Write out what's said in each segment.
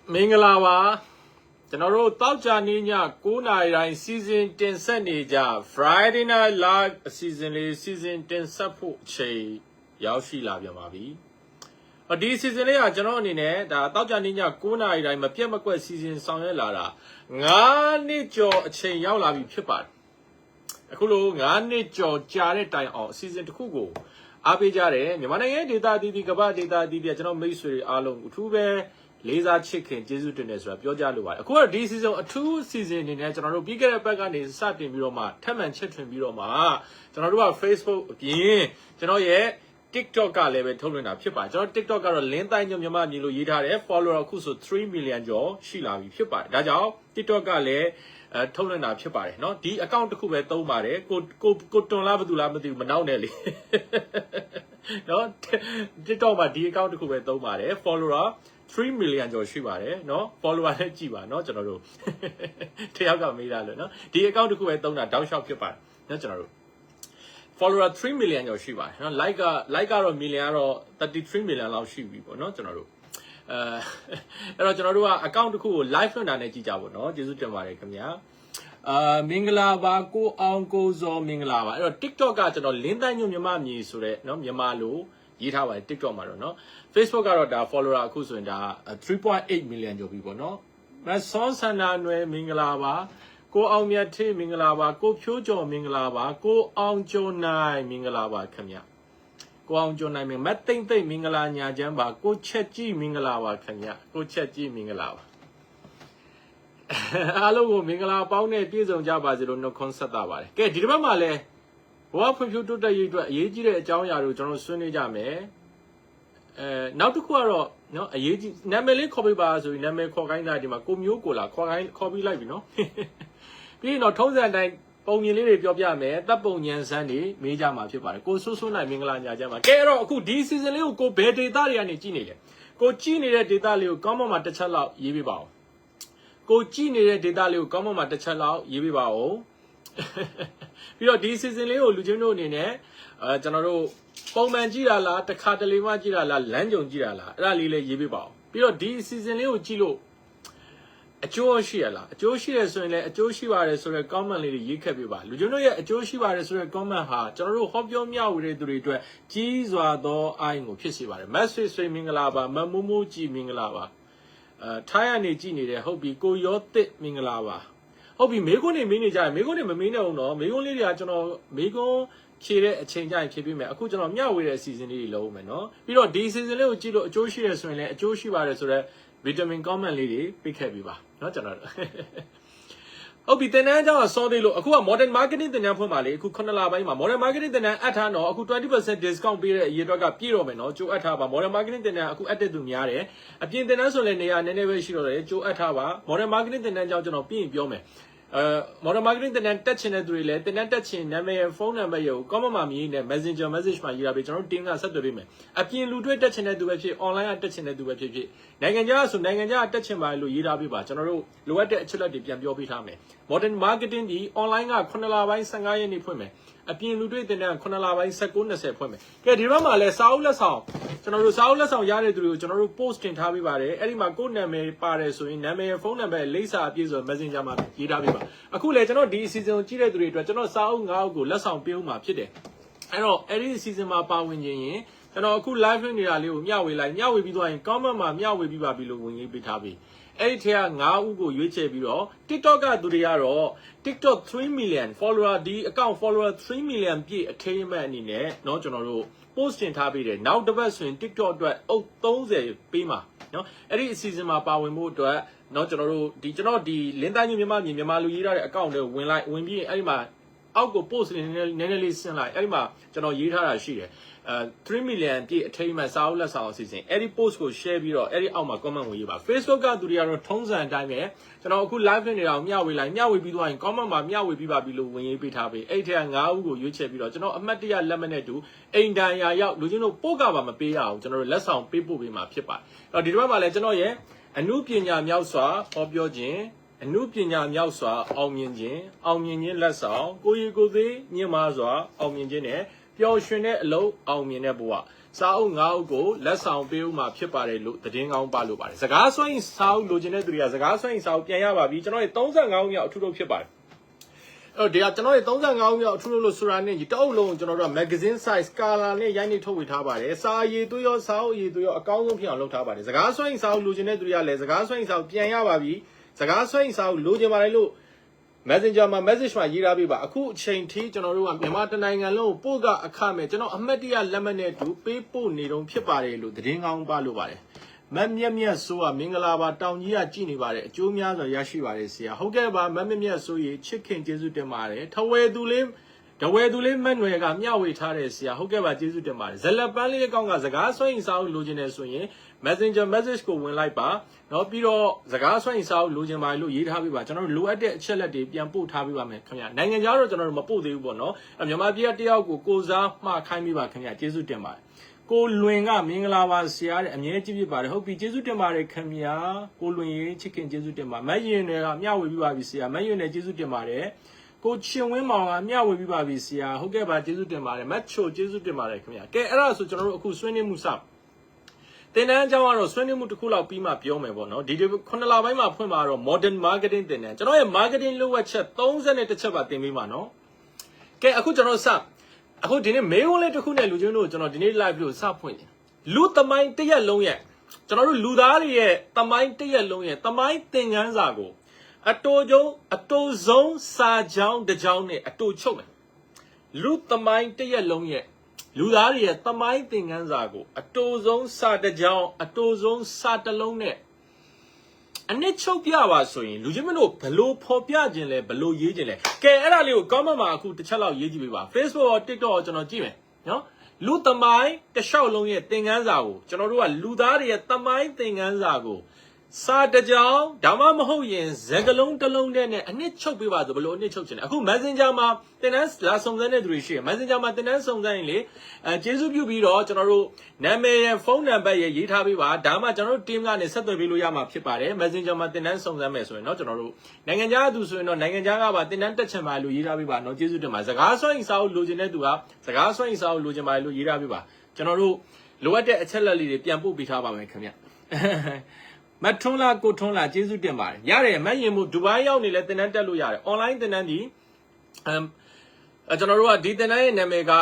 မင်္ဂလာပါကျွန်တော်တို့တောက်ကြနေည9နာရီတိုင်း season တင်ဆက်နေကြ Friday Night Live အစီအစဉ်လေး season တင်ဆက်ဖို့အချိန်ရောက်ရှိလာပြန်ပါပြီဒီ season လေးကကျွန်တော်အနေနဲ့ဒါတောက်ကြနေည9နာရီတိုင်းမပြတ်မကွက် season ဆောင်ရွက်လာတာ9နှစ်ကျော်အချိန်ရောက်လာပြီဖြစ်ပါတယ်အခုလို9နှစ်ကျော်ကြာတဲ့တိုင်အောင် season တစ်ခုကိုအားပေးကြတယ်မြန်မာနိုင်ငံဒေသအသီးသီးကမ္ဘာဒေသအသီးသီးကျွန်တော်မိတ်ဆွေတွေအားလုံးအထူးပဲလေးစားချစ်ခင်ကျေးဇူးတင်တယ်ဆိုတာပြောကြလို့ပါတယ်အခုကဒီ season အထူး season အနေနဲ့ကျွန်တော်တို့ပြီးခဲ့တဲ့ဘက်ကနေစတင်ပြီးတော့မှထပ်မံချစ်ထွင်ပြီးတော့မှကျွန်တော်တို့က Facebook အပြင်ကျွန်တော်ရဲ့ TikTok ကလည်းပဲထုတ်လွှင့်တာဖြစ်ပါတယ်ကျွန်တော် TikTok ကတော့လင်းတိုင်းညမြန်မာမြင်လို့ရေးထားတယ် follower အခုဆို3 million ကျော်ရှိလာပြီဖြစ်ပါတယ်ဒါကြောင့် TikTok ကလည်းထုတ်လွှင့်တာဖြစ်ပါတယ်เนาะဒီ account တစ်ခုပဲသုံးပါတယ်ကိုတွန်လားဘာတူလားမသိဘူးမနောက်နဲ့လေเนาะ TikTok မှာဒီ account တစ်ခုပဲသုံးပါတယ် follower 3 million ကျော်ရှိပါတယ်เนาะ follower လည်းကြည့်ပါเนาะကျွန်တော်တို့တယောက်ကမေးတာလို့เนาะဒီ account တစ်ခုပဲသုံးတာတောက်လျှောက်ဖြစ်ပါတယ်เนาะကျွန်တော်တို့ follower 3 million ကျော်ရှိပါတယ်เนาะ like ကတော့ million ကတော့33 million လောက်ရှိပြီပေါ့เนาะကျွန်တော်တို့အဲ့တော့ကျွန်တော်တို့က account တစ်ခုကို live လွှင့်တာနဲ့ကြည့်ကြပါเนาะကျေးဇူးတင်ပါတယ်ခင်ဗျာမင်္ဂလာပါကိုအောင်ကိုဇော်မင်္ဂလာပါအဲ့တော့ TikTok ကကျွန်တော်လင်းတိုင်းညမြန်မာမြေဆိုတဲ့เนาะမြန်မာလိုရေးထားပါတယ် TikTok မှာတော့เนาะ Facebook ကတော့ဒါ follower အခုဆိုရင်ဒါ 3.8 million ကျော်ပြီပေါ့เนาะမဆောဆန္ဒနွယ်မင်္ဂလာပါကိုအောင်မြတ်ထေးမင်္ဂလာပါကိုဖြိုးကျော်မင်္ဂလာပါကိုအောင်ကျော်နိုင်မင်္ဂလာပါခင်ဗျကိုအောင်ကျော်နိုင်မတ်သိမ့်သိမ့်မင်္ဂလာညာချမ်းပါကိုချက်ကြည့်မင်္ဂလာပါခင်ဗျကိုချက်ကြည့်မင်္ဂလာပါအားလုံးကိုမင်္ဂလာပေါင်းနဲ့ပြည့်စုံကြပါစေလို့နှုတ်ခွန်းဆက်တာပါတယ်ကဲဒီတစ်ပတ်မှာလဲဘဝဖွံ့ဖြိုးတိုးတက်ရေးအတွက်အရေးကြီးတဲ့အကြောင်းအရာတွေကိုကျွန်တော်ဆွေးနွေးကြမယ်နောက်တစ်ခုကတော့เนาะအရေးကြီးနာမည်လေးခေါ်ပေးပါဆိုရင်နာမည်ခေါ်ခိုင်းတာဒီမှာကိုမျိုးကိုလာခေါ်ပြီးလိုက်ပြီเนาะပြီးရင်တော့ထုံးစံတိုင်းပုံမြင်လေးတွေပြောပြမယ်တပ်ပုံညံစမ်းတွေမေးကြမှာဖြစ်ပါတယ်ကိုစိုးစိုးနိုင်မင်္ဂလာညာချမ်းပါကဲအဲ့တော့အခုဒီ season လေးကိုဘယ်ဒေတာတွေကနေကြည့်နေလဲကိုကြည့်နေတဲ့ဒေတာလေးကိုကောင်းမွန်မှာတစ်ချက်လောက်ရေးပေးပါဦးကိုကြည့်နေတဲ့ data လေးကိုကောင်းမွန်မှာတစ်ချက်လောက်ရေးပေးပါဦးပြီးတော့ဒီ season လေးကိုလူချင်းတို့အနေနဲ့ကျွန်တော်တို့ပုံမှန်ကြည့်တာလားတစ်ခါတလေမှကြည့်တာလားလမ်းကြုံကြည့်တာလားအဲ့ဒါလေးလည်းရေးပေးပါဦးပြီးတော့ဒီ season လေးကိုကြည့်လို့အကျိုးရှိရလားအကျိုးရှိရဆိုရင်လည်းအကျိုးရှိပါတယ်ဆိုတဲ့ comment လေးတွေရေးခဲ့ပေးပါလူချင်းတို့ရဲ့အကျိုးရှိပါတယ်ဆိုတဲ့ comment ဟာကျွန်တော်တို့ဟောပြောမျှဝေတဲ့သူတွေအတွက်ကြီးစွာသောအားကိုဖြစ်စေပါတယ် message ဆွေမင်္ဂလာပါမမိုးမိုးကြည်မင်္ဂလာပါထိုင်းကနေကြည့်နေတယ်ဟုတ်ပြီကိုရောတစ်မင်္ဂလာပါဟုတ်ပြီမေးခွန်းနေမေးနေကြတယ်မေးခွန်းနေမမေးနဲ့အောင်တော့မေးခွန်းလေးတွေကကျွန်တော်မေးခွန်းဖြေတဲ့အချိန်ကျရင်ဖြေပေးမယ်အခုကျွန်တော်မျှဝေတဲ့ season လေးတွေလုပ်မယ်နော်ပြီးတော့ဒီ season လေးကိုကြည့်လို့အကျိုးရှိရဆိုရင်လည်းအကျိုးရှိပါတယ်ဆိုတော့ vitamin comment လေးတွေပေးခဲ့ပေးပါနော်ကျွန်တော်ဟုတ်ပြီတင်တန်းအကြောင်းကစောသေးလို့အခုက modern marketing တင်တန်းဖွင့်ပါလေအခု9လပိုင်းမှာ modern marketing တင်တန်းအပ်ထားတော့အခု 20% discount ပေးတဲ့အရေးအတွက်ကပြည့်တော့မယ်နော်ကြိုးအပ်ထားပါ modern marketing တင်တန်းအခုအပ်တဲ့သူများတယ်အပြင်တင်တန်းဆိုလည်းနေရာနည်းနည်းပဲရှိတော့တယ်ကြိုးအပ်ထားပါ modern marketing တင်တန်းအကြောင်းကျွန်တော်ပြင်ပြောမယ်modern marketing တင်တန်းတက်ချင်တဲ့သူတွေလည်းတင်တန်းတက်ချင်နာမည်ဖုန်းနံပါတ်ကို comment မှာမြည်နေ messenger message မှာရေးတာပဲကျွန်တော်တို့ team ကဆက်သွယ်ပေးမယ်အပြင်လူတွေ့တက်ချင်တဲ့သူပဲဖြစ် online ကတက်ချင်တဲ့သူပဲဖြစ်ဖြစ်နိုင်ငံခြားဆိုနိုင်ငံခြားတက်ချင်ပါလို့ရေးထားပေးပါကျွန်တော်တို့လိုအပ်တဲ့အချက်လက်တွေပြန်ပြောပေးထားမယ် modern marketing ဒီ online က9လပိုင်း15ရက်နေ့ဖွင့်မယ်အပြင်လူတွေ့တင်တဲ့9လပိုင်း19 20ဖွင့်မယ်ကဲဒီဘက်မှာလည်းစာအုပ်လက်ဆောင်ကျွန်တော်တို့စာအုပ်လက်ဆောင်ရတဲ့သူတွေကိုကျွန်တော်တို့ post တင်ထားပေးပါတယ်အဲ့ဒီမှာကိုယ့်နာမည်ပါတယ်ဆိုရင်နာမည်ဖုန်းနံပါတ်လိပ်စာအပြည့်ဆို messenger မှာရေးထားပေးပါအခုလည်းကျွန်တော်ဒီ season ကိုကြည့်တဲ့သူတွေအတွက်ကျွန်တော်စာအုပ်9အုပ်ကိုလက်ဆောင်ပေးဦးမှာဖြစ်တယ်အဲ့တော့အဲ့ဒီ season မှာပါဝင်ခြင်းရင်ကျွန်တော်အခု live လွှင့်နေတာလေးကိုမျှဝေလိုက်မျှဝေပြီးသွားရင် comment မှာမျှဝေပြီးပါပြီလို့ဝင်ရေးပေးထားပြီအဲ့ဒီထဲက9ဦးကိုရွေးချယ်ပြီးတော့ TikTok ကသူတွေကတော့ TikTok 3 million follower ဒီ account follower 3 million ပြည့်အထိမ်းအမှတ်အနေနဲ့เนาะကျွန်တော်တို့ post တင်ထားပေးတယ်နောက်တစ်ပတ်ဆိုရင် TikTok အတွက်အုပ်30ပေးမှာเนาะအဲ့ဒီအစီအစဉ်မှာပါဝင်ဖို့အတွက်เนาะကျွန်တော်တို့ဒီလင်းတိုင်းမြန်မာလူရေးထားတဲ့ account တွေဝင်ပြီးအဲ့ဒီမှာအောက်ကို post နည်းနည်းလေးဆင်းလိုက်အဲ့ဒီမှာကျွန်တော်ရေးထားတာရှိတယ်3 million ပြည့်အထိမ်းအမှတ်စာအုပ်လက်ဆောင်အစီအစဉ်အဲ့ဒီ post ကို share ပြီးတော့အဲ့ဒီအောက်မှာ comment ဝင်ရေးပါ Facebook ကသူတွေကတော့ထုံးစံအတိုင်းပဲကျွန်တော်အခု live ဖြစ်နေတာကိုမျှဝေပြီးသွားရင် comment မှာမျှဝေပြီးပါပြီလို့ဝင်ရေးပေးထားပေးအဲ့ဒီထက်9ဦးကိုရွေးချယ်ပြီးတော့ကျွန်တော်အမှတ်တရလက်မှတ်နဲ့တူအိမ်တန်ရာရောက်လူချင်းတို့ပို့ကပါမပေးရအောင်ကျွန်တော်တို့လက်ဆောင်ပေးပို့ပေးမှာဖြစ်ပါတယ်အဲ့တော့ဒီတစ်ပတ်မှာလည်းကျွန်တော်ရဲ့အမှုပညာမြောက်စွာဟောပြောခြင်းအမှုပညာမြောက်စွာအောင်မြင်ခြင်းလက်ဆောင်ကိုရီကိုသေးညင်မာစွာအောင်မြင်ခြင်းနဲ့ပျော်ရွှင်တဲ့အလုပ်အောင်မြင်တဲ့ဘဝ စာအုပ်9အုပ်ကိုလက်ဆောင်ပေးဦးမှာဖြစ်ပါတယ်လို့သတင်းကောင်းပါလို့ပါတယ်စကားစွန့်စာအုပ်လိုချင်တဲ့သူတွေကစကားစွန့်စာအုပ်ပြန်ရပါပြီကျွန်တော်တို့35ဦးမြောက်အထူးလို့ဖြစ်ပါတယ်အဲ့တော့ကျွန်တော်တို့35ဦးမြောက်အထူးလို့ဆိုတာနဲ့ဒီတအုပ်လုံးကျွန်တော်တို့က magazine size color နဲ့ရိုက်နေထုတ်ဝေထားပါတယ်စာအရေးသွေးရောစာအုပ်အရေးသွေးရောအကောင်းဆုံးဖြစ်အောင်လုပ်ထားပါတယ်စကားစွန့်စာအုပ်လိုချင်တဲ့သူတွေကလည်းစကားစွန့်စာအုပ်ပြန်ရပါပြီစကားစွန့်စာအုပ်လိုချင်ပါတယ်လို့ Messenger မှာ message မှာရေးထားပေးပါအခုအချိန်ထိကျွန်တော်တို့ကမြန်မာတနိုင်ငံလုံးပို့ကအခမဲ့ကျွန်တော်အမှတ်တရလက်မှတ်နဲ့တူပေးပို့နေတုံးဖြစ်ပါတယ်လို့သတင်းကောင်းပါလို့ပါတယ်မက်မြက်မြက်ဆိုးကမင်္ဂလာပါတောင်ကြီးကကြည်နေပါတယ်အကျိုးများစွာရရှိပါတယ်ဆရာဟုတ်ကဲ့ပါမက်မြက်မြက်ဆိုးရေချစ်ခင်ကျေးဇူးတင်ပါတယ်ထဝဲသူလေးမက်နွယ်ကမျှဝေထားတယ်ဆရာဟုတ်ကဲ့ပါကျေးဇူးတင်ပါတယ်ဇလက်ပန်းလေးအကောင့်ကစကားဆွဲရင်စာအုပ်လိုချင်တယ်ဆိုရင် Messenger message ကိုဝင်လိုက်ပါเนาะပြီးတော့စကားဆွဲရင်စာအုပ်လိုချင်ပါတယ်လို့ရေးထားပေးပါကျွန်တော်တို့လိုအပ်တဲ့အချက်လက်တွေပြန်ပို့ထားပေးပါမယ်ခင်ဗျနိုင်ငံခြားတော့ကျွန်တော်တို့မပို့သေးဘူးပေါ့เนาะမြန်မာပြည်ကတယောက်ကိုစားမှားခိုင်းပေးပါခင်ဗျကျေးဇူးတင်ပါတယ်ကိုလွင်ကမင်္ဂလာပါဆရာတဲ့အမြဲကြည့်ပြပါတယ်ဟုတ်ပြီကျေးဇူးတင်ပါတယ်ခင်ဗျာကိုလွင်ရေချစ်ခင်ကျေးဇူးတင်ပါမက်ရင်တွေကမျှဝေပြပါပြီဆရာမက်ရင်တွေကျေးဇူးတင်ပါတယ်ကိုချင်းဝင်းမောင်ကမျှဝေပြပါပြီဆရာဟုတ်ကဲ့ပါကျေးဇူးတင်ပါတယ်မတ်ချိုကျေးဇူးတင်ပါတယ်ခင်ဗျာကဲအဲ့ဒါဆိုကျွန်တော်တို့အခုဆွေးနွေးမှုစတင်တန်းအကြောင်းကတော့ဆွေးနွေးမှုတစ်ခုလောက်ပြီးမှပြောမယ်ပေါ့နော်ဒီ9လပိုင်းမှာဖွင့်မှာတော့ modern marketing တင်တန်းကျွန်တော်ရဲ့ marketing လိုအပ်ချက်32ချက်ပါတင်ပေးပါနော်ကဲအခုကျွန်တော်စအခုဒီနေ့မေးခွန်းလေးတစ်ခုနဲ့လူချင်းတို့ကျွန်တော်ဒီနေ့ live လို့စဖွင့်တယ်လူသမိုင်းတစ်ရက်လုံးရဲ့ကျွန်တော်တို့လူသားတွေရဲ့သမိုင်းတစ်ရက်လုံးရဲ့သမိုင်းသင်ခန်းစာကိုအတူဆုံးစာကြောင်းတစ်ကြောင်းနဲ့အတူချုပ်မယ်လူသမိုင်းတစ်ရက်လုံးရဲ့လူသားတွေရဲ့သမိုင်းသင်ခန်းစာကိုအတူဆုံးစာတစ်ကြောင်းအတူဆုံးစာတစ်လုံးနဲ့အနစ်ချုပ်ပြပါဆိုရင်လူချင်းမတို့ဘလို့ဖော်ပြခြင်းလဲဘလို့ရေးခြင်းလဲကဲအဲ့ဒါလေးကို comment မှာအခုတစ်ချက်လောက်ရေးကြည့်ပေးပါ Facebook ရော TikTok ရောကျွန်တော်ကြည့်မယ်နော်လူသမိုင်းတစ်လျှောက်လုံးရဲ့သင်ခန်းစာကိုကျွန်တော်တို့ကလူသားတွေရဲ့သမိုင်းသင်ခန်းစာကိုစာတကြောင်ဒါမှမဟုတ်ရင်စကလုံးတစ်လုံးနဲ့အနှစ်ချုပ်ပေးပါဆိုဘလို့အနှစ်ချုပ်ချင်တယ်အခု Messenger မှာတင်တန်းလာစုံစမ်းတဲ့သူတွေရှိတယ် Messenger မှာတင်တန်းစုံစမ်းရင်လေကျေးဇူးပြုပြီးတော့ကျွန်တော်တို့နာမည်ရယ်ဖုန်းနံပါတ်ရယ်ရေးထားပေးပါဒါမှကျွန်တော်တို့ team ကနေဆက်သွယ်ပေးလို့ရမှာဖြစ်ပါတယ် Messenger မှာတင်တန်းစုံစမ်းမယ်ဆိုရင်เนาะကျွန်တော်တို့နိုင်ငံခြားသူဆိုရင်တော့နိုင်ငံခြားကပါတင်တန်းတက်ချင်ပါလို့ရေးထားပေးပါเนาะကျေးဇူးတင်ပါစကားဆွဲရင်စာအုပ်လိုချင်တဲ့သူကစကားဆွဲရင်စာအုပ်လိုချင်ပါလို့ရေးထားပေးပါကျွန်တော်တို့လိုအပ်တဲ့အချက်လက်လေးတွေပြန်ပို့ပေးထားပါမယ်ခင်ဗျမထွန်းလာကိုထွန်းလာကျေးဇူးတင်ပါတယ်ရတယ်မရင်မှုဒူဘိုင်းရောက်နေလဲတင်တန်းတက်လို့ရတယ် online တင်တန်းဒီကျွန်တော်တို့ကဒီတင်တန်းရဲ့နာမည်က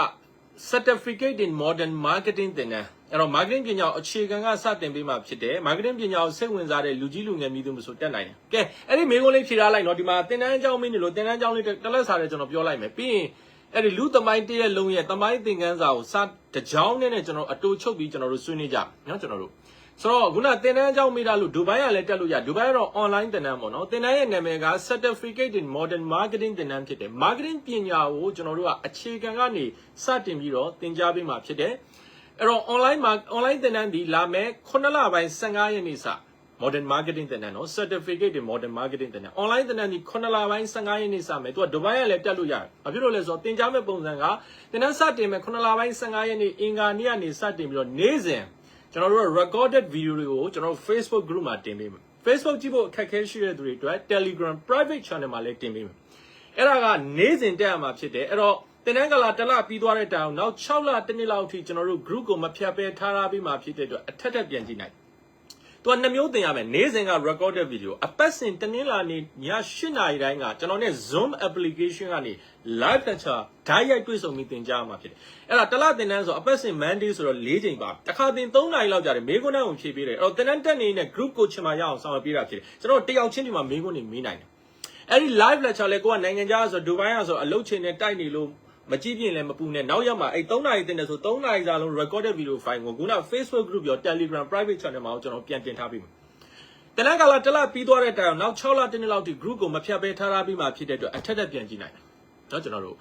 certificate in modern marketing တင်တန်းအဲ့တော့ marketing ပညာကိုအခြေခံကစတင်ပေးမှဖြစ်တယ် marketing ပညာကိုစိတ်ဝင်စားတဲ့လူကြီးလူငယ်မိသူမဆိုတက်နိုင်တယ်ကဲအဲ့ဒီမိကုန်းလေးဖြေထားလိုက်နော်ဒီမှာတင်တန်းအကြောင်းမင်းနေလို့တင်တန်းအကြောင်းလေးတက်လက်စာတယ်ကျွန်တော်ပြောလိုက်မယ်ပြီးရင်အဲ့ဒီလူသမိုင်းတရက်လုံးရဲ့သမိုင်းသင်ခန်းစာကိုစတကြောင်းနဲ့ကျွန်တော်အတူချုပ်ပြီးကျွန်တော်တို့ဆွေးနွေးကြနော်ကျွန်တော်တို့ဆိုတော့ခုနတင်တန်းအကြောင်းမိတာလို့ဒူဘိုင်းကလည်းတက်လို့ရဒူဘိုင်းကတော့ online တင်တန်းပေါ့နော်တင်တန်းရဲ့နာမည်က certificate in modern marketing တင်တန်းဖြစ်တယ် marketing ပညာကိုကျွန်တော်တို့ကအခြေခံကနေစတင်ပြီးတော့သင်ကြားပေးမှာဖြစ်တယ်အဲ့တော့ online တင်တန်းဒီလာမယ်9လပိုင်း15ရက်နေ့စ modern marketing တင်တန်းနော် certificate in modern marketing တင်တန်း online တင်တန်းဒီ9လပိုင်း15ရက်နေ့စမယ်သူကဒူဘိုင်းကလည်းတက်လို့ရတယ်ဘာဖြစ်လို့လဲဆိုတော့သင်ကြားမဲ့ပုံစံကတင်တန်းစတင်မယ်9လပိုင်း15ရက်နေ့အင်္ဂါနေ့ကနေစတင်ပြီးတော့နေ့စဉ်ကျွန်တော်တို့ recorded video တွေကိုကျွန်တော်တို့ Facebook group မှာတင်ပေးမယ် Facebook ကြည့်ဖို့အခက်အခဲရှိတဲ့သူတွေအတွက် Telegram private channel မှာလည်းတင်ပေးမယ်အဲ့ဒါကနေ့စဉ်တက်ရမှာဖြစ်တယ်အဲ့တော့တင်တန်းကလာတစ်လပြီးသွားတဲ့တိုင်အောင်နောက်6လတစ်နှစ်လောက်အထိကျွန်တော်တို့ group ကိုမဖြတ်ပဲထားပြီးမှဖြစ်တဲ့အတွက်အထက်ထက်ပြန်ကြည့်နိုင်သူက2မျိုးတင်ရမယ်နေ့စဉ်က recorded video အပတ်စဉ်တနင်္လာနေ့ည8နာရီတိုင်းကကျွန်တော်နဲ့ Zoom application ကနေ live lecture ဓာတ်ရိုက်တွေ့ဆုံပြီးသင်ကြားမှာဖြစ်တယ်အဲ့ဒါတစ်လသင်တန်းဆိုအပတ်စဉ် Monday ဆိုတော့4ချိန်ပါတစ်ခါသင်3နာရီလောက်ကြာတယ်မေးခွန်းနဲ့ဖြေပေးတယ်အဲ့တော့သင်တန်းတက်နေတဲ့ group coaching မှာရအောင်ဆောင်ရွက်ပေးတာဖြစ်တယ်ကျွန်တော်တယောက်ချင်းဒီမှာမေးခွန်းတွေမေးနိုင်တယ်အဲ့ဒီ live lecture လဲကိုကနိုင်ငံခြားဆိုဒူဘိုင်းကဆိုအလုပ်ချိန်နဲ့တိုက်နေလို့မကြည့်ပြင်းလည်းမပူနဲ့နောက်ရက်မှာအဲ့3နာရီတင်တယ်ဆို3နာရီစာလုံး recorded video file ကိုခုန Facebook group ရော Telegram private channel မှာကျွန်တော်ပြန်တင်ထားပေးမယ်တနင်္ဂနွေတစ်လပြီးသွားတဲ့တိုင်နောက်6လတစ်နှစ်လောက်ထိ group ကိုမဖြတ်ပဲထားပြီးမှဖြစ်တဲ့အတွက်အထက်ထက်ပြန်ကြည့်နိုင်တယ်เนาะကျွန်တော်တို့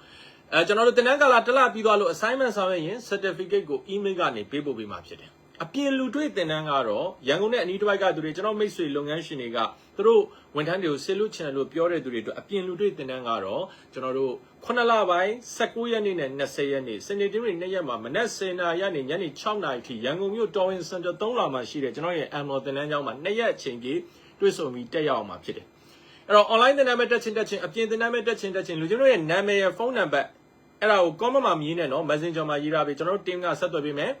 တနင်္ဂနွေတစ်လပြီးသွားလို့ assignment ဆောင်ရွက်ရင် certificate ကို email ကနေပေးပို့ပေးမှဖြစ်တယ်အပြင်လူတွေ့သင်တန်းကတော့ရန်ကုန်နဲ့အနီးတစ်ဝိုက်ကသူတွေကျွန်တော်မိတ်ဆွေလုပ်ငန်းရှင်တွေကသူတို့ဝန်ထမ်းတွေကိုဆေးလူချန်လို့ပြောတဲ့သူတွေအတွက်အပြင်လူတွေ့သင်တန်းကတော့ကျွန်တော်တို့9လပိုင်း19ရက်နေ့နဲ့20ရက်နေ့စနေနေ့2ရက်မှာမနက်10:00နာရီကနေညနေ6:00နာရီထိရန်ကုန်မြို့တော်ဝင်စင်တာ3လမှာရှိတဲ့ကျွန်တော်ရဲ့ annual သင်တန်းကျောင်းမှာ2ရက်အချိန်ကြီးတွေ့ဆုံပြီးတက်ရောက်အောင်မှာဖြစ်တယ်အဲ့တော့ online သင်တန်းမဲ့တက်ချင်းအပြင်သင်တန်းမဲ့တက်ချင်းလူကျွန်တော်ရဲ့နာမည်ရဖုန်းနံပါတ်အဲ့ဒါကို comment မှာမြင်နေနော် Messenger မှာရေးထားပေးကျွန်တော်တို့ team ကဆက်သွယ်ပေးမယ်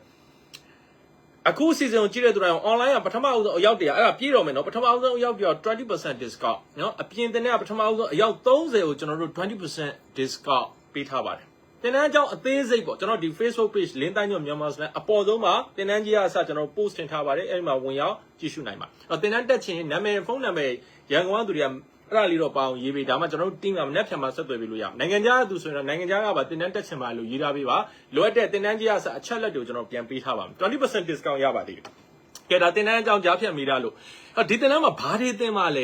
အခုစီစဉ်ကိုကြည့်တဲ့သူတိုင်း online ကပထမအောင်ဆုံးအယောက်တရာအဲ့ဒါပြည့်တော်မယ်နော်ပထမအောင်ဆုံးအယောက်တရာ 20% discount နော်အပြင်တင်တဲ့ပထမအောင်ဆုံးအယောက်30ကိုကျွန်တော်တို့ 20% discount ပေးထားပါတယ်တင်တန်းအကြောင်းအသေးစိတ်ပေါ့ကျွန်တော်ဒီ Facebook page လင်းတိုင်းညမြန်မာစလန်အပေါ်ဆုံးမှာတင်တန်းကြီးအစကျွန်တော် post တင်ထားပါတယ်အဲ့ဒီမှာဝင်ရောက်ကြည့်ရှုနိုင်ပါအဲ့တင်တန်းတက်ချင်နာမည်ဖုန်းနံပါတ်ရန်ကုန်ကသူတွေကအဲ့ဒါလေးတော့ပေါအောင်ရေးပေးဒါမှကျွန်တော်တို့ team ကမနေ့ဖြန်မှာဆက်သွယ်ပေးလို့ရနိုင်ငံခြားကသူဆိုရင်တော့နိုင်ငံခြားကပါတင်တန်းတက်ချင်ပါလို့ရေးထားပေးပါလိုအပ်တဲ့တင်တန်းကြီးအစအချက်လက်တွေကိုကျွန်တော်ပြန်ပေးထားပါမယ် 20% discount ရပါသေးတယ်ကဲဒါတင်တန်းအကြောင်းကြားဖြတ်မိတာလို့ဒီတင်တန်းမှာဘာတွေသင်ပါလဲ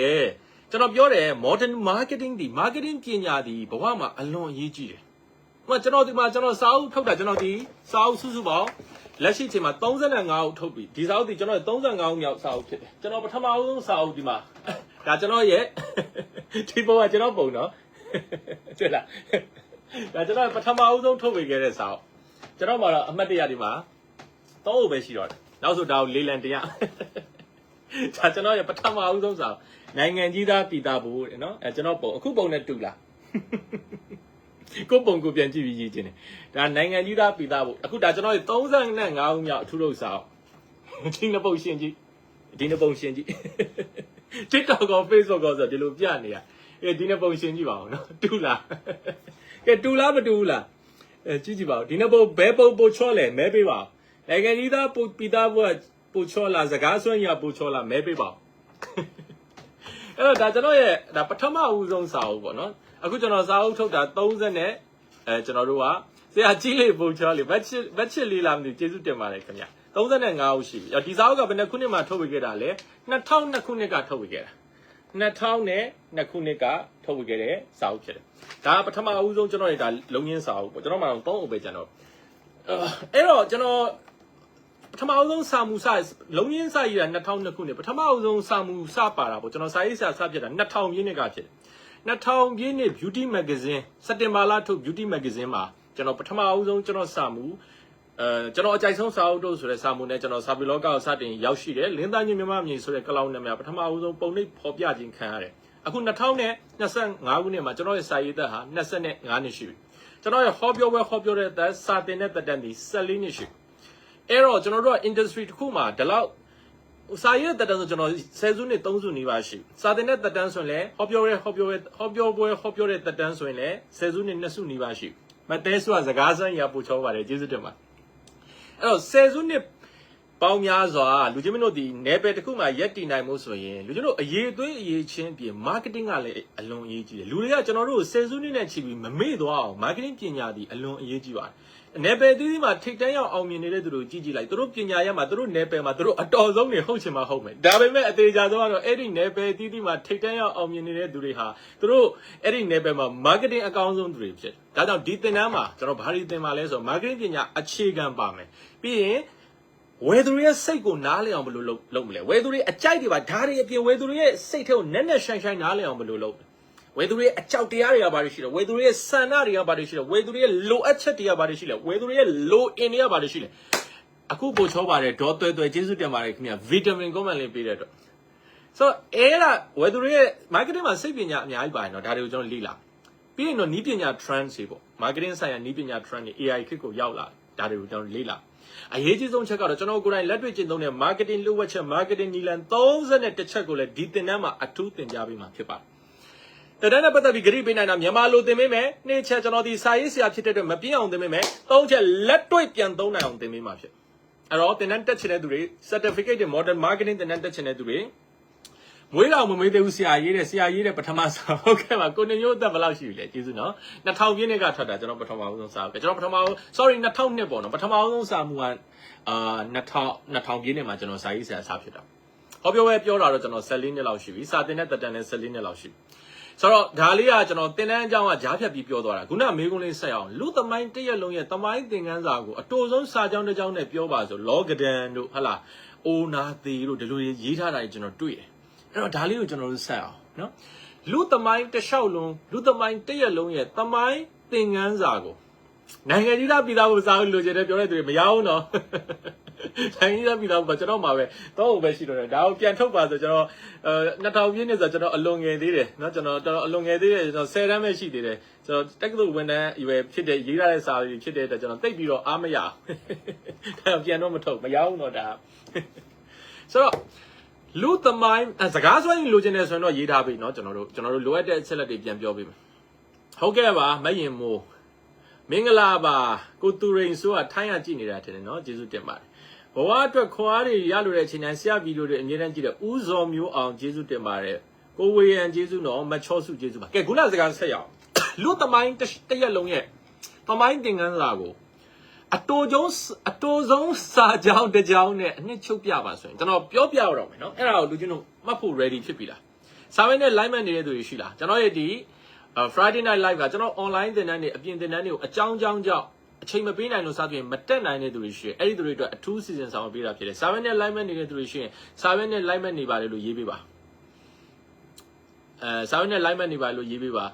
ကျွန်တော်ပြောတယ် modern marketing ဒီ marketing ပညာဒီဘဝမှာအလွန်အရေးကြီးတယ်ဟိုကျွန်တော်ဒီမှာကျွန်တော်စာအုပ်ထုတ်တာကျွန်တော်ဒီစာအုပ်စုစုပေါင်းလက်ရှိချိန်မှာ35အုပ်ထုတ်ပြီဒီစာအုပ်ဒီကျွန်တော်35အုပ်မြောက်စာအုပ်ဖြစ်တယ်ကျွန်တော်ပထမဆုံးစာအုပ်ဒီမှာဒါကျွန်တော်ရဲ့ဒီပုံကကျွန်တော်ပုံနော်တွေ့လားဒါကျွန်တော်ပထမဆုံးထုတ်ပေးခဲ့တဲ့စာအုပ်ကျွန်တော်မှာတော့အမှတ်တရဒီမှာ3အုပ်ပဲရှိတော့တယ်နောက်ဆိုဒါကိုလေးလံတရားဒါကျွန်တော်ရဲ့ပထမဆုံးစာအုပ်နိုင်ငံကြီးသားပြည်သားဖို့တဲ့နော်ကျွန်တော်ပုံအခုပုံနဲ့တူလားကိုပုံကိုပြန်ကြည့်ပြီးရေးခြင်းတယ်ဒါနိုင်ငံကြီးသားပြည်သားဖို့အခုဒါကျွန်တော်35ဦးမြောက်အထူးထုတ်စာဒီနှစ်ပုံရှင်းကြည့်ဒီနှစ်ပုံရှင်းကြည့် TikTok ကော Facebook ကောဆိုဒီလိုပြနေရဒီနှစ်ပုံရှင်းကြည့်ပါဦးနော်တူလားကဲတူလားမတူဘူးလားကြည့်ကြည့်ပါဦးဒီနှစ်ပုံဘဲပုံပို့ချောလဲမဲပေးပါနိုင်ငံကြီးသားပြည်သားဖို့ပို့ချောလားစကားဆွမ်းရပို့ချောလားမဲပေးပါအဲ့တော့ဒါကျွန်တော်ရဲ့ဒါပထမဦးဆုံးစာအုပ်ပေါ့နော်အခုကျွန်တော်စာအုပ်ထုတ်တာ30နဲ့ကျွန်တော်တို့ကဆရာကြီးလေးပုံချောလေးဘတ်ချစ်လေးလာမသိကျေးဇူးတင်ပါတယ်ခင်ဗျာ35ဦးရှိပြီဒီစာအုပ်ကဘယ်နှစ်ခုနှစ်မှထုတ်ဝေခဲ့တာလဲ2002ခုနှစ်ကထုတ်ဝေခဲ့တာ2002ခုနှစ်ကထုတ်ဝေခဲ့တဲ့စာအုပ်ဖြစ်တယ်ဒါပထမဦးဆုံးကျွန်တော်ရဲ့ဒါလုံရင်းစာအုပ်ပေါ့ကျွန်တော်မှတော့3အုပ်ပဲကျွန်တော်အဲ့တော့ကျွန်တော်ပထမဦးဆုံးစာမူစလုံရင်းစာရေးတာ2002ခုနှစ်ပထမဦးဆုံးစာမူစပါတာပေါ့ကျွန်တော်စာရေးဆရာစဖြစ်တာ2000ပြည့်နှစ်ကဖြစ်တယ်2000ပြည့်နှစ် beauty magazine စက်တင်ဘာလထုတ် beauty magazine မှာကျွန်တော်ပထမဦးဆုံးကျွန်တော်စာမူကျွန်တော်အကြိုက်ဆုံးစာအုပ်တို့ဆိုတဲ့စာမူနဲ့ကျွန်တော်စာပေလောကကိုစတင်ရောက်ရှိတယ်လင်းသားညမြန်မာမြေဆိုတဲ့ကလောင်နာမည်ပထမဦးဆုံးပုံနှိပ်ဖော်ပြခြင်းခံရတယ်အခု2025ခုနှစ်မှာကျွန်တော်ရဲ့စာရေးသက်ဟာ25နှစ်ရှိပြီကျွန်တော်ရဲ့ဟောပြောတဲ့သက်စာတင်တဲ့သက်တမ်းဒီ14နှစ်ရှိအဲ့တော့ကျွန်တော်တို့က industry တစ်ခုမှာဒီလောက်စာရေးသက်တမ်းဆိုကျွန်တော်10စုနှစ်3စုနေပါရှိစာတင်တဲ့သက်တမ်းဆိုရင်လည်းဟောပြောတဲ့သက်တမ်းဆိုရင်လည်း10စုနှစ်2စုနေပါရှိမတဲဆိုကစကားစမ်းရပို့ချောပါတယ်ကျေးဇူးတင်ပါအဲ့တော့10စုနှစ်ပေါင်းများစွာလူချင်းမတို့ဒီနယ်ပယ်တစ်ခုမှာရက်တည်နိုင်မှုဆိုရင်လူချင်းတို့အရေးသွေးအရေးချင်းပြင် marketing ကလည်းအလွန်အရေးကြီးတယ်လူတွေကကျွန်တော်တို့10စုနှစ်နဲ့ချီပြီးမမေ့သွားအောင် marketing ပညာဒီအလွန်အရေးကြီးပါတယ်နယ်ပယ်သီးသီးမှာထိတ်တန်းရောက်အောင်မြင်နေတဲ့သူတို့ကြည့်ကြည့်လိုက်သူတို့ပညာရမှာသူတို့နယ်ပယ်မှာသူတို့အတော်ဆုံးနေဟုတ်ချင်မှာဟုတ်မယ်ဒါပေမဲ့အသေးချာဆုံးကတော့အဲ့ဒီနယ်ပယ်သီးသီးမှာထိတ်တန်းရောက်အောင်မြင်နေတဲ့သူတွေဟာသူတို့အဲ့ဒီနယ်ပယ်မှာ marketing အကောင်းဆုံးသူတွေဖြစ်ဒါကြောင့်ဒီသင်တန်းမှာကျွန်တော်ဘာတွေသင်ပါလဲဆိုတော့ marketing ပညာအခြေခံပါမယ်ပြီးရင်ဝယ်သူတွေရဲ့စိတ်ကိုနားလည်အောင်ဘယ်လိုလုပ်မလဲဝယ်သူတွေအကြိုက်တွေပါဓာတ်တွေအပြင်ဝယ်သူတွေရဲ့စိတ်ထဲကိုနက်နက်ရှိုင်းရှိုင်းနားလည်အောင်ဘယ်လိုလုပ်ဝယ်သူတွေရဲ့အကြောက်တရားတွေကဘာတွေရှိလဲဝယ်သူတွေရဲ့ဆန္ဒတွေကဘာတွေရှိလဲဝယ်သူတွေရဲ့လိုအပ်ချက်တွေကဘာတွေရှိလဲဝယ်သူတွေရဲ့လိုအင်တွေကဘာတွေရှိလဲအခုပို့ချောပါတယ်ဒေါ်သွဲသွဲကျေးဇူးတင်ပါတယ်ခင်ဗျာဗီတာမင်ကွန်မန့်လေးပေးတဲ့အတွက်ဆိုတော့အဲ့ဒါဝယ်သူတွေရဲ့ marketing မှာစိတ်ပညာအများကြီးပါတယ်နော်ဒါတွေကိုကျွန်တော်လေ့လာပြီးရင်တော့နီးပညာ trend တွေပေါ့ marketing ဆိုင်ရာနီးပညာ trend တွေ AI ခေတ်ကိုရောက်လာဒါတွေကိုကျွန်တော်လေ့လာအရေးကြီးဆုံးချက်ကတော့ကျွန်တော်ကိုယ်တိုင်လက်တွေ့ကျင့်သုံးတဲ့ marketing လုပ်ဝက်ချက် marketing နည်းလမ်း31ချက်ကိုလည်းဒီသင်တန်းမှာအထူးသင်ကြားပေးမှာဖြစ်ပါတယ်တတဲ့နဲ့ပတ်သက်ပြီးဂရိပေးနိုင်တာမြန်မာလိုသင်ပေးမယ်2ချက်ကျွန်တော်ဒီစာရေးဆရာဖြစ်တဲ့အတွက်မပြင်းအောင်သင်ပေးမယ်3ချက်လက်တွေ့ပြန်သုံးနိုင်အောင်သင်ပေးမှာဖြစ်အဲ့တော့သင်တန်းတက်ချင်တဲ့သူတွေ certificate တွေ modern marketing သင်တန်းတက်ချင်တဲ့သူတွေမွေးတော်မမေးသေးဘူးဆရာရေးတဲ့ပထမစာဟုတ်ကဲ့ပါကိုနေမျိုးအသက်ဘယ်လောက်ရှိပြီလဲကျေးဇူးနော်2000ပြည့်နှစ်ကထွက်တာကျွန်တော်ပထမဆုံးစာပဲကျွန်တော်ပထမဆုံး sorry 2000နှစ်ပေါ့နော်ပထမဆုံးစာမူက2000ပြည့်နှစ်မှာကျွန်တော်စာရေးဆရာစဖြစ်တာဟောပြောပဲပြောတာတော့ကျွန်တော်14နှစ်လောက်ရှိပြီစာတင်တဲ့တက်တန်းနဲ့14နှစ်လောက်ရှိဆိုတော့ဒါလေးကကျွန်တော်သင်တန်းအကြောင်းကကြားဖြတ်ပြီးပြောသွားတာခုနမေးခွန်းလေးဆက်အောင်လူသမိုင်းတရက်လုံးရဲ့သမိုင်းသင်ခန်းစာကိုအတူဆုံးစာကြောင်းတစ်ကြောင်းနဲ့ပြောပါဆိုလောဂဒန်တို့ဟလာအိုနာသေးတို့ဒီလိုရေးထားတာကျွန်တော်တွေ့တယ်အဲ့တော့ဒါလေးကိုကျွန်တော်တို့ဆက်အောင်နော်လူသမိုင်းတစ်လျှောက်လုံးလူသမိုင်းတရက်လုံးရဲ့သမိုင်းသင်ခန်းစာကို နိုင်ငံကြီးသားပြည်သားကိုစားလို့ချင်တယ်ပြောတဲ့သူတွေမရအောင်တော့နိုင်ငံကြီးသားပြည်သားကိုကျွန်တော်မှာပဲတော့ပဲရှိတော့တယ်ဒါကိုပြန်ထုတ်ပါဆိုကျွန်တော်2000ပြည့်နှစ်ဆိုကျွန်တော်အလွန်ငယ်သေးတယ်เนาะကျွန်တော်အလွန်ငယ်သေးတယ်ကျွန်တော်10တန်းပဲရှိသေးတယ်ကျွန်တော်တက္ကသိုလ်ဝန်ထမ်းရွယ်ဖြစ်တဲ့ရေးရတဲ့စာတွေဖြစ်တဲ့အတွက်ကျွန်တော်တိတ်ပြီးတော့အားမရအောင်ပြန်တော့မထုတ်မရအောင်တော့ဒါဆိုတော့လူသမိုင်းစကားဆိုရင်လိုချင်တယ်ဆိုရင်တော့ရေးထားပြီเนาะကျွန်တော်တို့လိုအပ်တဲ့အချက်လက်တွေပြန်ပြောပေးမယ်ဟုတ်ကဲ့ပါမယင်မိုးမင်္ဂလာပါကိုတူရိန်ဆိုတာထိုင်းရကြည့်နေတာထင်တယ်เนาะကျေးဇူးတင်ပါတယ်ဘဝအတွက်ခွန်အားတွေရလို့တဲ့အချိန်တိုင်းဆရာဗီဒီယိုတွေအမြဲတမ်းကြည့်တယ်ဦးဇော်မျိုးအောင်ကျေးဇူးတင်ပါတယ်ကိုဝေယံကျေးဇူးနော်မချောစုကျေးဇူးပါကဲခုနစကားဆက်ရအောင်လူသမိုင်းတစ်ရက်လုံးရဲ့သမိုင်းသင်ခန်းစာကိုအတိုဆုံးစာကြောင်းတစ်ကြောင်းနဲ့အနှစ်ချုပ်ပြပါဆိုရင်ကျွန်တော်ပြောပြရတော့မယ်เนาะအဲ့ဒါကိုလူချင်းတို့မှတ်ဖို့ ready ဖြစ်ပြီလားစာမင်းနဲ့ line man နေတဲ့သူတွေရှိလားကျွန်တော်ရဲ့ဒီ Friday night live ကကျွန်တော် online သင်တန်းတွေအပြင်သင်တန်းတွေကိုအကြောင်းကြောင်းကြောင့်အချိန်မပေးနိုင်လို့စသဖြင့်မတက်နိုင်တဲ့သူတွေရှိတယ်အဲ့ဒီသူတွေအတွက်အထူးစီစဉ်ဆောင်ပေးတာဖြစ်တယ်စာမင်းနဲ့ line man နေတဲ့သူတွေရှိရင်စာမင်းနဲ့ line man နေပါလေလို့ရေးပေးပါစာမင်းနဲ့ line man နေပါလို့ရေးပေးပါ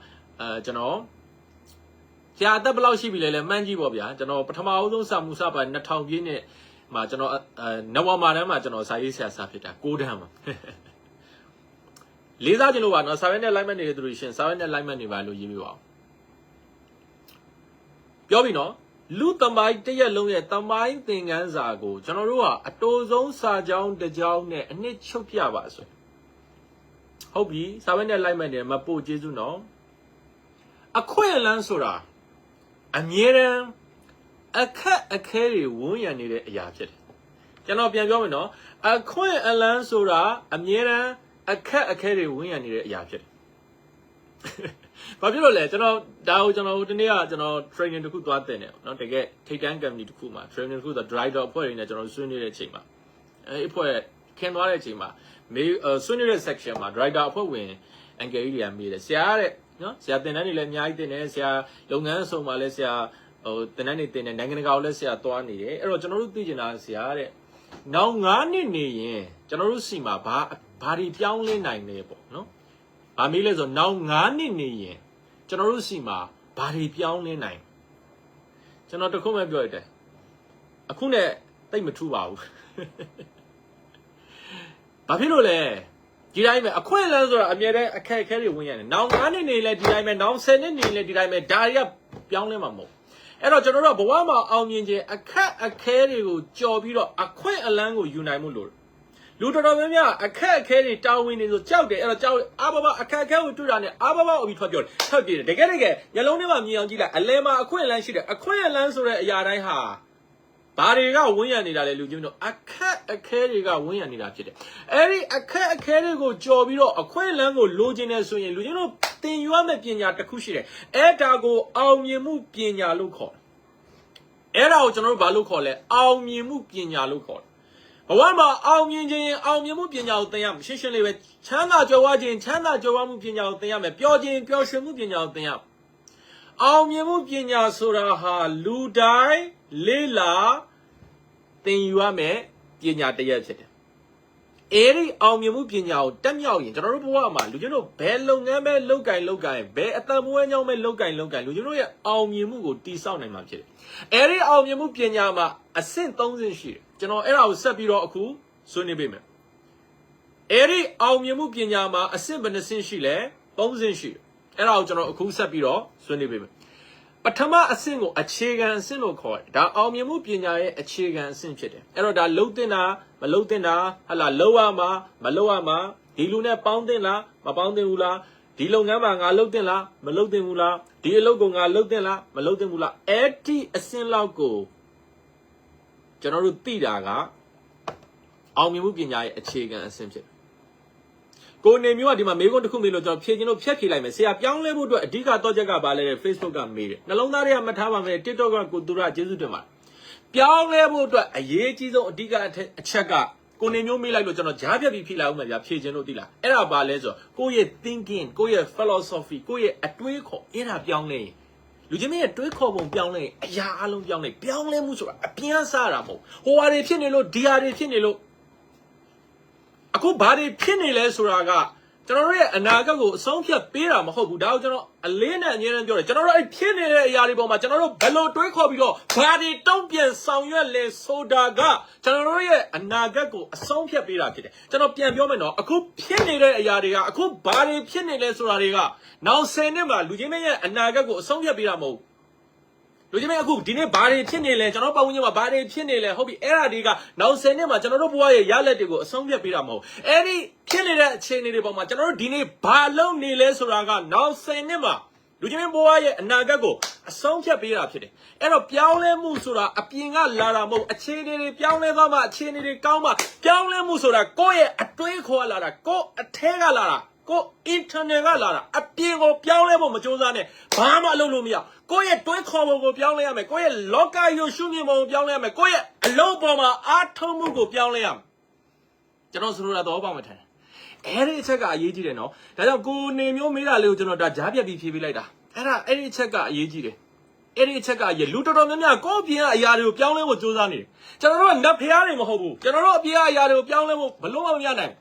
ကျွန်တော်ဆရာအသက်ဘယ်လောက်ရှိပြီလဲမှန်းကြည့်ပေါ့ဗျာကျွန်တော်ပထမအဆုံးစာမှုစပါ2000ပြည့်နှစ်မှာကျွန်တော်နဝမာတန်းမှာကျွန်တော်စာရေးဆရာစာဖြစ်တာ6တန်းမှာလေးစားခြင်းလို့ပါနော်စာရဲနဲ့ line man နေတဲ့သူတွေရှင်စာရဲနဲ့ line man နေပါလို့ရေးပြပါအောင်ပြောပြီနော်လူသမိုင်းတစ်ရက်လုံးရဲ့သမိုင်းသင်ခန်းစာကိုကျွန်တော်တို့ကအတိုဆုံးစာကြောင်းတစ်ကြောင်းနဲ့အနှစ်ချုပ်ပြပါဆိုဟုတ်ပြီစာရဲနဲ့ line man နေမပို့ကျေးဇူးနော်အခွင့်အလန်းဆိုတာအမြဲတမ်းအခက်အခဲတွေဝန်းရံနေတဲ့အရာဖြစ်တယ်ကျွန်တော်ပြန်ပြောမယ်နော်အခွင့်အလန်းဆိုတာအမြဲတမ်းအခက်အခဲတွေဝန်းရံနေတဲ့အရာဖြစ်တယ်။ဘာဖြစ်လို့လဲကျွန်တော်ဒါကိုကျွန်တော်ဒီနေ့ကကျွန်တော် training တစ်ခုသွားတင်တယ်เนาะတကယ်ထိတ်တန်း company တစ်ခုမှာ training တစ်ခုဆို driver အဖွဲ့တွေနဲ့ကျွန်တော်ဆွေးနွေးတဲ့အချိန်မှာအဲ့အဖွဲ့ခင်းသွားတဲ့အချိန်မှာဆွေးနွေးတဲ့ section မှာ driver အဖွဲ့ဝင် angle တွေကမေးတယ်ဆရာတဲ့เนาะဆရာတင်တန်းတွေလည်းအများကြီးတင်တယ်ဆရာလုပ်ငန်းဆောင်မှာလည်းဆရာတင်တန်းတွေတင်တယ်နိုင်ငံတကာကိုလည်းဆရာသွားနေတယ်အဲ့တော့ကျွန်တော်တို့သိချင်တာဆရာတဲ့နောက်9နှစ်နေရင်ကျွန်တော်တို့စီမှာဘာတွေပြောင်းလဲနိုင်လဲပေါ့နော်။ဘာမေးလဲဆိုနောက်9နှစ်နေရင်ကျွန်တော်တို့စီမှာဘာတွေပြောင်းလဲနိုင်ကျွန်တော်တခုမှပြောရတဲ့အခုနဲ့တိတ်မထူပါဘူး။ဘာဖြစ်လို့လဲဒီတိုင်းပဲအခွင့်အလမ်းဆိုတာအမြဲတမ်းအခက်အခဲတွေဝင်ရတယ်။နောက်9နှစ်နေလဲဒီတိုင်းပဲနောက်10နှစ်နေလဲဒီတိုင်းပဲဒါတွေကပြောင်းလဲမှာမဟုတ်အဲ့တော့ကျွန်တော်တို့ကဘဝမှာအောင်မြင်ခြင်းအခက်အခဲတွေကိုကြော်ပြီးတော့အခွင့်အလမ်းကိုယူနိုင်မှုလို့လူတော်တော်များများအခက်အခဲတွေတာဝန်တွေဆိုကြောက်တယ်အဲ့တော့ကြောက်အာဘဘအခက်အခဲကိုတွေ့တာနဲ့အာဘဘအပြီးထွက်ပြောတယ်ထွက်ပြေးတယ်တကယ်ညလုံးထဲမှာမြင်အောင်ကြည့်လိုက်အလဲမှာအခွင့်အလမ်းရှိတယ်အခွင့်အလမ်းဆိုတဲ့အရာတိုင်းဟာဘာတွေကဝန်းရံနေတာလဲလူချင်းတို့အခက်အခဲတွေကဝန်းရံနေတာဖြစ်တယ်အဲ့ဒီအခက်အခဲတွေကိုကြော်ပြီးတော့အခွင့်အလမ်းကိုလိုချင်တယ်ဆိုရင်လူချင်းတို့သင်ယူရမယ့်ပညာတစ်ခုရှိတယ်အဲ့ဒါကိုအောင်မြင်မှုပညာလို့ခေါ်တယ်အဲ့ဒါကိုကျွန်တော်တို့ဘာလို့ခေါ်လဲအောင်မြင်မှုပညာလို့ခေါ်တယ်ဘဝမှာအောင်မြင်ခြင်းအောင်မြင်မှုပညာကိုသင်ရမယ်ရှင်းရှင်းလေးပဲချမ်းသာကြွယ်ဝခြင်းချမ်းသာကြွယ်ဝမှုပညာကိုသင်ရမယ်ပျော်ခြင်းပျော်ရွှင်မှုပညာကိုသင်ရအောင်မြင်မှုပညာဆိုတာဟာလူတိုင်းလေးလာသင်ယူရမယ်ပညာတစ်ရပ်ဖြစ်တယ်အဲ့ဒီအောင်မြင်မှုပညာကိုတက်မြောက်ရင်ကျွန်တော်တို့ဘဝမှာလူချင်းတို့ဘယ်လုပ်ငန်းပဲလုပ်ကင်ဘယ်အတမွေးကြောင်းပဲလုပ်ကင်လူချင်းတို့ရဲ့အောင်မြင်မှုကိုတည်ဆောက်နိုင်မှာဖြစ်တယ်အဲ့ဒီအောင်မြင်မှုပညာမှာအဆင့်3ဆင့်ရှိတယ်ကျွန်တော်အဲ့ဒါကိုဆက်ပြီးတော့အခုဆွေးနွေးပေးမယ်အဲ့ဒီအောင်မြင်မှုပညာမှာအဆင့်ဘယ်နှဆင့်ရှိလဲ3ဆင့်ရှိတယ်အဲ့ဒါကိုကျွန်တော်အခုဆက်ပြီးတော့ဆွေးနွေးပေးမယ်ပထမအဆင့်ကိုအခြေခံအဆင့်လို့ခေါ်တယ်ဒါအောင်မြင်မှုပညာရဲ့အခြေခံအဆင့်ဖြစ်တယ်အဲ့တော့ဒါလှုပ်တင်တာမလှုပ်တင်တာဟလာလှုပ်ရမှာမလှုပ်ရမှာဒီလူနဲ့ပေါင်းတင်လားမပေါင်းတင်ဘူးလားဒီလုပ်ငန်းမှာငါလှုပ်တင်လားမလှုပ်တင်ဘူးလားဒီအလုပ်ကိုငါလှုပ်တင်လားမလှုပ်တင်ဘူးလားအဲ့ဒီအဆင့်လောက်ကိုကျွန်တော်တို့သိတာကအောင်မြင်မှုပညာရဲ့အခြေခံအဆင့်ဖြစ်ကိုနေမျိုးကဒီမှာမေးခွန်းတစ်ခုမေးလို့ကျွန်တော်ဖြေခြင်းလို့ဖြတ်ဖြေလိုက်မယ်ဆရာပြောင်းလဲဖို့အတွက်အဓိကတော့ချက်ကပါလဲတဲ့ Facebook ကမေးတယ်နှလုံးသားတွေကမှတ်ထားပါမယ် TikTok ကကိုသူရကျေးဇူးတင်ပါတယ်ပြောင်းလဲဖို့အတွက်အရေးကြီးဆုံးအဓိကအချက်ကကိုနေမျိုးမေးလိုက်လို့ကျွန်တော်ကြားပြတ်ပြီးဖြေလိုက်အောင်မယ်ဗျာဖြေခြင်းလို့သိလားအဲ့ဒါပါလဲဆိုကိုယ့်ရဲ့ thinking ကိုယ့်ရဲ့ philosophy ကိုယ့်ရဲ့အတွေးခေါ်အဲ့ဒါပြောင်းလဲရင်လူချင်းရဲ့တွေးခေါ်ပုံပြောင်းလဲအရာအလုံးပြောင်းလဲမှုဆိုတာအပြင်းစားတာမဟုတ်ဟိုဟာတွေဖြစ်နေလို့ဒီဟာတွေဖြစ်နေလို့အခုဘာတွေဖြစ်နေလဲဆိုတာက ကျွန်တော်တို့ရဲ့အနာဂတ်ကိုအဆုံးဖြတ်ပေးတာမဟုတ်ဘူးဒါကိုကျွန်တော်အလေးနဲ့အငြင်းပြောတယ်ကျွန်တော်တို့အဲ့ဖြစ်နေတဲ့အရာတွေပေါ်မှာကျွန်တော်တို့ဘယ်လိုတွေးခေါ်ပြီးတော့ဘာတွေတုံ့ပြန်ဆောင်ရွက်လဲဆိုတာကကျွန်တော်တို့ရဲ့အနာဂတ်ကိုအဆုံးဖြတ်ပေးတာဖြစ်တယ်ကျွန်တော်ပြန်ပြောမယ်နော်အခုဖြစ်နေတဲ့အရာတွေကအခုဘာတွေဖြစ်နေလဲဆိုတာတွေကနောက်10နှစ်မှာလူချင်းမရဲ့အနာဂတ်ကိုအဆုံးဖြတ်ပေးတာမဟုတ်လူချင်းမအခုဒီနေ့ဘာတွေဖြစ်နေလဲကျွန်တော်ပတ်ဝန်းကျင်မှာဘာတွေဖြစ်နေလဲဟုတ်ပြီအဲ့ဒါတွေကနောက်10နှစ်မှာကျွန်တော်တို့ဘဝရဲ့ရလဒ်တွေကိုအဆုံးဖြတ်ပေးတာမဟုတ်အဲ့ဒီဖြစ်နေတဲ့အခြေအနေတွေပေါ်မှာကျွန်တော်တို့ဒီနေ့ဘာလုပ်နေလဲဆိုတာကနောက်10နှစ်မှာလူချင်းဘဝရဲ့အနာဂတ်ကိုအဆုံးဖြတ်ပေးတာဖြစ်တယ်အဲ့တော့ပြောင်းလဲမှုဆိုတာအပြင်ကလာတာမဟုတ်အခြေအနေတွေပြောင်းလဲသွားမှအခြေအနေတွေကောင်းမှပြောင်းလဲမှုဆိုတာကိုယ့်ရဲ့အတွေးခေါ်လာတာကိုယ့်အထဲကလာတာကို internet ကလာတာအပြင်ကိုပြောင်းလဲဖို့မကြိုးစားနဲ့ဘာမှလုပ်လို့မရကိုယ့်ရဲ့တွေးခေါ်ပုံကိုပြောင်းလဲရမယ်ကိုယ့်ရဲ့လောကရုပ်ရှုမြင်ပုံကိုပြောင်းလဲရမယ်ကိုယ့်ရဲ့အလုပ်ပေါ်မှာအားထုတ်မှုကိုပြောင်းလဲရမယ်ကျွန်တော်ဆိုလိုတာတော့ပေါ့မထင်အဲ့ဒီအချက်ကအရေးကြီးတယ်နော်ဒါကြောင့်ကိုနေမျိုးမေးတာလေးကိုကျွန်တော်ဒါကြားပြတ်ပြီးဖြေပေးလိုက်တာအဲ့ဒီအချက်ကအရေးကြီးတယ်အဲ့ဒီအချက်ကလူတော်တော်များများကိုယ့်အပြင်ကအရာတွေကိုပြောင်းလဲဖို့ကြိုးစားနေတယ်ကျွန်တော်တို့ကနတ်ဖျားတွေမဟုတ်ဘူးကျွန်တော်တို့အပြင်ကအရာတွေကိုပြောင်းလဲဖို့ဘလို့မှမရနိုင်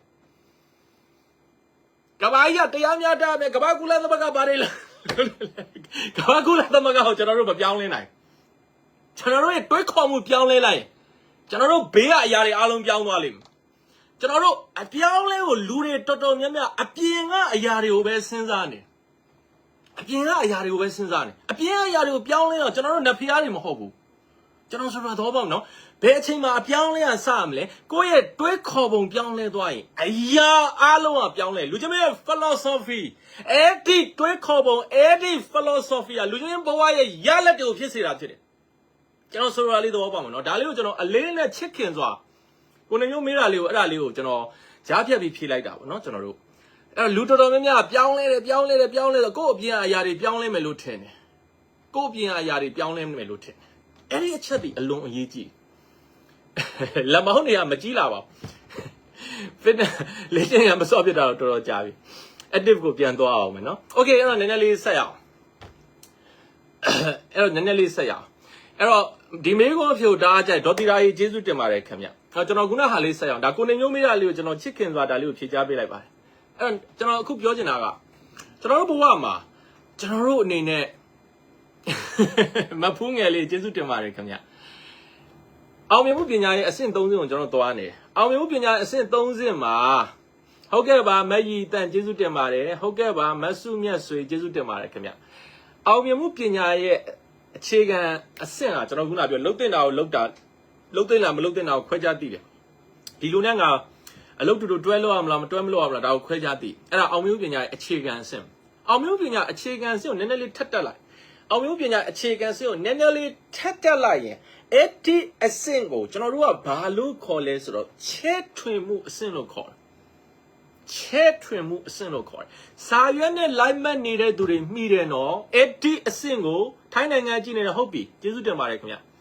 ကဘာကြီးကတရားများတာပဲကဘာကုလသမဂ္ဂဘာတွေလဲကဘာကုလသမဂ္ဂကိုကျွန်တော်တို့မပြောင်းလဲနိုင်ကျွန်တော်တို့ရဲ့တွေးခေါ်မှုပြောင်းလဲလိုက်ရင်ကျွန်တော်တို့ဘေးကအရာတွေအားလုံးပြောင်းသွားလိမ့်မယ်ကျွန်တော်တို့အပြောင်းလဲကိုလူတွေတော်တော်များများအပြင်ကအရာတွေကိုပဲစဉ်းစားနေအပြင်ကအရာတွေကိုပဲစဉ်းစားနေအပြင်ကအရာတွေကိုပြောင်းလဲတော့ကျွန်တော်တို့နတ်ဖျားတွေမဟုတ်ဘူးကျွန်တော်ဆိုတော့ပေါ့နော်ဘယ်အချိန်မှာအပြောင်းလဲရစရမလဲကိုယ့်ရဲ့တွေးခေါ်ပုံပြောင်းလဲသွားရင်အရာအလုံးကပြောင်းလဲလူချင်းရဲ့ philosophy အဲ့ဒီတွေးခေါ်ပုံအဲ့ဒီ philosophy ကလူချင်းဘဝရဲ့ရလက်တွေကိုဖြစ်စေတာဖြစ်တယ်ကျွန်တော်ဆိုရလေးတော့ပေါ့နော်ဒါလေးကိုကျွန်တော်အလေးနဲ့ချစ်ခင်စွာကိုနေမျိုးမေးတာလေးကိုအဲ့ဒါလေးကိုကျွန်တော်ကြားဖြတ်ပြီးဖြေလိုက်တာပေါ့နော်ကျွန်တော်တို့အဲ့လူတော်တော်များများပြောင်းလဲတယ်ပြောင်းလဲတော့ကိုယ့်အပြင်အရာတွေပြောင်းလဲမယ်လို့ထင်တယ်ကိုယ့်အပြင်အရာတွေပြောင်းလဲမယ်လို့ထင်တယ်အဲ့ဒီအချက်ဒီအလွန်အရေးကြီးလက်မောင်းတွေကမကြီးလာပါဘူး fitness လေ့ကျင့်ရမစော့ဖြစ်တာတော့တော်တော်ကြာပြီ active ကိုပြန်သွားအောင်မယ်နော် okay အဲ့တော့နည်းနည်းလေးဆက်ရအောင်အဲ့တော့ဒီမေကွန်ဖြိုတားကြိုက်ဒေါ်တီရာကြီးကျေးဇူးတင်ပါတယ်ခင်ဗျကျွန်တော်ခုနဟာလေးဆက်ရအောင်ဒါကိုနေမျိုးမေးတာလေးကိုကျွန်တော်ချစ်ခင်စွာဒါလေးကိုဖြေချပေးလိုက်ပါတယ်အဲ့တော့ကျွန်တော်အခုပြောချင်တာကကျွန်တော်တို့ဘဝမှာကျွန်တော်တို့အနေနဲ့မဖူးငယ်လေးကျေးဇူးတင်ပါတယ်ခင်ဗျအောင်မြင်မှုပညာရဲ့အဆင့်3ဆင့်ကိုကျွန်တော်သွားနေအောင်မြင်မှုပညာရဲ့အဆင့်3ဆင့်မှာဟုတ်ကဲ့ပါမကြီးတန်ကျေးဇူးတင်ပါတယ်ဟုတ်ကဲ့ပါမဆုမြတ်ဆွေကျေးဇူးတင်ပါတယ်ခင်ဗျအောင်မြင်မှုပညာရဲ့အခြေခံအဆင့်ကကျွန်တော်ခုနပြောလှုပ်တင်တာကိုလှုပ်တင်လားမလှုပ်တင်တာကိုခွဲခြားသိတယ်ဒီလိုနဲ့ကအလုပ်တူတူတွဲလို့ရမလားမတွဲမလို့ရမလားဒါကိုခွဲခြားသိအဲ့ဒါအောင်မြင်မှုပညာရဲ့အခြေခံအဆင့်အောင်မြင်မှုပညာအခြေခံအဆင့်ကိုနည်းနည်းလေးထပ်တက်လိုက်အောင်မြင်မှုပညာအခြေခံအဆင့်ကိုနည်းနည်းလေးထပ်တက်လိုက်ရင်အဲ့ဒီအဆင့်ကိုကျွန်တော်တို့ကဘာလို့ခေါ်လဲဆိုတော့ချဲထွင်မှုအဆင့်လို့ခေါ်တယ်ချဲထွင်မှုအဆင့်လို့ခေါ်တယ်စာရွက်နဲ့လိုက်မှတ်နေတဲ့သူတွေမှီတယ်နော်အဲ့ဒီအဆင့်ကိုထိုင်းနိုင်ငံကြည့်နေတယ်ဟုတ်ပြီကျေးဇူးတင်ပါတယ်ခင်ဗျ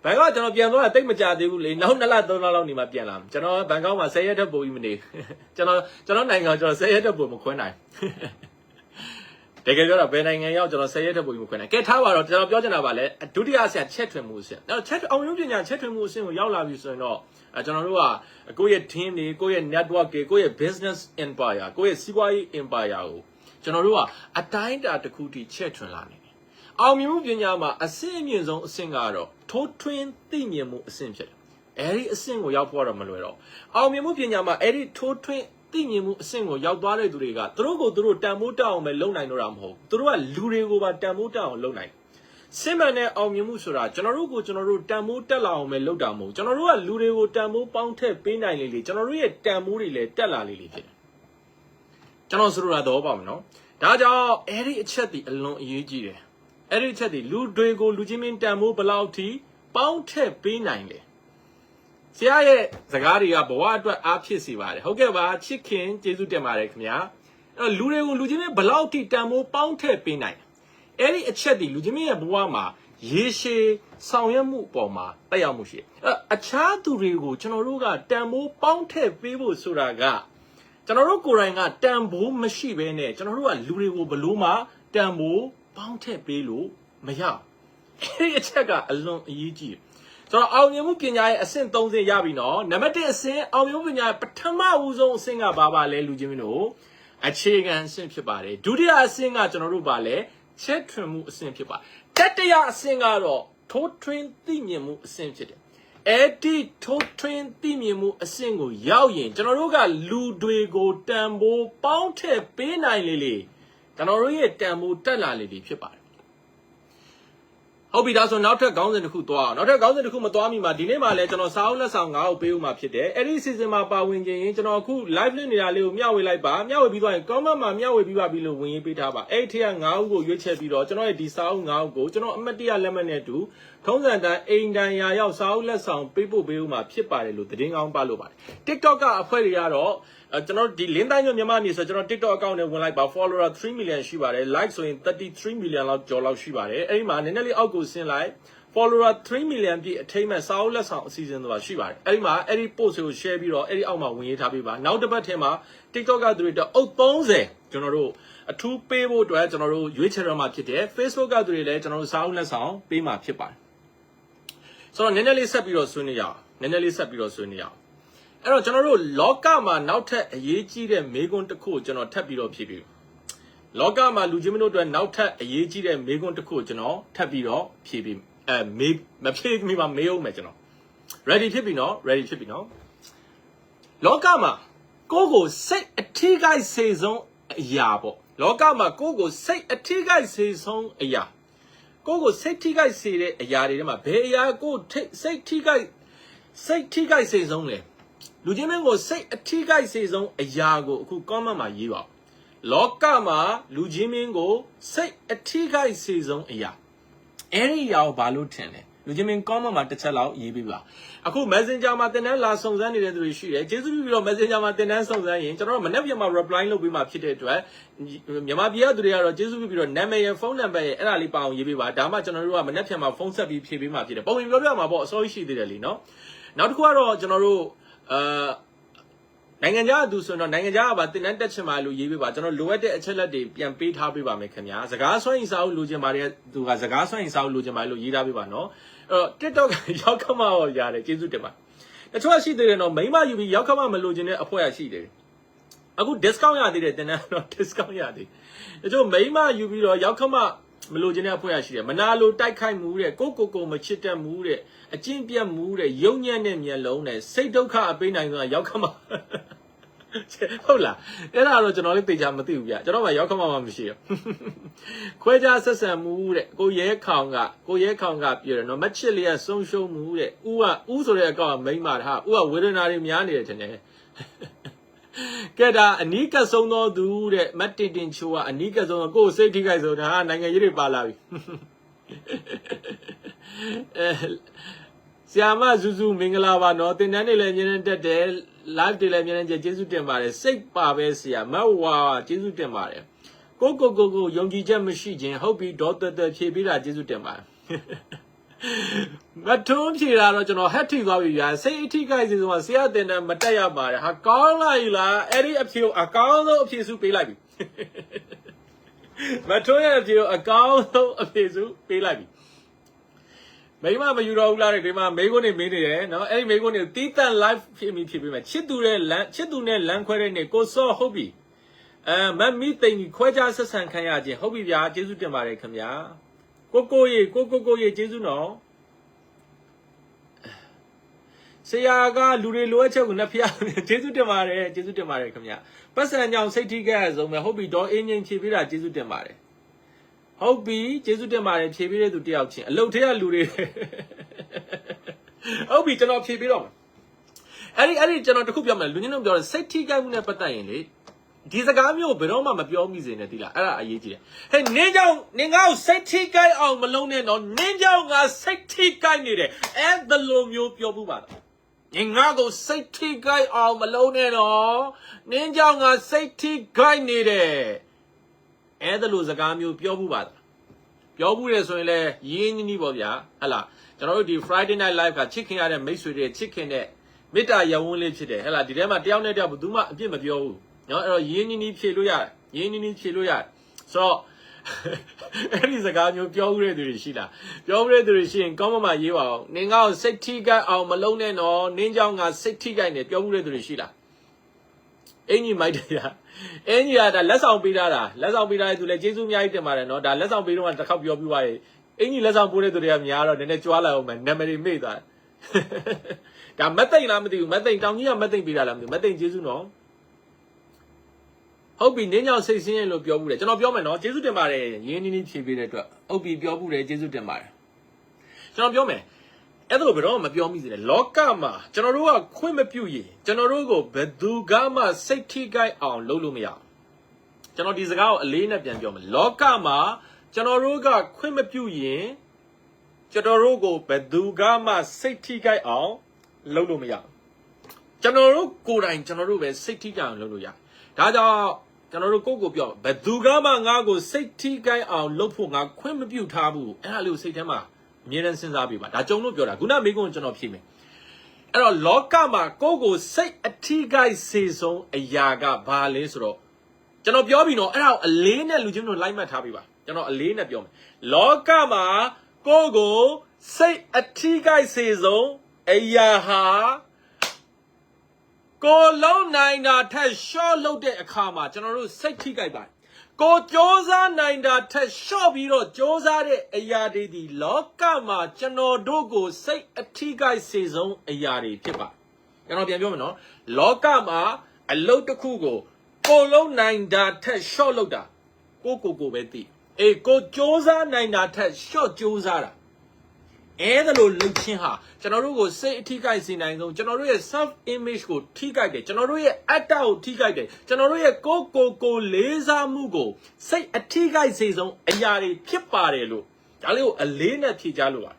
ဘန်ကောက်ကျွန်တော်ပြန်သွားတာတိတ်မကြသေးဘူးလေနောက်2လ3လလောက်နေမှပြန်လာမယ်ကျွန်တော်ဘန်ကောက်မှာ10ရက်တက်ပို့ပြီးမနေကျွန်တော်နိုင်ငံကျွန်တော်10ရက်တက်ပို့မခွဲနိုင်တကယ်ပြောတာဘယ်နိုင်ငံရောက်ကျွန်တော်10ရက်တက်ပို့ပြီးမခွဲနိုင်ကဲထားပါတော့ကျွန်တော်ပြောချင်တာပါလေဒုတိယအဆင့်ချက်ထွင်မှုအဆင့်အဲ့တော့ချက်အောင်ရုံးပညာချက်ထွင်မှုအဆင့်ကိုရောက်လာပြီဆိုရင်တော့ကျွန်တော်တို့ကကိုယ့်ရဲ့ team တွေကိုယ့်ရဲ့ network တွေကိုယ့်ရဲ့ business empire ကိုယ့်ရဲ့စီးပွားရေး empire ကိုကျွန်တော်တို့ကအတိုင်းအတာတစ်ခုထိချက်ထွင်လာနေတယ်အောင်မြင်မှုပညာမှာအဆင့်အမြင့်ဆုံးအဆင့်ကတော့ထိုးထွင်းသိမြင်မှုအဆင့်ဖြစ်တယ်အဲ့ဒီအဆင့်ကိုရောက်ဖို့တော့မလွယ်တော့အောင်မြင်မှုပညာမှာအဲ့ဒီထိုးထွင်းသိမြင်မှုအဆင့်ကိုရောက်သွားတဲ့သူတွေကသူတို့တန်ဖိုးတက်အောင်ပဲလုပ်နိုင်တော့တာမဟုတ်ဘူးသူတို့ကလူတွေကိုပါတန်ဖိုးတက်အောင်လုပ်နိုင်စစ်မှန်တဲ့အောင်မြင်မှုဆိုတာကျွန်တော်တို့တန်ဖိုးတက်လာအောင်ပဲလုပ်တာမဟုတ်ကျွန်တော်တို့ကလူတွေကိုတန်ဖိုးပေါင်းထည့်ပေးနိုင်လေကျွန်တော်တို့ရဲ့တန်ဖိုးတွေလည်းတက်လာလေဖြစ်တယ်ကျွန်တော်ဆိုလိုတာတော့ပါမယ်နော်ဒါကြောင့်အဲ့ဒီအချက်ဒီအလွန်အရေးကြီးတယ်အဲ့ဒီအချက်ဒီလူတွေကိုလူချင်းမင်းတန်ဖိုးဘယ်လောက်ထိပေါင်းထည့်ပေးနိုင်လဲဆရာရဲ့စကားတွေကဘဝအတွက်အားဖြစ်စေပါတယ်ဟုတ်ကဲ့ပါချစ်ခင်ကျေးဇူးတင်ပါတယ်ခင်ဗျာအဲ့တော့လူတွေကိုလူချင်းမင်းဘယ်လောက်ထိတန်ဖိုးပေါင်းထည့်ပေးနိုင်အဲ့ဒီအချက်ဒီလူချင်းမင်းရဲ့ဘဝမှာရေရှည်ဆောင်ရွက်မှုအပေါ်မှာတက်ရောက်မှုရှိတယ်အခြားသူတွေကိုကျွန်တော်တို့ကတန်ဖိုးပေါင်းထည့်ပေးဖို့ဆိုတာကကျွန်တော်တို့ကိုယ်တိုင်ကတန်ဖိုးမရှိဘဲနဲ့ကျွန်တော်တို့ကလူတွေကိုဘလို့မှတန်ဖိုးပေါင်းထည့်ပေးလို့မရအဲ့ဒီအချက်ကအလွန်အရေးကြီးဆိုတော့အောင်မြင်မှုပညာရဲ့အဆင့်3ဆင့်ရပြီနော်နံပါတ်1အဆင့်အောင်မြင်မှုပညာရဲ့ပထမဦးဆုံးအဆင့်ကဘာပါလဲလူချင်းမင်းတို့ အခြေခံအဆင့်ဖြစ်ပါတယ်ဒုတိယအဆင့်ကကျွန်တော်တို့ပါလဲချက်ထွင်မှုအဆင့်ဖြစ်ပါတတိယအဆင့်ကတော့ထိုးထွင်းသိမြင်မှုအဆင့်ဖြစ်တယ်အဲ့ဒီထိုးထွင်းသိမြင်မှုအဆင့်ကိုရောက်ရင်ကျွန်တော်တို့ကလူတွေကိုတန်ဖိုးပေါင်းထည့်ပေးနိုင်လေကျွန်တော်တို့ရဲ့တန်ဖိုးတက်လာလေဖြစ်ပါတယ်ဟုတ်ပြီဒါဆိုနောက်ထပ်ခေါင်းစဉ်တစ်ခုသွားအောင်နောက်ထပ်ခေါင်းစဉ်တစ်ခုမသွားမီမှာဒီနေ့မှလည်းကျွန်တော်စာအုပ်လက်ဆောင်9ကိုပေးဦးမှာဖြစ်တယ်အဲ့ဒီ season မှာပါဝင်ခြင်းရင်ကျွန်တော်အခု live လွှင့်နေတာလေးကိုမျှဝေလိုက်ပါမျှဝေပြီးသွားရင် comment မှာမျှဝေပြီးပါပြီလို့ဝင်ရေးပေးထားပါအဲ့ဒီထက်က9ဦးကိုရွေးချယ်ပြီးတော့ကျွန်တော်ရဲ့ဒီစာအုပ်9ဦးကိုကျွန်တော်အမှတ်တရလက်မှတ်နဲ့အတူထုံးစံတန်းအိမ်တန်ရာရောက်စာအုပ်လက်ဆောင်ပေးပို့ပေးဦးမှာဖြစ်ပါတယ်လို့သတင်းကောင်းပါလို့ပါတယ် TikTok ကအဖွဲ့တွေကတော့ကျွန်တော်ဒီလင်းတိုင်းမျိုးမြန်မာနေဆိုကျွန်တော် TikTok account နဲ့ဝင်လိုက်ပါ follower 3 million ရှိပါတယ် like ဆိုရင်33 million လောက်ကျော်လောက်ရှိပါတယ်အဲ့ဒီမှာနည်းနည်းလေးအောက်ကိုဆင်းလိုက် follower 3 million ပြည့်အထိမ်းမဲ့စာအုပ်လက်ဆောင်အစီအစဉ်တွေရှိပါတယ်အဲ့ဒီမှာအဲ့ဒီ post ကို share ပြီးတော့အဲ့ဒီအောက်မှာဝင်ရေးထားပေးပါနောက်တစ်ပတ်ထဲမှာ TikTok ကသူတွေတော့အုပ်30ကျွန်တော်တို့အထူးပေးဖို့အတွက်ကျွန်တော်တို့ရွေးချယ်ရမှာဖြစ်တယ် Facebook ကသူတွေလည်းကျွန်တော်တို့စာအုပ်လက်ဆောင်ပေးမှာဖြစ်ပါတယ်ဆိုတော့နည်းနည်းလေးဆက်ပြီးတော့ဆွေးနွေးရအောင်နည်းနည်းလေးဆက်ပြီးတော့ဆွေးနွေးရအောင်အဲ့တော့ကျွန်တော်တို့လောကမှာနောက်ထပ်အရေးကြီးတဲ့မေးခွန်းတစ်ခုကိုကျွန်တော်ထပ်ပြီးတော့ဖြေပြီးလောကမှာလူချင်းမတို့အတွက်နောက်ထပ်အရေးကြီးတဲ့မေးခွန်းတစ်ခုကိုကျွန်တော်ထပ်ပြီးတော့ဖြေပြီးမဖြေမိမှာမေးအောင်မယ်ကျွန်တော် ready ဖြစ်ပြီနော် ready ဖြစ်ပြီနော်လောကမှာကိုယ့်ကိုစိတ်အထီးကိုက်စေဆုံးအရာပေါ့လောကမှာကိုယ့်ကိုစိတ်အထီးကိုက်စေဆုံးအရာကိုယ့်ကိုစိတ်ထီးကိုက်စေတဲ့အရာတွေထဲမှာဘယ်အရာကိုစိတ်ထီးကိုက်စေဆုံးလဲလူချင်းမင်းကိုစိတ်အထီးကိုက်စေဆုံးအရာကိုအခု comment မှာရေးပါလောကမှာလူချင်းမင်းကိုစိတ်အထီးကိုက်စေဆုံးအရာအဲ့ဒီအရာကိုဘာလို့ထင်လဲလူချင်းမင်း comment မှာတစ်ချက်လောက်ရေးပေးပါအခု Messenger မှာတင်တန်းလာစုံစမ်းနေတဲ့သူတွေရှိတယ်ကျေးဇူးပြုပြီးတော့ Messenger မှာတင်တန်းစုံစမ်းရင်ကျွန်တော်တို့မနေ့ပြန်မှာ reply လုပ်ပေးမှာဖြစ်တဲ့အတွက်မြန်မာပြည်ကသူတွေကတော့ကျေးဇူးပြုပြီးတော့နာမည်ရယ်ဖုန်းနံပါတ်ရယ်အဲ့ဒါလေးပါအောင်ရေးပေးပါဒါမှကျွန်တော်တို့ကမနေ့ပြန်မှာဖုန်းဆက်ပြီးဖြေပေးမှာဖြစ်တယ်ပုံပြင်ပြောပြမှာပေါ့အစိုးရရှိသေးတယ်လीနော်နောက်တစ်ခုကတော့ကျွန်တော်တို့နိုင်ငံခြားအတူဆိုတော့နိုင်ငံခြားကပါတင်တန်းတက်ချင်ပါလို့ရေးပေးပါကျွန်တော်လိုအပ်တဲ့အချက်လက်တွေပြန်ပေးထားပေးပါမယ်ခင်ဗျာစကားဆွဲရင်စာအုပ်လိုချင်ပါတယ်သူကစကားဆွဲရင်စာအုပ်လိုချင်ပါတယ်လို့ရေးထားပေးပါနော်အဲ့တော့ TikTok ကရောက်ခမရောရတယ်ကျေးဇူးတင်ပါတချို့ရှိသေးတယ်နော်မိမယူပြီးရောက်ခမမလိုချင်တဲ့အဖွဲ့ရရှိတယ်အခု discount ရသေးတယ်တင်တန်းတော့ discount ရသေးတချို့မိမယူပြီးတော့ရောက်ခမမလိုချင်တဲ့အဖွဲ့ရရှိတယ်မနာလိုတိုက်ခိုက်မှုတဲ့ကိုမချစ်တတ်မှုတဲ့အကျင့်ပြတ်မှုတဲ့ယုံညံ့တဲ့မျက်လုံးနဲ့စိတ်ဒုက္ခအပေးနိုင်ဆိုတာရောက်ခမဟုတ်လားအဲ့ဒါတော့ကျွန်တော်လည်းသိချာမသိဘူးဗျကျွန်တော်မှရောက်ခမမှမရှိဘူးခွဲခြားဆက်ဆံမှုတဲ့ကိုရဲခေါင်ကပြောတယ်နော်မချစ်လျက်ဆုံးရှုံးမှုတဲ့ဥဆိုတဲ့အကောင့်ကမိမ့်မာတာဥကဝေဒနာတွေများနေတယ်ထင်တယ်ကဲဒါအနီးကပ်ဆုံးသောသူတဲ့မတ်တင်ချိုးကအနီးကပ်ဆုံးကိုယ်စိတ်ထိခိုက်ဆိုတာနိုင်ငံရေးတွေပါလာပြီဆရာမဇူဇူမင်္ဂလာပါနော်တင်တန်းတွေလည်းအမြဲတမ်းတက်တယ် live တွေလည်းအမြဲတမ်းကျေးဇူးတင်ပါတယ်စိတ်ပါပဲဆရာမဝါကျေးဇူးတင်ပါတယ်ကိုယုံကြည်ချက်မရှိခြင်းဟုတ်ပြီဒေါ်တဖြေပေးတာကျေးဇူးတင်ပါတယ်မထုံးဖြေတာတော့ကျွန်တော်ဟက်ထိသွားပြီဗျာစိတ်အထိကိုက်စီဆိုမှဆရာတင်တန်းမတက်ရပါတယ်ဟာကောင်းလိုက်လားအဲ့ဒီအဖြေကိုအကောင်းဆုံးအဖြေစုပေးလိုက်ပြီမထုံးရဲ့အဖြေကိုအကောင်းဆုံးအဖြေစုပေးလိုက်ပြီမိမယူတော့ဘူးလားဒီမှာမိကုန်းနေမေးနေတယ်နော်အဲ့ဒီမိကုန်းနေတီးတန့် live ဖြစ်ပေးမယ်ချစ်သူနဲ့လမ်းခွဲတဲ့နေကိုစောဟုတ်ပြီမမီတိန်ခွဲခြားဆက်ဆံခံရခြင်းဟုတ်ပြီဗျာကျေးဇူးတင်ပါတယ်ခင်ဗျာကိုရေကျေးဇူးနော်ဆရာကလူတွေလိုအပ်ချက်ကိုနှစ်ဖျားကျေးဇူးတင်ပါတယ်ခင်ဗျာပတ်စံကြောင့်စိတ်ထိခဲ့ရဆုံးပဲဟုတ်ပြီဒေါ်အင်းငိမ့်ဖြေပေးတာကျေးဇူးတင်ပါတယ်ဟုတ်ပြီကျေးဇူးတင်ပါတယ်ဖြေပေးတဲ့သူတယောက်ချင်းအလုတ်ထဲကလူတွေဟုတ်ပြီကျွန်တော်ဖြေပေးတော့မယ်အဲ့ဒီကျွန်တော်တခုပြောမယ်လူချင်းတို့ပြောတယ်စိတ်ထိခိုက်မှုနဲ့ပတ်သက်ရင်လေဒီစကားမျိုးဘယ်တော့မှမပြောမိစေနဲ့တိလားအဲ့ဒါအရေးကြီးတယ်ဟဲ့နင်းကြောင့်နင်ငါ့ကိုစိတ်ထိခိုက်အောင်မလုံးနဲ့တော့နင်းကြောင့်ငါစိတ်ထိခိုက်နေတယ်အဲ့ဒါလိုမျိုးပြောမှုပါလားနင်ငါ့ကိုစိတ်ထိခိုက်အောင်မလုံးနဲ့တော့နင်းကြောင့်ငါစိတ်ထိခိုက်နေတယ်အဲ့ဒါလိုစကားမျိုးပြောမှုပါလားပြောမှုတယ်ဆိုရင်လည်းရင်းနှီးပေါ့ဗျာဟဟလားကျွန်တော်တို့ဒီ Friday Night Live ကချစ်ခင်ရတဲ့မိတ်ဆွေတွေချစ်ခင်တဲ့မေတ္တာရဝန်းလေးဖြစ်တယ်ဟဲ့လားဒီထဲမှာတယောက်နဲ့တယောက်ဘယ်သူမှအပြစ်မပြောဘူးနော်အဲ့တော့ရင်းနှီးဖြေလို့ရတယ်ဆိုတော့အဲ့ဒီစကားမျိုးပြောဦးတဲ့သူတွေရှိလားပြောဦးတဲ့သူတွေရှိရင်ကောင်းမှရေးပါအောင်နင်ငါ့ကိုစိတ်ထိခိုက်အောင်မလုံးနဲ့နော်နင်းကြောင့်ငါစိတ်ထိခိုက်နေပြောဦးတဲ့သူတွေရှိလား ကြီးမိုက်တယ်ဗျာအင်ကြီးကဒါလက်ဆောင်ပေးထားတာလက်ဆောင်ပေးထားတဲ့သူလည်းကျေးဇူးအများကြီးတင်ပါတယ်နော်ဒါလက်ဆောင်ပေးတော့တစ်ခေါက်ပြောပြသွားရေအင်ကြီးလက်ဆောင်ပိုးတဲ့သူတွေကများတော့နည်းနည်းကြွားလာအောင်မယ်နာမည်တွေမေ့သွားဒါမတ်သိမ့်လားမသိဘူးမတ်သိမ့်တောင်ကြီးကမတ်သိမ့်ပေးတာလားမသိဘူးမတ်သိမ့်ကျေးဇူးနော်ဟုတ်ပြီနင်းညောင်စိတ်ဆင်းရဲလို့ပြောဘူးတယ်ကျွန်တော်ပြောမယ်နော်ကျေးဇူးတင်ပါတယ်ရင်းနှီးနှီးဖြေပေးတဲ့အတွက်ဟုတ်ပြီပြောဘူးတယ်ကျေးဇူးတင်ပါတယ်ကျွန်တော်ပြောမယ်အဲ့ဒါလိုဘယ်တော့မှမပြောမိစေနဲ့လောကမှာကျွန်တော်တို့ကခွင့်မပြုရင်ကျွန်တော်တို့ကိုဘယ်သူကမှစိတ်ထိခိုက်အောင်လုပ်လို့မရကျွန်တော်ဒီစကားကိုအလေးနဲ့ပြန်ပြောမယ်လောကမှာကျွန်တော်တို့ကခွင့်မပြုရင်ကျွန်တော်တို့ကိုဘယ်သူကမှစိတ်ထိခိုက်အောင်လုပ်လို့မရကျွန်တော်တို့ကိုယ်တိုင်ကျွန်တော်တို့ပဲစိတ်ထိခိုက်အောင်လုပ်လို့ရဒါကြောင့်ကျွန်တော်တို့ကိုပြောဘယ်သူကမှငါ့ကိုစိတ်ထိခိုက်အောင်လုပ်ဖို့ငါခွင့်မပြုထားဘူးအဲ့ဒါလေးကိုစိတ်ထဲမှာအမြဲတမ်းစဉ်းစားပြပါဒါကြုံလို့ပြောတာခုနမိကုန်းကျွန်တော်ဖြေမယ်အဲ့တော့လောကမှာကိုယ့်ကိုစိတ်အထိခိုက်စေဆုံးအရာကဘာလဲဆိုတော့ကျွန်တော်ပြောပြီနော်အဲ့ဒါကိုအလေးနဲ့လူချင်းတို့လိုက်မှတ်ထားပြပါကျွန်တော်အလေးနဲ့ပြောမယ်လောကမှာကိုယ့်ကိုစိတ်အထိခိုက်စေဆုံးအရာဟာကိုလုံးနိုင်တာထက်ရှော့လုပ်တဲ့အခါမှာကျွန်တော်တို့စိတ်ထိခိုက်ပါတယ်ကိုစ조사နိုင်တာထက်ရှော့ပြီးတော့စ조사တဲ့အရာတွေဒီလောကမှာကျွန်တော်တို့ကိုစိတ်အထိခိုက်စေဆုံးအရာတွေဖြစ်ပါကျွန်တော်ပြန်ပြောမယ်နော်လောကမှာအလုပ်တစ်ခုကိုလုံးနိုင်တာထက်ရှော့လုပ်တာကိုပဲသိအေးကိုစ조사နိုင်တာထက်ရှော့စ조사တာအဲ့ဒါလိုလှုပ်ခြင်းဟာကျွန်တော်တို့ကိုစိတ်အထိခိုက်စေနိုင်ဆုံးကျွန်တော်တို့ရဲ့ self image ကိုထိခိုက်တယ်ကျွန်တော်တို့ရဲ့အတ္တကိုထိခိုက်တယ်ကျွန်တော်တို့ရဲ့ကိုလေးစားမှုကိုစိတ်အထိခိုက်စေဆုံးအရာတွေဖြစ်ပါတယ်လို့ဒါလေးကိုအလေးနဲ့ဖြေကြားလို့ပါ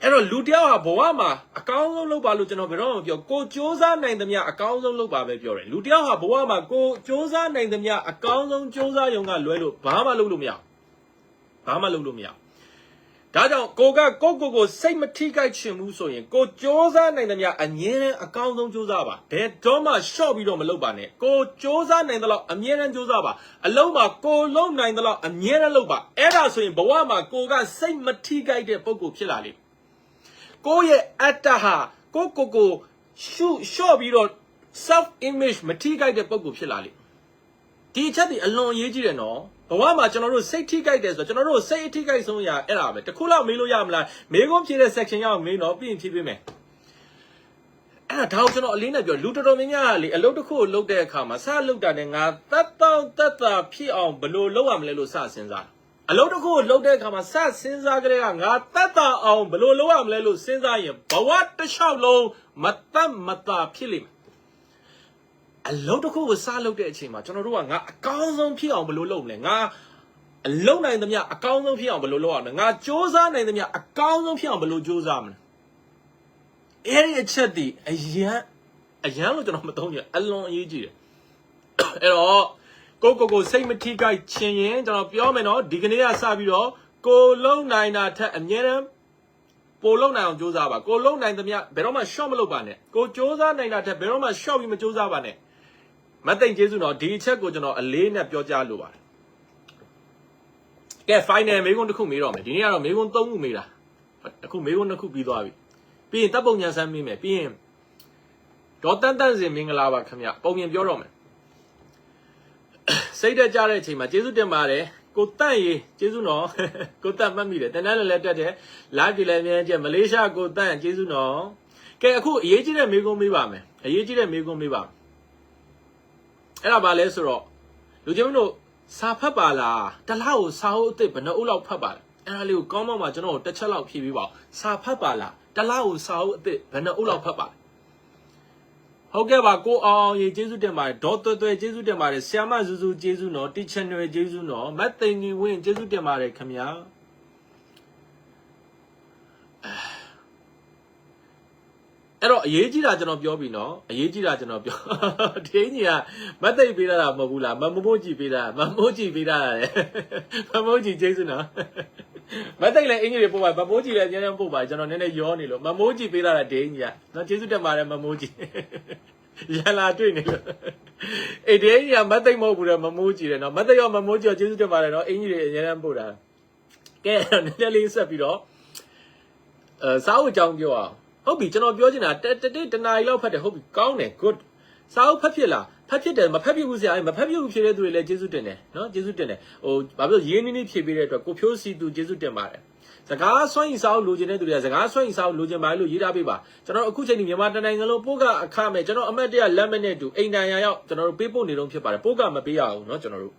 အဲ့တော့လူတယောက်ဟာဘဝမှာအကောင်းဆုံးလုပ်ပါလို့ကျွန်တော်ဘယ်တော့မှမပြောကိုစ조사နိုင်သမျှအကောင်းဆုံးလုပ်ပါပဲပြောတယ်လူတယောက်ဟာဘဝမှာကိုစ조사နိုင်သမျှအကောင်းဆုံးစ조사ရုံကလွဲလို့ဘာမှလုပ်လို့မရဘာမှလုပ်လို့မရဒါကြောင့်ကိုစိတ်မထိခိုက်ချင်ဘူးဆိုရင်ကိုစ조사နိုင်သမျှအမြဲတမ်းအကောင်းဆုံးစ조사ပါဘယ်တော့မှရှော့ပြီးတော့မလုပ်ပါနဲ့ကိုစ조사နိုင်သလောက်အမြဲတမ်းစ조사ပါအလုံးမှာကိုလုံးနိုင်သလောက်အမြဲတမ်းလုပ်ပါအဲ့ဒါဆိုရင်ဘဝမှာကိုကစိတ်မထိခိုက်တဲ့ပုံကိုဖြစ်လာလိမ့်ကိုရဲ့အတ္တဟာကိုရှော့ပြီးတော့ self image မထိခိုက်တဲ့ပုံကိုဖြစ်လာလိမ့်ဒီအချက်ဒီအလွန်အရေးကြီးတယ်နော်ဘဝမှာကျွန်တော်တို့စိတ်ထိခိုက်တယ်ဆိုတော့ကျွန်တော်တို့စိတ်အထိခိုက်ဆုံးရအဲ့ဒါပဲတခုလောက်မေးလို့ရမလားမေးခွန်းဖြေတဲ့ section ရောက်မေးတော့ပြီးရင်ဖြေပေးမယ်အဲ့ဒါတော့ကျွန်တော်အလေးနဲ့ပြောလူတော်တော်များများကလေအလုပ်တစ်ခုကိုလုပ်တဲ့အခါမှာစလုပ်တာနဲ့ငါသက်တာဖြစ်အောင်ဘယ်လိုလုပ်ရမလဲလို့စစဉ်းစားအလုပ်တစ်ခုကိုလုပ်တဲ့အခါမှာစစဉ်းစားကြတဲ့ကငါသက်တာအောင်ဘယ်လိုလုပ်ရမလဲလို့စဉ်းစားရင်ဘဝတစ်လျှောက်လုံးမသက်မသာဖြစ်လိမ့်မယ်အလုံးတစ်ခုကိုစလုပ်တဲ့အချိန်မှာကျွန်တော်တို့ကငါအကောင်းဆုံးဖြစ်အောင်ဘယ်လိုလုပ်မလဲငါအလုံးနိုင်သမျှအကောင်းဆုံးဖြစ်အောင်ဘယ်လိုလုပ်ရမလဲငါစ조사နိုင်သမျှအကောင်းဆုံးဖြစ်အောင်ဘယ်လိုစ조사မလဲအဲ့ဒီအချက်ဒီအရန်လို့ကျွန်တော်မသုံးချင်အလွန်အရေးကြီးတယ်အဲ့တော့ကိုစိတ်မထိခိုက်ချင်ရင်ကျွန်တော်ပြောမယ်နော်ဒီကနေ့ကစပြီးတော့ကိုလုံးနိုင်တာထက်အမြဲတမ်းပိုလုံးနိုင်အောင်စ조사ပါကိုလုံးနိုင်သမျှဘယ်တော့မှ short မလုပ်ပါနဲ့ကိုစ조사နိုင်တာထက်ဘယ်တော့မှ short ပြီးမစ조사ပါနဲ့မသိကျေးဇူးတော့ဒီအချက်ကိုကျွန်တော်အလေးနဲ့ပြောကြားလိုပါတယ်ကဲ final မေးခွန်းတစ်ခုမေးတော့မယ်ဒီနေ့ကတော့မေးခွန်း3ခုမေးတာအခုမေးခွန်း2ခုပြီးသွားပြီပြီးရင်တပ်ပုံညာဆန်းမေးမယ်ပြီးရင်ဒေါ်တန်းတန်းစင်မင်္ဂလာပါခင်ဗျပုံမြင်ပြောတော့မယ်စိတ်တက်ကြတဲ့အချိန်မှာကျေးဇူးတင်ပါတယ်ကိုတန့်ရေးကျေးဇူးနော်ကိုတန့်မှတ်မိတယ်တန်းတန်းလည်းတက်တယ် live တွေလည်းအများကြီးမလေးရှားကိုတန့်ကျေးဇူးနော်ကဲအခုအရေးကြီးတဲ့မေးခွန်းမေးပါမယ်အရေးကြီးတဲ့မေးခွန်းမေးပါအဲ့ဒါဘာလဲဆိုတော့လူချင်းတို့စာဖတ်ပါလားတလားကိုစာအုပ်အသစ်ဘယ်နှအုပ်လောက်ဖတ်ပါလဲအဲ့ဒါလေးကိုကောင်းမှကျွန်တော်တို့တစ်ချက်လောက်ဖြေပေးပါဦးစာဖတ်ပါလားတလားကိုစာအုပ်အသစ်ဘယ်နှအုပ်လောက်ဖတ်ပါလဲဟုတ်ကဲ့ပါကိုအောင်ရေကျေးဇူးတင်ပါတယ်ဒေါ်သွဲကျေးဇူးတင်ပါတယ်ဆ iam မစုစုကျေးဇူးနော်တီချန်နယ်ကျေးဇူးနော်မတ်သိန်ကြီးဝင်းကျေးဇူးတင်ပါတယ်ခင်ဗျာအဲ့တော့အရေးကြီးတာကျွန်တော်ပြောပြီနော်အရေးကြီးတာကျွန်တော်ပြောဒီအင်းကြီးကမတ်သိပ်ပေးတာမဟုတ်ဘူးလားမမိုးကြည့်ပေးတာမမိုးကြည့်ပေးတာလေမမိုးကြည့်ကျေးဇူးနော်မတ်သိပ်လည်းအင်္ဂလိပ်ပို့ပါမမိုးကြည့်လည်းအများကြီးပို့ပါကျွန်တော်နည်းနည်းရောနေလို့မမိုးကြည့်ပေးတာဒီအင်းကြီးကနော်ကျေးဇူးတင်ပါတယ်မမိုးကြည့်ရလာတွေ့နေလို့အေးဒီအင်းကြီးကမတ်သိပ်မဟုတ်ဘူးလေမမိုးကြည့်တယ်နော်မတ်သိပ်ရောမမိုးကြည့်ကျေးဇူးတင်ပါတယ်နော်အင်္ဂလိပ်အများကြီးပို့တာကဲနည်းနည်းလေးဆက်ပြီးတော့စာအုပ်အကြောင်းပြောအောင်ဟုတ်ပြီကျွန်တော်ပြောချင်တာတနားရီလောက်ဖတ်တယ်ဟုတ်ပြီကောင်းတယ် good စာအုပ်ဖတ်ဖြစ်လား ဖတ်ဖြစ်တယ်မဖတ်ဖြစ်ဘူးဆရာမဖတ်ဖြစ်ဘူးဖြေတဲ့သူတွေလည်းကျေးဇူးတင်တယ်နော်ကျေးဇူးတင်တယ်ဟိုဘာဖြစ်လို့ရင်းနှီးနှီးဖြေပေးတဲ့အတွက်ကိုဖြိုးစီသူကျေးဇူးတင်ပါတယ်စကားဆွမ်းရင်စားလို့လိုချင်တဲ့သူတွေကစကားဆွမ်းရင်စားလို့လိုချင်ပါလို့ရေးထားပေးပါကျွန်တော်အခုချိန်ဒီမြန်မာတိုင်းနိုင်ငံလုံးပို့ကအခမဲ့ကျွန်တော်အမတ်တရလက်မနဲ့တူအိမ်တန်ရရောက်ကျွန်တော်တို့ပေးပို့နေတော့ဖြစ်ပါတယ်ပို့ကမပေးရဘူးเนาะကျွန်တော်တို့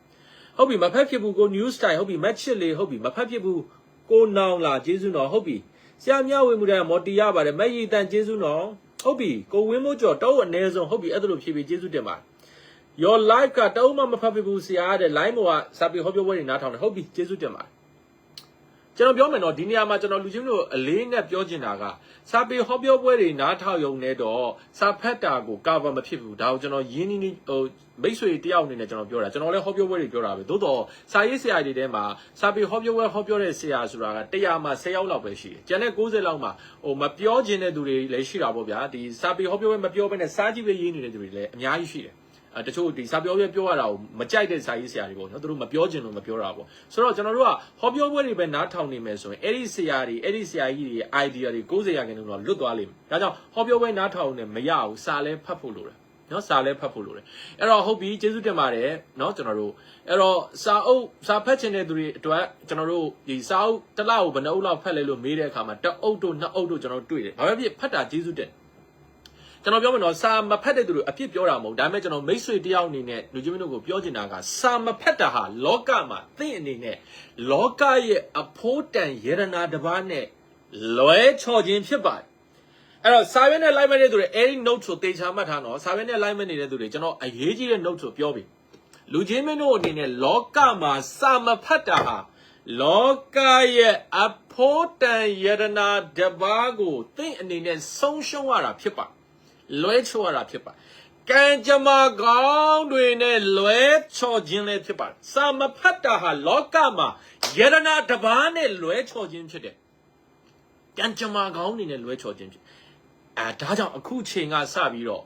ဟုတ်ပြီမဖက်ဖြစ်ဘူးကို news style ဟုတ်ပြီ match ချစ်လေးဟုတ်ပြီမဖက်ဖြစ်ဘူးကိုနောင်လာကျေးဇူးတော်ဟုတ်ပြီဆရာမြဝေမှုတဲ့မော်တီရပါတယ်မက်ရီတန်ကျေးဇူးတော်ဟုတ်ပြီကိုဝင်းမိုးကျော်တောက်အနည်းဆုံးဟုတ်ပြီအဲ့ဒါလိုဖြေပေးကျေးဇူးတင်ပါ your live ကတောက်မှမဖက်ဖြစ်ဘူးဆရာတဲ့ line ပေါ်ကစာပေဟောပြောပွဲတွေနားထောင်တယ်ဟုတ်ပြီကျေးဇူးတင်ပါကျွန်တော်ပြောမယ်နော်ဒီနေရာမှာကျွန်တော်လူချင်းတို့အလေးနဲ့ပြောချင်တာကစာပေဟောပြောပွဲတွေနားထောင်ရုံနဲ့တော့စာဖတ်တာကို cover မဖြစ်ဘူးဒါကိုကျွန်တော်ရင်းနှီးနှီးဟိုမိတ်ဆွေတယောက်အနေနဲ့ကျွန်တော်ပြောတာကျွန်တော်လည်းဟောပြောပွဲတွေပြောတာပဲသို့တော့စာရေးဆရာတွေထဲမှာစာပေဟောပြောပွဲဟောပြောတဲ့ဆရာဆိုတာက100မှာ10ယောက်လောက်ပဲရှိတယ်ကျန်တဲ့90လောက်မှာဟိုမပြောချင်တဲ့သူတွေလည်းရှိတာပေါ့ဗျာဒီစာပေဟောပြောပွဲမပြောဘဲနဲ့စာကြည့်ပဲရေးနေတဲ့သူတွေလည်းအများကြီးရှိတယ်တချို့ဒီစာပြောရတာကိုမကြိုက်တဲ့စာရေးဆရာတွေပေါ့နော်သူတို့မပြောချင်လို့မပြောတာပေါ့ဆိုတော့ကျွန်တော်တို့ကဟောပြောပွဲတွေပဲနားထောင်နေမယ်ဆိုရင်အဲ့ဒီဆရာကြီးတွေ idea တွေ90ရာခိုင်နှုန်းတော့လွတ်သွားလိမ့်မယ်ဒါကြောင့်ဟောပြောပွဲနားထောင်နေမရဘူးစာလဲဖတ်ဖို့လိုတယ်နော်စာလဲဖတ်ဖို့လိုတယ်အဲ့တော့ဟုတ်ပြီကျေးဇူးတင်ပါတယ်နော်ကျွန်တော်တို့အဲ့တော့စာဖတ်ချင်တဲ့သူတွေအတွက်ကျွန်တော်တို့ဒီစာအုပ်တစ်လောက်ဘယ်နှအုပ်လောက်ဖတ်လဲလို့မေးတဲ့အခါမှာတစ်အုပ်တို့နှစ်အုပ်တို့ကျွန်တော်တို့တွေ့တယ်ဘာပဲဖြစ်ဖတ်တာကျေးဇူးတင်ကျွန်တော်ပြောမယ်နော်စာမဖတ်တဲ့သူတွေအပြစ်ပြောတာမဟုတ်ဒါပေမဲ့ကျွန်တော်မိတ်ဆွေတယောက်အနေနဲ့လူချင်းမင်းတို့ကိုပြောချင်တာကစာမဖတ်တာဟာလောကမှာသင်အနေနဲ့လောကရဲ့အဖို့တန်ယရနာတစ်ပါးနဲ့လွဲချော်ခြင်းဖြစ်ပါတယ်အဲ့တော့စာရွက်နဲ့ line မဲ့တဲ့သူတွေအဲ့ဒီ note ကိုတေချာမှတ်ထားနော်စာရွက်နဲ့ line မဲ့နေတဲ့သူတွေကျွန်တော်အရေးကြီးတဲ့ note ကိုပြောပြီလူချင်းမင်းတို့အနေနဲ့လောကမှာစာမဖတ်တာဟာလောကရဲ့အဖို့တန်ယရနာတစ်ပါးကိုသင်အနေနဲ့ဆုံးရှုံးရတာဖြစ်ပါတယ်လွဲချော်ရတာဖြစ်ပါကံကြမ္မာကောင်းတွေနဲ့လွဲချော်ခြင်းလည်းဖြစ်ပါတယ်စာမဖတ်တာဟာလောကမှာယရနာတစ်ပါးနဲ့လွဲချော်ခြင်းဖြစ်တယ်ကံကြမ္မာကောင်းတွေနဲ့လွဲချော်ခြင်းဖြစ်ဒါကြောင့်အခုချိန်ကစပြီးတော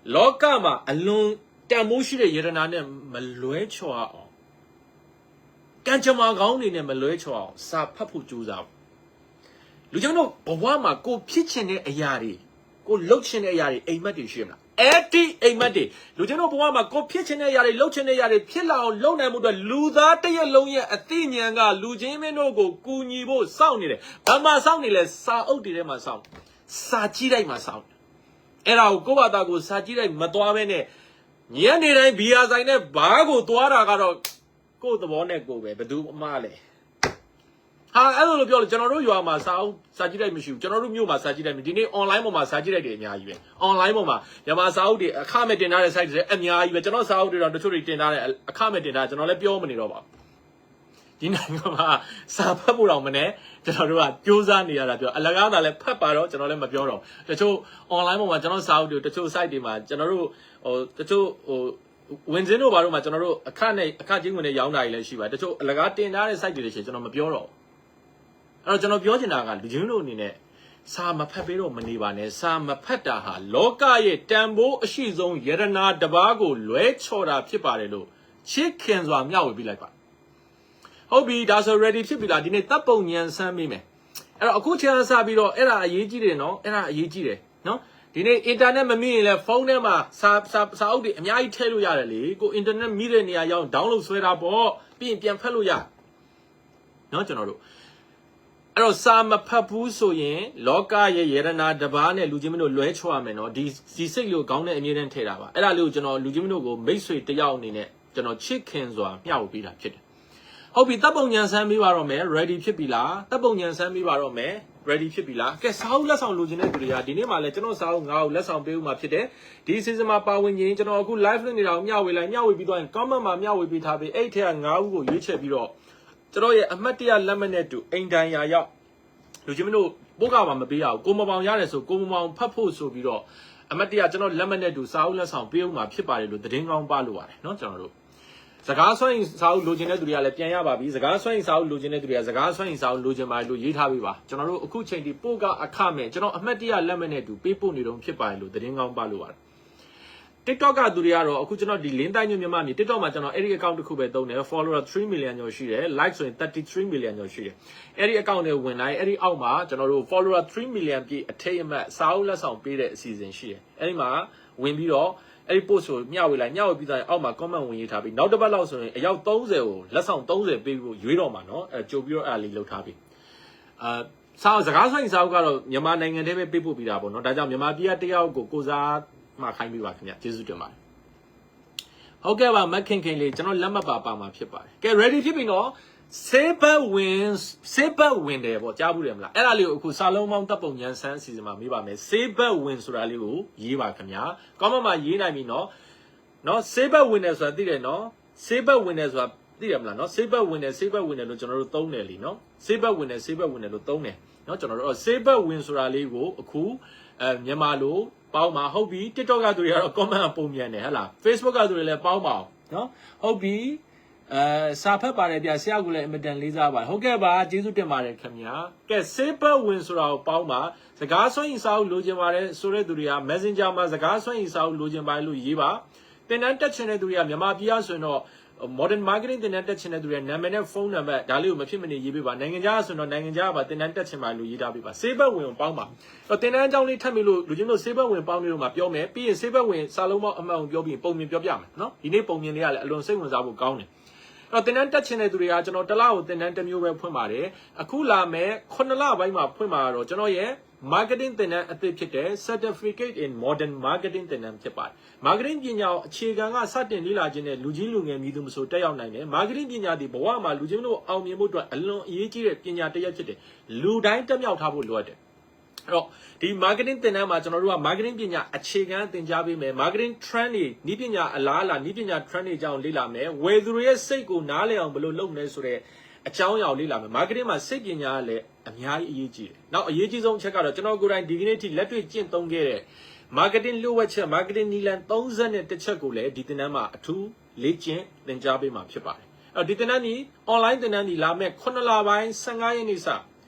့လောကမှာအလွန်တန်မိုးရှိတဲ့ယရနာနဲ့မလွဲချော်အောင်ကံကြမ္မာကောင်းတွေနဲ့မလွဲချော်အောင်စာဖတ်ဖို့ကြိုးစားလူကြောင့်တော့ဘဝမှာကိုဖြစ်ချင်တဲ့အရာတွေကိုလှုပ်ချင်တဲ့အရာတွေအိမ်မက်တွေရှိမလားအဲ့ဒီအိမ်မက်တွေလူချင်းတို့ဘဝမှာကိုဖြစ်ချင်တဲ့အရာတွေလှုပ်ချင်တဲ့အရာတွေဖြစ်လာအောင်လုပ်နိုင်မှုအတွက်လူသားတစ်ရက်လုံးရဲ့အသိဉာဏ်ကလူချင်းမင်းတို့ကိုကူညီဖို့စောင့်နေတယ်ဘာမှစောင့်နေလဲစာအုပ်တွေထဲမှာစောင့်စာကြည့်လိုက်မှစောင့်အဲ့ဒါကိုကိုယ့်ဘာသာကိုစာကြည့်လိုက်မသွားဘဲနဲ့ညနေတိုင်းဘီယာဆိုင်နဲ့ဘားကိုသွားတာကတော့ကိုယ့်သဘောနဲ့ကိုယ်ပဲဘယ်သူမှလဲဟာအဲ့လိုပြောလို့ကျွန်တော်တို့ရွာမှာစာကြည့်လိုက်မရှိဘူးကျွန်တော်တို့မြို့မှာစာကြည့်လိုက်ဒီနေ့ online ပေါ်မှာစာကြည့်လိုက်တယ်အများကြီးပဲ online ပေါ်မှာမြန်မာစာအုပ်တွေအခမဲ့တင်ထားတဲ့ site တွေအများကြီးပဲကျွန်တော်စာအုပ်တွေတော့တချို့တွေတင်ထားတဲ့အခမဲ့တင်ထားကျွန်တော်လည်းပြောမနေတော့ပါဘူးဒီနိုင်ငံမှာစာဖတ်ဖို့တော့မနဲ့ကျွန်တော်တို့ကစူးစမ်းနေရတာပြောအလကားသာလည်းဖတ်ပါတော့ကျွန်တော်လည်းမပြောတော့တချို့ online ပေါ်မှာကျွန်တော်စာအုပ်တွေတချို့ site တွေမှာကျွန်တော်တို့တချို့ဝင်စင်းတို့ဘာလို့မှကျွန်တော်တို့အခချင်းဝင်နေရောင်းတာကြီးလည်းရှိပါတယ်တချို့အလကားတင်ထားတဲ့ site တွေရှိကျွန်တော်မပြောတော့အဲ့တော့ကျွန်တော်ပြောချင်တာကလူချင်းတို့အနေနဲ့စာမဖတ်ပေးတော့မနေပါနဲ့စာမဖတ်တာဟာလောကရဲ့တန်ဖိုးအရှိဆုံးယရနာတစ်ပါးကိုလွဲချော်တာဖြစ်ပါတယ်လို့ချစ်ခင်စွာမျှဝေပေးလိုက်ပါဟုတ်ပြီဒါဆို ready ဖြစ်ပြီလားဒီနေ့တပ်ပုံညံဆန်းမိမယ်အဲ့တော့အခုချိန်စပြီးတော့အဲ့ဒါအရေးကြီးတယ်နော်အဲ့ဒါအရေးကြီးတယ်နော်ဒီနေ့ internet မမိရင်လည်းဖုန်းထဲမှာစာအုပ်တွေအများကြီးထည့်လို့ရတယ်လေကို internet မိတဲ့နေရာရောက် download ဆွဲတာပေါ့ပြီးရင်ပြန်ဖတ်လို့ရနော်ကျွန်တော်တို့အဲ့တော့စာမဖတ်ဘူးဆိုရင်လောကရဲ့ယရနာတစ်ပါးနဲ့လူချင်းမတို့လွဲချော်ရမယ်နော်ဒီစိတ်လို့ကောင်းတဲ့အမြဲတမ်းထည့်တာပါအဲ့ဒါလေးကိုကျွန်တော်လူချင်းမတို့ကိုမိတ်ဆွေတယောက်အနေနဲ့ကျွန်တော်ချစ်ခင်စွာမျှဝေပေးတာဖြစ်တယ်ဟုတ်ပြီတပ်ပုံညံဆန်းပေးပါတော့မယ် ready ဖြစ်ပြီလားတပ်ပုံညံဆန်းပေးပါတော့မယ် ready ဖြစ်ပြီလားကဲစာအုပ်လက်ဆောင်လိုချင်တဲ့သူတွေကဒီနေ့မှလည်းကျွန်တော်စာအုပ်9အုပ်လက်ဆောင်ပေးဦးမှာဖြစ်တယ်ဒီ season မှာပါဝင်ရင်ကျွန်တော်အခု live လုပ်နေတာကိုမျှဝေပြီးတော့ comment မှာမျှဝေပေးထားပြီးအဲ့ထက်က9ဦးကိုရွေးချယ်ပြီးတော့ကျွန်တော်ရဲ့အမှတ်တရလက်မှတ်နဲ့တူအိမ်တိုင်ရာရောက်လူချင်းမတို့ပို့ကပါမပေးရဘူးကိုမပေါင်ရတယ်ဆိုကိုမပေါင်ဖတ်ဖို့ဆိုပြီးတော့အမတ်တရကျွန်တော်လက်မှတ်နဲ့တူစာအုပ်လက်ဆောင်ပေးဦးမှာဖြစ်ပါတယ်လို့သတင်းကောင်းပါလို့ပါတယ်เนาะကျွန်တော်တို့စကားဆွမ်းရင်စာအုပ်လိုချင်တဲ့သူတွေကလည်းပြန်ရပါပြီစကားဆွမ်းရင်စာအုပ်လိုချင်တဲ့သူတွေကစကားဆွမ်းရင်စာအုပ်လိုချင်ပါတယ်လို့ရေးထားပေးပါကျွန်တော်တို့အခုချိန်ဒီပို့ကအခမဲ့ကျွန်တော်အမတ်တရလက်မှတ်နဲ့တူပေးပို့နေတော့ဖြစ်ပါတယ်လို့သတင်းကောင်းပါလို့ပါတယ် TikTok ကသူတွေကတော့အခုကျွန်တော်ဒီလင်းတိုင်းညမြန်မာမြေ TikTok မှာကျွန်တော်အဲ့ဒီ account တစ်ခုပဲသုံးတယ် follower 3 million ကျော်ရှိတယ် like ဆိုရင်33 million ကျော်ရှိတယ်အဲ့ဒီ account နဲ့ဝင်လိုက်အဲ့ဒီအောက်မှာကျွန်တော်တို့ follower 3 million ပြည့်အထိတ်အမှတ်စာအုပ်လက်ဆောင်ပေးတဲ့အစီအစဉ်ရှိတယ်အဲ့ဒီမှာဝင်ပြီးတော့ အဲ့ဒီ post ကိုမျှဝေလိုက်မျှဝေပြီးသားအောက်မှာ comment ဝင်ရေးထားပြီးနောက်တစ်ပတ်လောက်ဆိုရင်အယောက်30ကိုလက်ဆောင်30ပေးဖို့ရွေးတော့မှာနော်အဲကြိုပြီးတော့အဲ့လေးလှုပ်ထားပြီးစကားဆိုင်စာအုပ်ကတော့မြန်မာနိုင်ငံထဲပဲပေးပို့ပြီးတာပေါ့နော်ဒါကြောင့်မြန်မာပြည်ကတယောက်ကိုစားမှခိုင်းပေးပါခင်ဗျကျေးဇူးတင်ပါတယ်ဟုတ်ကဲ့ပါမက်ခင်ခင်လေးကျွန်တော်လက်မှတ်ပါမှာဖြစ်ပါတယ်ကဲ ready ဖြစ်ပြီနော် Saber win တယ်ပေါ့ကြားဘူးတယ်မလားအဲ့ဒါလေးကိုအခုစာလုံးပေါင်းတပ်ပုံညံဆန်းအစီအစဉ်မှာမေးပါမယ် Saber win ဆိုတာလေးကိုရေးပါခင်ဗျာ comment မှာရေးနိုင်ပြီနော် Saber win တယ်ဆိုတာသိတယ်နော် Saber win တယ်ဆိုတာသိတယ်မလားနော် Saber win တယ်လို့ကျွန်တော်တို့သုံးတယ်လीနော် Saber win တယ်လို့သုံးတယ်နော်ကျွန်တော်တို့ Saber win ဆိုတာလေးကိုအခုမြန်မာလိုပေါင်းမှာဟုတ်ပြီ TikTok ကသူတွေကတော့ comment ပုံမြန်တယ်ဟဟလား Facebook ကသူတွေလည်းပေါင်းပါအောင်နော်ဟုတ်ပြီစာဖတ်ပါတယ်ဗျဆရာကလည်းအင်မတန်လေးစားပါတယ်ဟုတ်ကဲ့ပါကျေးဇူးတင်ပါတယ်ခင်ဗျာကဲ Saber win ဆိုတာကိုပေါင်းပါစကားဆွမ်းရင်စာအုပ်လိုချင်ပါတယ်ဆိုတဲ့သူတွေက Messenger မှာစကားဆွမ်းရင်စာအုပ်လိုချင်ပါတယ်လို့ရေးပါသင်တန်းတက်ချင်တဲ့သူတွေကမြန်မာပြည်ဆိုရင်တော့ modern marketing သင်တန်းတက်ချင်တဲ့သူတွေနာမည်နဲ့ဖုန်းနံပါတ်ဒါလေးကိုမဖြစ်မနေရေးပေးပါနိုင်ငံခြားဆိုတော့နိုင်ငံခြားပါသင်တန်းတက်ချင်ပါလို့ရေးထားပေးပါ Saber win ကိုပေါင်းပါသင်တန်းအကြောင်းလေးထပ်ပြီးလို့လူချင်းတို့ Saber win ပေါင်းပြီးတော့မှပြောမယ်ပြီးရင် Saber win စာလုံးပေါင်းအမှန်ပြောပြီးပုံမြင်ပြောပြမယ်နော်ဒီနေ့ပုံမြင်လေးကလည်းအလွန်စိတ်ဝင်စားဖို့ကောင်းတယ်သင်တန်းတက်ချင်တဲ့သူတွေကကျွန်တော်တစ်လကိုသင်တန်းတစ်မျိုးပဲဖွင့်ပါတယ်အခုလာမယ်9လပိုင်းမှာဖွင့်မှာတော့ကျွန်တော်ရဲ့ marketing သင်တန်းအသစ်ဖြစ်တဲ့ certificate in modern marketing သင်တန်းဖြစ်ပါတယ် marketing ပညာအခြေခံကစတင်လေ့လာခြင်းနဲ့လူကြီးလူငယ်မည်သူမဆိုတက်ရောက်နိုင်တယ် marketing ပညာဒီဘဝမှာလူချင်းတို့အောင်မြင်ဖို့အတွက်အလွန်အရေးကြီးတဲ့ပညာတစ်ရပ်ဖြစ်တယ်လူတိုင်းတက်မြောက်ထားဖို့လိုအပ်တယ်အဲ့တော့ဒီ marketing သင်တန်းမှာကျွန်တော်တို့က marketing ပညာအခြေခံသင်ကြားပေးမယ် marketing trend တွေနည်းပညာအလားအလာနည်းပညာ trend တွေအကြောင်းလေ့လာမယ်ဝယ်သူတွေရဲ့စိတ်ကိုနားလည်အောင်ဘယ်လိုလုပ်မလဲဆိုတဲ့အကြောင်းအရာလေ့လာမယ် marketing မှာစိတ်ပညာကလည်းအများကြီးအရေးကြီးတယ်နောက်အရေးကြီးဆုံးအချက်ကတော့ကျွန်တော်ကိုယ်တိုင်ဒီကနေ့ထိလက်တွေ့ကျင့်သုံးခဲ့တဲ့ marketing လျှို့ဝှက်ချက် marketing နည်းလမ်း31ချက်ကိုလည်းဒီသင်တန်းမှာအထူးလေ့ကျင့်သင်ကြားပေးမှာဖြစ်ပါတယ်အဲ့တော့ဒီသင်တန်းကြီး online သင်တန်းကြီးလာမဲ့9လပိုင်း15ရက်နေ့စ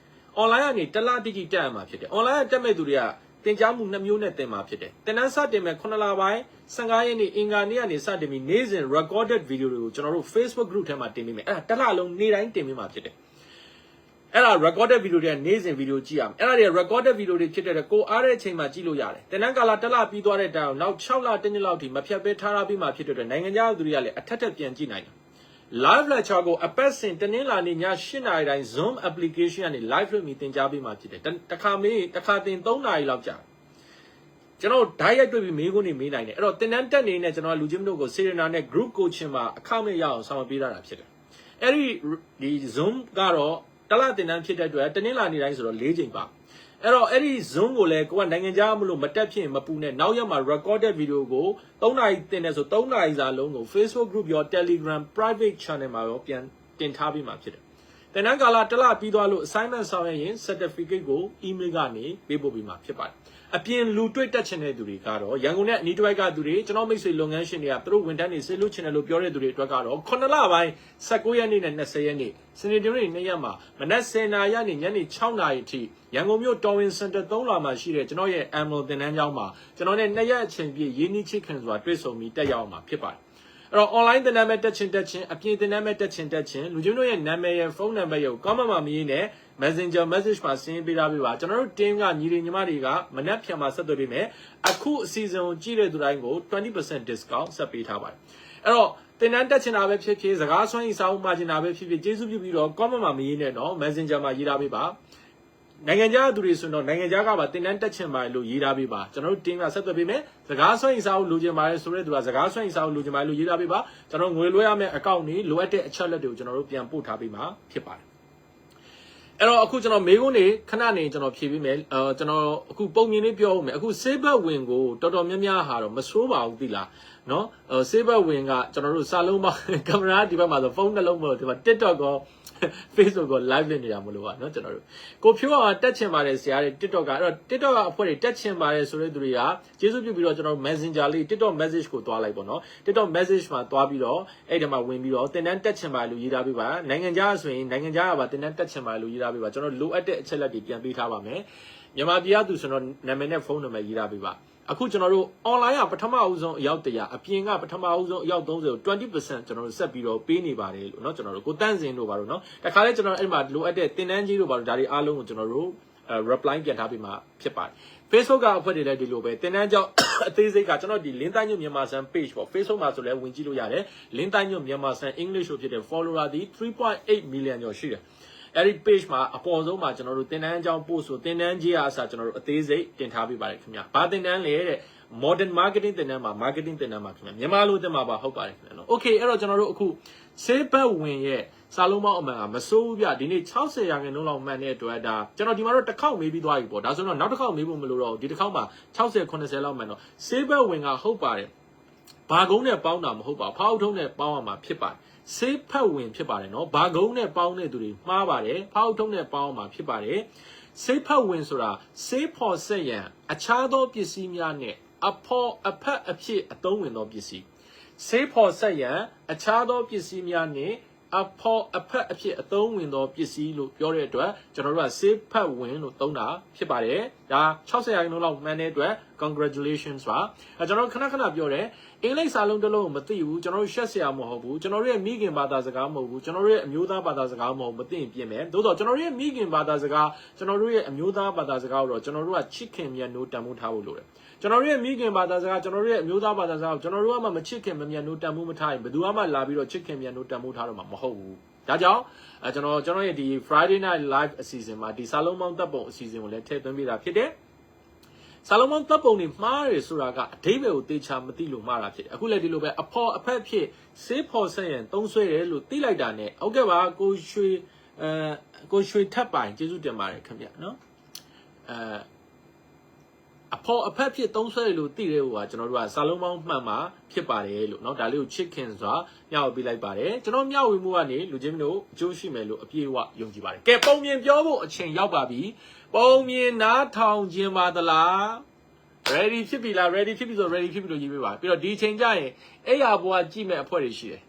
online ကနေတလတိတိတက်ရမှာဖြစ်တယ် online ကတက်မဲ့သူတွေကသင်ကြားမှု2မျိုးနဲ့သင်မှာဖြစ်တယ်သင်တန်းစတင်မဲ့9လပိုင်း15ရက်နေ့အင်္ဂါနေ့ကနေစတင်ပြီးနေ့စဉ် recorded video တွေကိုကျွန်တော်တို့ Facebook group ထဲမှာတင်ပေးမယ်အဲ့ဒါတစ်လလုံးနေ့တိုင်းတင်ပေးမှာဖြစ်တယ်အဲ့ဒါ recorded video တွေကနေ့စဉ် video ကြည့်ရမယ်အဲ့ဒါတွေ recorded video တွေဖြစ်တဲ့ကိုအားတဲ့အချိန်မှာကြည့်လို့ရတယ်သင်တန်းကာလတစ်လပြီးသွားတဲ့တိုင်အောင်နောက်6လတစ်နှစ်လောက်ထိမဖြတ်ဘဲထားပြီးမှဖြစ်တဲ့အတွက်နိုင်ငံခြားသူတွေကလည်းအထက်ထက်ပြန်ကြည့်နိုင်တယ် live lecture ကိုအပတ်စဉ်တနင်္လာနေ့ည8:00 နာရီတိုင်း Zoom application ကနေ live လုပ်ပြီးသင်ကြားပေးမှာဖြစ်တယ်တစ်ခါသင်3နာရီလောက်ကြာကျွန်တော်ဓာတ်ရိုက်တွေ့ပြီးမေးခွန်းတွေမေးနိုင်တယ်အဲ့တော့သင်တန်းတက်နေနဲ့ကျွန်တော်လူချင်းတို့ကို Serena နဲ့ group coaching မှာအခမဲ့ရအောင်ဆောင်ပေးထားတာဖြစ်တယ်အဲ့ဒီ Zoom ကတော့တလသင်တန်းဖြစ်တဲ့အတွက်တနင်္လာနေ့တိုင်းဆိုတော့4ချိန်ပါအဲ့တော့အဲ့ဒီ Zoom ကိုလည်းကိုကနိုင်ငံခြားမလို့မတက်ဖြစ်မပူနဲ့နောက်ရက်မှာ recorded video ကို3နာရီသင်တယ်ဆို3နာရီစာလုံးကို Facebook group ရော Telegram private channel မှာရောပြန်တင်ထားပြီးမှဖြစ်တယ်သင်တန်းကာလတစ်လပြီးသွားလို့ assignment ဆောင်ရရင် certificate ကို email ကနေပေးပို့ပြီးမှဖြစ်ပါတယ်အပြင်လူတွေ့တက်ချင်တဲ့သူတွေကတော့ရန်ကုန်နဲ့အနီးတစ်ဝိုက်ကသူတွေကျွန်တော်မိတ်ဆွေလုပ်ငန်းရှင်တွေကသူတို့ဝန်ထမ်းတွေဆေးလို့ချင်တယ်လို့ပြောတဲ့သူတွေအတွက်ကတော့9လပိုင်း19ရက်နေ့နဲ့20ရက်နေ့စနေနေ့2ရက်မှာမနက်10:00 နာရီကနေညနေ6:00 နာရီအထိရန်ကုန်မြို့တော်ဝင်စင်တာ3လွာမှာရှိတဲ့ကျွန်တော်ရဲ့ Amlo သင်တန်းကျောင်းမှာကျွန်တော်နဲ့2ရက်အချိန်ပြည့်ရင်းနှီးချစ်ခင်စွာတွေ့ဆုံပြီးတက်ရောက်မှာဖြစ်ပါတယ်အဲ့တော့ online သင်တန်းမဲ့တက်ချင်းအပြင်သင်တန်းမဲ့တက်ချင်းလူချင်းတို့ရဲ့နာမည်ရဲ့ဖုန်းနံပါတ်ရဲ့ comment မှာမရင်းနဲ့ Messenger message မှာဆင်းပေးထားပေးပါကျွန်တော်တို့ team ကညီညီမတွေကမနက်ဖြန်မှာဆက်သွယ်ပေးမယ်အခုအစီအစဉ်ကိုကြည့်တဲ့သူတိုင်းကို 20% discount ဆက်ပေးထားပါတယ်အဲ့တော့သင်တန်းတက်ချင်တာပဲဖြစ်ဖြစ်စကားဆွမ်းရည်စာအုပ်မှာချင်တာပဲဖြစ်ဖြစ်ကျေးဇူးပြုပြီးတော့ comment မှာမရင်းနဲ့တော့ Messenger မှာရေးထားပေးပါနိုင်ငံခြားသူတွေဆိုတော့နိုင်ငံခြားကပါသင်တန်းတက်ချင်ပါတယ်လို့ရေးထားပေးပါကျွန်တော်တို့ team ကဆက်သွယ်ပေးမယ်စကားဆွမ်းရည်စာအုပ်လိုချင်ပါတယ်ဆိုတဲ့သူကစကားဆွမ်းရည်စာအုပ်လိုချင်ပါတယ်လို့ရေးထားပေးပါကျွန်တော်ငွေလွှဲရမယ့် account တွေလိုအပ်တဲ့အချက်လက်တွေကိုကျွန်တော်တို့ပြန်ပို့ထားပေးမှာဖြစ်ပါတယ်အဲ့တော့အခုကျွန်တော်မေးခွန်းတွေခဏနေကျွန်တော်ဖြေပေးမယ်ကျွန်တော်အခုပုံမြင်လေးပြောဦးမယ်အခု Saber win ကိုတော်တော်များများဟာတော့မဆိုးပါဘူးသိလားနော် Saber win ကကျွန်တော်တို့စာလုံးပေါင်းကင်မရာဒီဘက်မှာဆိုဖုန်းနှလုံးမလို့ဒီမှာ TikTok ကော Facebook ကို live လုပ်နေတာမလို့ပါเนาะကျွန်တော်တို့ကိုဖြိုးအောင်တက်ချင်ပါတယ်ဆရာတွေ TikTok ကအဲ့တော့ TikTok ကအဖွဲ့တွေတက်ချင်ပါတယ်ဆိုတဲ့သူတွေကကျေးဇူးပြုပြီးတော့ကျွန်တော် Messenger လေး TikTok message ကိုတွားလိုက်ပေါ့เนาะ TikTok message မှာတွားပြီးတော့အဲ့ဒီမှာဝင်ပြီးတော့တင်တန်းတက်ချင်ပါတယ်လို့ရေးထားပေးပါနိုင်ငံခြားဆိုရင်နိုင်ငံခြားကပါတင်တန်းတက်ချင်ပါတယ်လို့ရေးထားပေးပါကျွန်တော်လိုအပ်တဲ့အချက်လက်တွေပြန်ပေးထားပါမယ်မြန်မာပြည်သူဆိုတော့နာမည်နဲ့ဖုန်းနံပါတ်ရေးထားပေးပါအခုကျွန်တော်တို့ online ကပထမအဦးဆုံးအယောက်100အပြင်ကပထမအဦးဆုံးအယောက်30ကို 20% ကျွန်တော်တို့ဆက်ပြီးတော့ပေးနေပါတယ်လို့เนาะကျွန်တော်တို့ကိုတန့်စင်တို့ပါတော့เนาะတခါလဲကျွန်တော်အဲ့မှာလိုအပ်တဲ့တင်တန်းကြီးတို့ပါတော့ဒါတွေအားလုံးကိုကျွန်တော်တို့reply ပြန်ထားပေးမှာဖြစ်ပါတယ် Facebook ကအဖွက်တွေလည်းဒီလိုပဲတင်တန်းကြောင့်အသေးစိတ်ကကျွန်တော်ဒီလင်းတိုင်းညွတ်မြန်မာဆန် page ပေါ့ Facebook မှာဆိုလည်းဝင်ကြည့်လို့ရတယ်လင်းတိုင်းညွတ်မြန်မာဆန် English လို့ဖြစ်တဲ့ follower ဒီ 3.8 million ကျော်ရှိတယ်အဲ့ဒီ page မှာအပေါ်ဆုံးမှာကျွန်တော်တို့တင်တန်းအကြောင်း post ဆိုတင်တန်းကြီးအားအစားကျွန်တော်တို့အသေးစိတ်တင်ထားပေးပါတယ်ခင်ဗျာဘာတင်တန်းလဲတဲ့ modern marketing တင်တန်းမှာ marketing တင်တန်းမှာခင်ဗျာမြန်မာလိုတင်မှာပါဟုတ်ပါတယ်ခင်ဗျာနော် okay အဲ့တော့ကျွန်တော်တို့အခုဆေးဘက်ဝင်ရဲ့စာလုံးပေါင်းအမှန်ကမစိုးဘူးဗျဒီနေ့60ရာခိုင်နှုန်းလောက်မှန်တဲ့အတွက်ဒါကျွန်တော်ဒီမှာတော့တစ်ခေါက်မေးပြီးသွားပြီပေါ့ဒါဆိုတော့နောက်တစ်ခေါက်မေးဖို့မလိုတော့ဒီတစ်ခေါက်မှာ60 80လောက်မှန်တော့ဆေးဘက်ဝင်ကဟုတ်ပါတယ်ဘာကုန်းနဲ့ပေါင်းတာမဟုတ်ပါဖောက်ထုံးနဲ့ပေါင်းရမှာဖြစ်ပါတယ်ဆေးဖက်ဝင်ဖြစ်ပါတယ်နော်ဘာကုန်းနဲ့ပေါင်းတဲ့သူတွေမှားပါတယ်ဖောက်ထုံးနဲ့ပေါင်းရမှာဖြစ်ပါတယ်ဆေးဖက်ဝင်ဆိုတာဆေးဖော်ဆက်ရန်အခြားသောပစ္စည်းများနဲ့အဖို့အဖက်အဖြစ်အသုံးဝင်သောပစ္စည်းဆေးဖော်ဆက်ရန်အခြားသောပစ္စည်းများနဲ့အဖို့အဖက်အဖြစ်အသုံးဝင်သောပစ္စည်းလို့ပြောတဲ့အတွက်ကျွန်တော်တို့ကဆေးဖက်ဝင်လို့သုံးတာဖြစ်ပါတယ်ဒါ60ရာခိုင်နှုန်းလောက်မှန်တဲ့အတွက် congratulations ပါကျွန်တော်ခဏခဏပြောတယ်အင်္ဂလိပ်စာလုံးတစ်လုံးမသိဘူးကျွန်တော်တို့ရှက်စရာမဟုတ်ဘူးကျွန်တော်တို့ရဲ့မိခင်ဘာသာစကားမဟုတ်ဘူးကျွန်တော်တို့ရဲ့အမျိုးသားဘာသာစကားမဟုတ်မသိရင်ပြင်မယ်သို့တော့ကျွန်တော်တို့ရဲ့မိခင်ဘာသာစကားကျွန်တော်တို့ရဲ့အမျိုးသားဘာသာစကားကိုတော့ကျွန်တော်တို့ကချစ်ခင်မြတ်နိုးတန်ဖိုးထားဖို့လိုတယ်ကျွန်တော်တို့ရဲ့မိခင်ဘာသာစကားကျွန်တော်တို့ရဲ့အမျိုးသားဘာသာစကားကိုကျွန်တော်တို့ကမှမချစ်ခင်မမြတ်နိုးတန်ဖိုးမထားရင်ဘယ်သူမှလာပြီးတော့ချစ်ခင်မြတ်နိုးတန်ဖိုးထားတော့မှာမဟုတ်ဘူးဒါကြောင့်ကျွန်တော်ရဲ့ဒီ Friday night live အစီအစဉ်မှာဒီစာလုံးပေါင်းတပ်ပုံအစီအစဉ်ကိုလည်းထည့်သွင်းပေးတာဖြစ်တယ်စာလုံးပေါင်းတပ်ပုံတွေမှားတယ်ဆိုတာကအဓိပ္ပာယ်ကိုသေချာမသိလို့မှားတာဖြစ်တယ်အခုလည်းဒီလိုပဲအဖော်အဖက်ဖြစ်ဆေးဖော်ဆက်ရန်သုံးဆွဲတယ်လို့သိလိုက်တာနဲ့ဟုတ်ကဲ့ပါကိုရွှေထပ်ပိုင်ကျေးဇူးတင်ပါတယ်ခင်ဗျနော်အဖော်အဖက်ဖြစ်သုံးဆွဲတယ်လို့သိတဲ့ဟိုကကျွန်တော်တို့ကစာလုံးပေါင်းမှန်မှာဖြစ်ပါတယ်လို့เนาะဒါလေးကိုချစ်ခင်စွာမျှဝေပေးလိုက်ပါတယ်ကျွန်တော်မျှဝေမှုကနေလူချင်းတို့အကျိုးရှိမယ်လို့အပြည့်အဝယုံကြည်ပါတယ်ကဲပုံမြင်ပြောဖို့အချိန်ရောက်ပါပြီပုံမြင်နားထောင်ခြင်းပါသလား ready ဖြစ်ပြီလား ready ဖြစ်ပြီဆို ready ဖြစ်ပြီလို့ရေးပေးပါပြီးတော့ဒီအချိန်ကျရင်အဲ့ရဘွားကြည့်မဲ့အဖွဲ့တွေရှိတယ်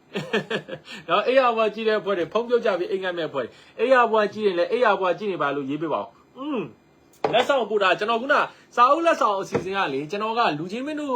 เนาะအဲ့ရဘွားကြည့်တဲ့အဖွဲ့တွေဖုံးပြုတ်ကြပြီးအိမ်ငတ်မဲ့အဖွဲ့တွေအဲ့ရဘွားကြည့်ရင်လည်းအဲ့ရဘွားကြည့်နေပါလို့ရေးပေးပါဦးလက်ဆောင်ပို့တာကျွန်တော်ခုနစာအုပ်လက်ဆောင်အစီအစဉ်ကလေကျွန်တော်ကလူချင်းမင်းတို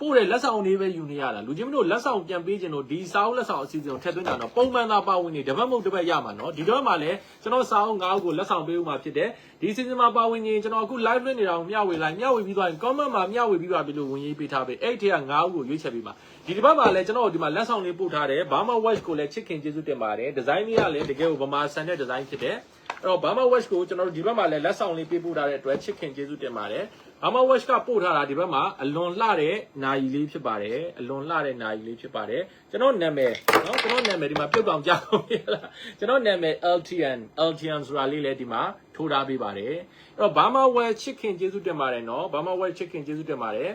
့ပို့တဲ့လက်ဆောင်လေးပဲယူနေရတာလူချင်းမင်းတို့လက်ဆောင်ပြန်ပေးခြင်းတို့ဒီစာအုပ်လက်ဆောင်အစီအစဉ်ကိုထည့်သွင်းကြတော့ပုံမှန်သာပါဝင်နေတပတ်မဟုတ်တပတ်ရမှာနော်ဒီတော့မှလည်းကျွန်တော်စာအုပ်9အုပ်ကိုလက်ဆောင်ပေးဦးမှာဖြစ်တယ်ဒီအစီအစဉ်မှာပါဝင်ရင်ကျွန်တော်အခု live လွှင့်နေတာကိုမျှဝေလိုက်မျှဝေပြီးသွားရင် comment မှာမျှဝေပြီးပါပြီလို့ဝင်ရေးပေးထားပေးအဲ့ဒီက9အုပ်ကိုရွေးချယ်ပေးပါဒီတစ်ပတ်မှာလည်းကျွန်တော်ဒီမှာလက်ဆောင်လေးပို့ထားတယ် Burma Watch ကိုလည်းချစ်ခင်ကျေးဇူးတင်ပါတယ်ဒီဇိုင်းလေးကလည်းတကယ်ကိုဗမာဆန်တဲ့ဒီဇိုင်းဖြစ်တယ်အဲ့တော့ Burma Watch ကိုကျွန်တော်တို့ဒီဘက်မှာလည်းလက်ဆောင်လေးပေးပို့ထားတဲ့အတွက်ချစ်ခင်ကျေးဇူးတင်ပါတယ် Burma Watch ကပို့ထားတာဒီဘက်မှာအလွန်လှတဲ့နာယီလေးဖြစ်ပါတယ်အလွန်လှတဲ့နာယီလေးဖြစ်ပါတယ်ကျွန်တော်နာမည်เนาะကျွန်တော်နာမည်ဒီမှာပြုတ်တောင်ကြားလို့ရလားကျွန်တော်နာမည် LTN ဆိုတာလေးလည်းဒီမှာထိုးထားပေးပါတယ်အဲ့တော့ Burma Watch ချစ်ခင်ကျေးဇူးတင်ပါတယ်เนาะ Burma Watch ချစ်ခင်ကျေးဇူးတင်ပါတယ်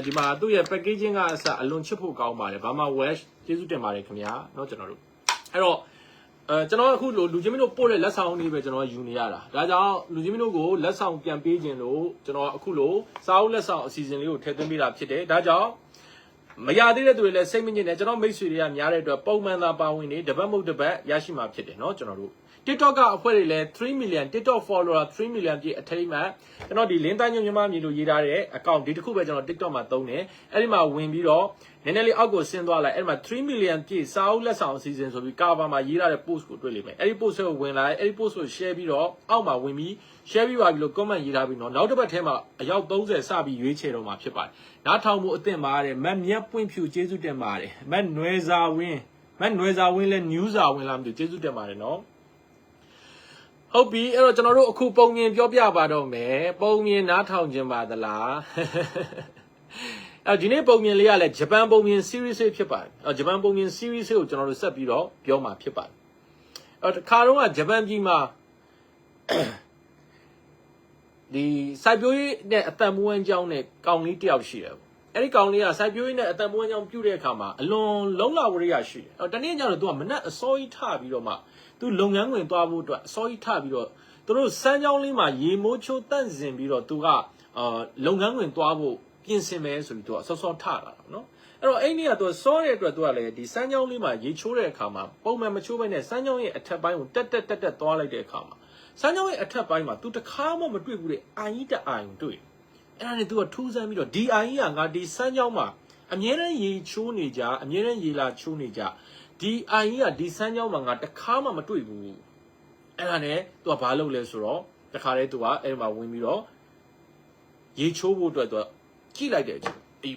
ဒီမှာသူ့ရဲ့ packaging ကအစအလွန်ချစ်ဖို့ကောင်းပါတယ် Burma Watch ကျေးဇူးတင်ပါတယ်ခင်ဗျာเนาะကျွန်တော်တို့အဲ့တော့ကျွန်တော်အခုလူချင်းမင်းတို့ပို့တဲ့လက်ဆောင်လေးပဲကျွန်တော်ယူနေရတာဒါကြောင့်လူချင်းမင်းတို့ကိုလက်ဆောင်ပြန်ပေးခြင်းလို့ကျွန်တော်အခုလိုစာအုပ်လက်ဆောင်အစီအစဉ်လေးကိုထည့်သွင်းပေးတာဖြစ်တယ်ဒါကြောင့်မရသေးတဲ့သူတွေလည်းစိတ်မညစ်နဲ့ကျွန်တော်မိတ်ဆွေတွေကများတဲ့အတွက်ပုံမှန်သာပါဝင်နေတပတ်မဟုတ်တပတ်ရရှိမှာဖြစ်တယ်เนาะကျွန်တော်တို့ TikTok ကအဖွဲ့တွေလည်း3 million TikTok follower 3 million ပြည့်အထိမ်းမှကျွန်တော်ဒီလင်းတိုင်းညမြန်မာမြေလို့ရေးထားတဲ့ account ဒီတစ်ခုပဲကျွန်တော် TikTok မှာသုံးတယ်အဲ့ဒီမှာဝင်ပြီးတော့နည်းနည်းလေးအောက်ကိုဆင်းသွားလိုက်အဲ့ဒီမှာ3 million ပြည့်စာအုပ်လက်ဆောင်အစီအစဉ်ဆိုပြီး cover မှာရေးထားတဲ့ post ကိုတွေ့လိမ့်မယ်အဲ့ဒီ post ကိုဝင်လိုက်အဲ့ဒီ post ကို share ပြီးတော့အောက်မှာဝင်ပြီး share ပြီးပါပြီလို့ comment ရေးထားပြီးတော့နောက်တစ်ပတ်ထဲမှာအယောက်30စပြီးရွေးချယ်တော့မှာဖြစ်ပါတယ်နားထောင်မှုအသင့်ပါတယ်မတ်မြတ်ပွင့်ဖြူကျေးဇူးတင်ပါတယ်မတ်နွယ်စာဝင်းလဲ news စာဝင်းလားမသိဘူးကျေးဇူးတင်ပါတယ်နော်ဟုတ်ပြီအဲ့တော့ကျွန်တော်တို့အခုပုံမြင်ပြောပြပါတော့မယ်ပုံမြင်နားထောင်ခြင်းပါသလားဒီနေ့ပုံမြင်လေးကလည်းဂျပန်ပုံမြင် series ဖြစ်ပါတယ်ဂျပန်ပုံမြင် series ကိုကျွန်တော်တို့ဆက်ပြီးတော့ပြောမှာဖြစ်ပါတယ်တခါတော့ဂျပန်ပြည်မှာဒီစိုက်ပျိုးရေးနဲ့အသက်မွေးကြောင်းနဲ့ကောင်လေးတယောက်ရှိတယ်အဲ့ဒီကောင်လေးကစိုက်ပျိုးရေးနဲ့အသက်မွေးကြောင်းပြုတဲ့အခါမှာအလွန်လုံးလာဝရိယရှိတယ်တနေ့ကျတော့သူကမနက်အစောကြီးထပြီးတော့မှသူလုပ်ငန်းဝင်သွားဖို့အတွက်အစောကြီးထပြီးတော့သူတို့စမ်းကြောင်းလေးမှာရေမိုးချိုးတန့်စင်ပြီးတော့သူကလုပ်ငန်းဝင်သွားဖို့ပြင်ဆင်မယ်ဆိုပြီးသူကစောစောထလာတာနော်အဲ့တော့အဲ့ဒီကသူစောတဲ့အတွက်သူကလည်းဒီစမ်းကြောင်းလေးမှာရေချိုးတဲ့အခါမှာပုံမှန်မချိုးဘဲနဲ့စမ်းကြောင်းရဲ့အထက်ပိုင်းကိုတက်သွားလိုက်တဲ့အခါမှာစမ်းကြောင်းရဲ့အထက်ပိုင်းမှာသူတခါမှမတွေ့ဘူးတဲ့အာကြီးတအာယုံတွေ့အဲ့ဒါနဲ့သူကထူးဆန်းပြီးတော့ဒီအာကြီးကငါဒီစမ်းကြောင်းမှာအမြဲတမ်းရေချိုးနေကြအမြဲတမ်းရေလာချိုးနေကြဒီအိုင်ကြီးကဒီစမ်းကြောင်းမှာငါတခါမှမတွေ့ဘူးအဲ့ဒါနဲ့သူကဘာလုပ်လဲဆိုတော့တခါတည်းသူကအဲ့မှာဝင်ပြီးတော့ ရေချိုးဖို့အတွက်တော့ကြည့်လိုက်တဲ့အချိန်အေး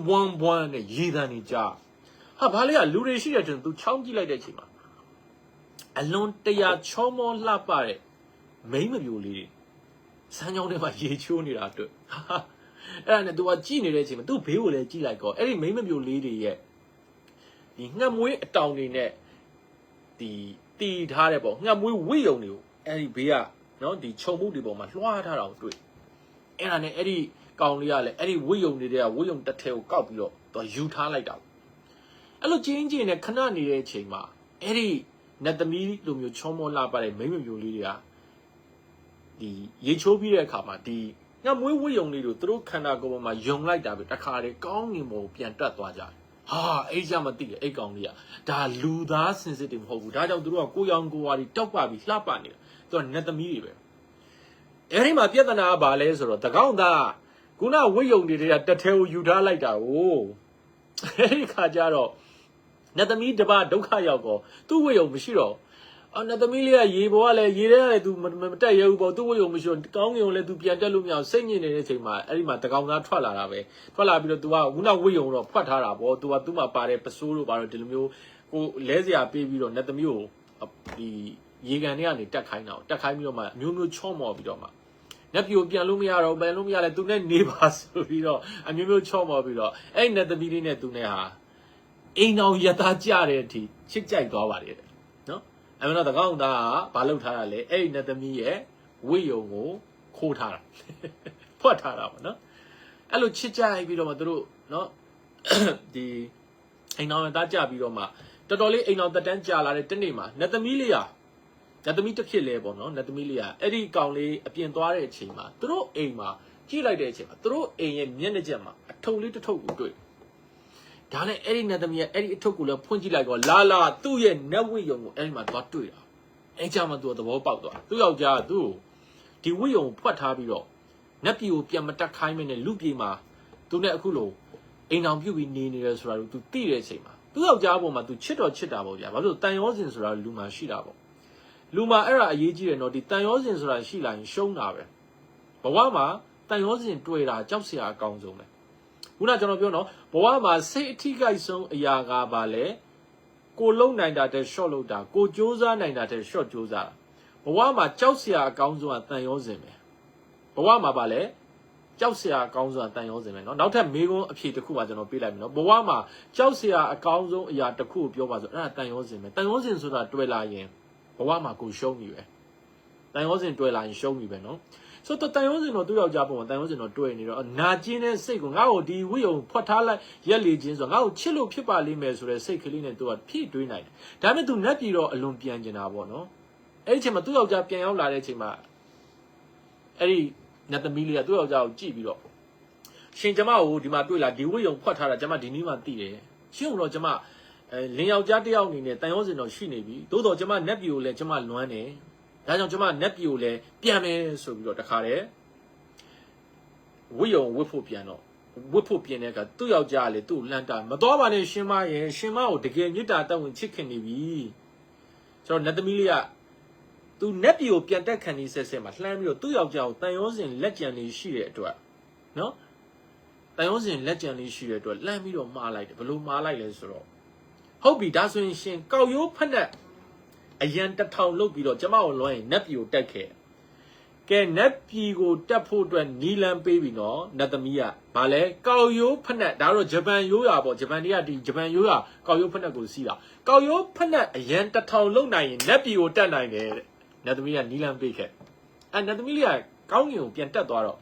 1နဲ့ရေတန်းနေကြဟာဘာလဲကလူတွေရှိတဲ့တွင်သူချောင်းကြည့်လိုက်တဲ့အချိန်မှာအလွန်တရာချောမောလှပတဲ့မိမပြိုလေးတွေစမ်းကြောင်းထဲမှာရေချိုးနေတာတွေ့အဲ့ဒါနဲ့ तू ကကြည့်နေတဲ့အချိန်မှာ तू ဘေးကိုလည်းကြည့်လိုက်ကောအဲ့ဒီမိမပြိုလေးတွေရဲ့ဒီငှက်မွေးအတောင်တွေနဲ့ဒီတီထားတဲ့ပေါ့ငှက်မွေးဝိယုံတွေကိုအဲ့ဒီဘေးကနော်ဒီခြုံမှုတွေပေါ်မှာလွှားထားတာကိုတွေ့အဲ့ဒါနဲ့အဲ့ဒီကောင်လေးကလည်းအဲ့ဒီဝိယုံတွေကဝိယုံတစ်ထဲကိုကောက်ပြီးတော့ तू ယူထားလိုက်တာအဲ့လိုချင်းချင်းနဲ့ခဏနေတဲ့အချိန်မှာအဲ့ဒီနတ်သမီးလိုမျိုးချောမောလှပတဲ့မိမပြိုလေးတွေကဒီရေချိုးပြီးတဲ့အခါမှာဒီငါမွေးဝိယုံလေးတို့သူတို့ခန္ဓာကိုယ်ပေါ်မှာယုံလိုက်တာပဲတခါတည်းကောင်းငင်ပေါ်ပြန်တက်သွားကြတယ်ဟာအဲ့ကြမသိတယ်အဲ့ကောင်လေးကဒါလူသားစင်စစ်တွေမဟုတ်ဘူးဒါကြောင့်သူတို့ကကိုရောင်ကိုဝါတွေတောက်ပပြီးလှပနေတယ်သူကနတ်သမီးတွေပဲအဲ့ဒီမှာပြဿနာကဘာလဲဆိုတော့တကောင်းသားခုနဝိယုံတွေကတက်ထဲကိုယူထားလိုက်တာကိုအဲ့ဒီခါကျတော့နတ်သမီးတပဒုက္ခရောက်တော့သူ့ဝိယုံမရှိတော့နတ်သမီးလေးကရေပေါ်ကလည်းရေထဲကလည်း तू မတက်ရဘူးပေါ့သူ့ဝိယုံမရှိတော့ကောင်းငင်ကိုလည်း तू ပြန်တက်လို့မရအောင်စိတ်ညစ်နေတဲ့အချိန်မှာအဲ့ဒီမှာတကောင်သားထွက်လာတာပဲထွက်လာပြီးတော့ तू ကခုနဝိယုံတော့ဖွက်ထားတာပေါ့ तू ကသူ့မှာပါတဲ့ပစိုးလို့ပါတော့ဒီလိုမျိုးကိုလဲစရာပေးပြီးတော့နတ်သမီးကိုဒီရေကန်ထဲကနေတက်ခိုင်းတာတက်ခိုင်းပြီးတော့မှမျိုးမျိုးချော့မော်ပြီးတော့မှနတ်ပြိုပြန်လို့မရတော့ပြန်လို့မရလဲ तू နဲ့နေပါဆိုပြီးတော့အမျိုးမျိုးချော့မော်ပြီးတော့အဲ့နတ်သမီးလေးနဲ့ तू နဲ့ဟာအိမ်အောင်ရသားကြတဲ့အထိချစ်ကြိုက်သွားပါတယ်နော်အဲ့တော့တကောင်းသားကဘာလုပ်ထားတာလဲအဲ့နတ်သမီးရဲ့ဝိယုံကိုခိုးထားတာဖွက်ထားတာပေါ့နော်အဲ့လိုချစ်ကြိုက်ပြီးတော့မှသူတို့နော်ဒီအိမ်အောင်ရသားကြပြီးတော့မှတော်တော်လေးအိမ်အောင်တက်တန်းကြာလာတဲ့တနေ့မှာနတ်သမီးလေးနတ်သမီးတစ်ဖြစ်လဲပေါ့နော်နတ်သမီးလေးအဲ့ဒီကောင်လေးအပြင်သွားတဲ့အချိန်မှာသူတို့အိမ်မှာကြည့်လိုက်တဲ့အချိန်မှာသူတို့အိမ်ရဲ့မျက်နှာချက်မှာအထုပ်လေးတစ်ထုပ်ကိုတွေ့ဒါနဲ့အဲ့ဒီနတ်သမီးရဲ့အဲ့ဒီအထုပ်ကိုလည်းဖွင့်ကြည့်လိုက်တော့လာသူ့ရဲ့နတ်ဝိယုံကိုအဲ့ဒီမှာသွားတွေ့တာအဲ့ကြမှာသူကသဘောပေါက်သွားသူ့ယောက်ျားကသူ့ဒီဝိယုံဖွက်ထားပြီးတော့နတ်ပြည်ကိုပြန်မတက်ခိုင်းမနဲ့လူပြည်မှာသူနဲ့အခုလိုအိမ်အောင်ပြုတ်ပြီးနေတယ်ဆိုတာကိုသူသိတဲ့အချိန်မှာသူ့ယောက်ျားပေါ်မှာသူချစ်တော်ချစ်တာပေါ့ဗျာဘာလို့တန်ရောစင်ဆိုတာလူမှာရှိတာပေါ့လူမှာအဲ့ဒါအရေးကြီးတယ်နော်ဒီတန်ရောစင်ဆိုတာရှိလာရင်ရှုံးတာပဲဘဝမှာတန်ရောစင်တွေ့တာကြောက်စရာအကောင်းဆုံးပဲခုနကျွန်တော်ပြောနော်ဘဝမှာစိတ်အထိကိဆုံးအရာကပါလေကိုလုံနိုင်တာတဲ့ short လုပ်တာကိုစူးစမ်းနိုင်တာတဲ့ short စူးစမ်းတာဘဝမှာကြောက်စရာအကောင်းဆုံးကတန်ရောစင်ပဲဘဝမှာပါလေကြောက်စရာအကောင်းဆုံးကတန်ရောစင်ပဲနော်နောက်ထပ်မေးခွန်းအဖြေတစ်ခုပါကျွန်တော်ပေးလိုက်မယ်နော်ဘဝမှာကြောက်စရာအကောင်းဆုံးအရာတစ်ခုကိုပြောပါဆိုအဲ့ဒါတန်ရောစင်ပဲတန်ရောစင်ဆိုတာတွေ့လာရင်ဘဝမှာကိုရှုံးပြီပဲတန်ရောစင်တွေ့လာရင်ရှုံးပြီပဲနော်ဆိုတော့တန်ရောစင်တော့သူ့ယောက်ျားပုံမှာတန်ရောစင်တော့တွေ့နေတော့နာကျင်တဲ့စိတ်ကိုငါ့ကိုဒီဝိယုံဖွက်ထားလိုက်ရက်လေချင်းဆိုတော့ငါ့ကိုချစ်လို့ဖြစ်ပါလိမ့်မယ်ဆိုတဲ့စိတ်ကလေးနဲ့သူကဖြည့်တွေးနိုင်တယ်ဒါပေမဲ့သူနတ်ပြည်တော့အလွန်ပြန်ကျင်တာပေါ့နော်အဲ့ဒီအချိန်မှာသူ့ယောက်ျားပြန်ရောက်လာတဲ့အချိန်မှာအဲ့ဒီနတ်သမီးလေးကသူ့ယောက်ျားကိုကြည့်ပြီးတော့ရှင်ကျမကိုဒီမှာတွေ့လာဒီဝိယုံဖွက်ထားတာကျမဒီနေ့မှသိတယ်ရှင်ကတော့ကျမလင်ယောက်ျားတယောက်အနေနဲ့တန်ရောစင်တော့ရှိနေပြီသို့တော့ကျမနတ်ပြည်ကိုလည်းကျမလွမ်းတယ်ဒါကြောင့်ကျမနတ်ပြည်ကိုလည်းပြန်မယ်ဆိုပြီးတော့တခါတည်းဝိယုံဝတ်ဖို့ပြန်တော့ဝတ်ဖို့ပြင်တဲ့အခါသူ့ယောက်ျားကလည်းသူ့လှမ်းတာမတော်ပါနဲ့ရှင်မရဲ့ရှင်မကိုတကယ်မေတ္တာတောင်းဝင်ချစ်ခင်နေပြီဆိုတော့နတ်သမီးလေးကသူနတ်ပြည်ကိုပြန်တက်ခံနေဆက်မှာလှမ်းပြီးတော့သူ့ယောက်ျားကိုတန်ရောစင်လက်ကြံလေးရှိတဲ့အတွက်နော်တန်ရောစင်လက်ကြံလေးရှိတဲ့အတွက်လှမ်းပြီးတော့မှားလိုက်တယ်ဘယ်လိုမှားလိုက်လဲဆိုတော့ဟုတ်ပြီဒါဆိုရင်ရှင်ကောက်ရိုးဖက်နဲ့အရန်တစ်ထောင်လုတ်ပြီးတော့ကျမကိုလွှမ်းရင်နတ်ပြည်ကိုတက်ခဲ့ကဲနတ်ပြည်ကိုတက်ဖို့အတွက်နီလန်ပေးပြီနော်နတ်သမီးကဗာလဲကောက်ရိုးဖက်နဲ့ဒါတော့ဂျပန်ရိုးရာပေါ့ဂျပန်တွေကဒီဂျပန်ရိုးရာကောက်ရိုးဖက်နဲ့ကိုစီးတာကောက်ရိုးဖက်နဲ့အရန်တစ်ထောင်လုတ်နိုင်ရင်နတ်ပြည်ကိုတက်နိုင်တယ်တဲ့နတ်သမီးကနီလန်ပေးခဲ့နတ်သမီးလေးကကောင်းငင်ကိုပြန်တက်သွားတော့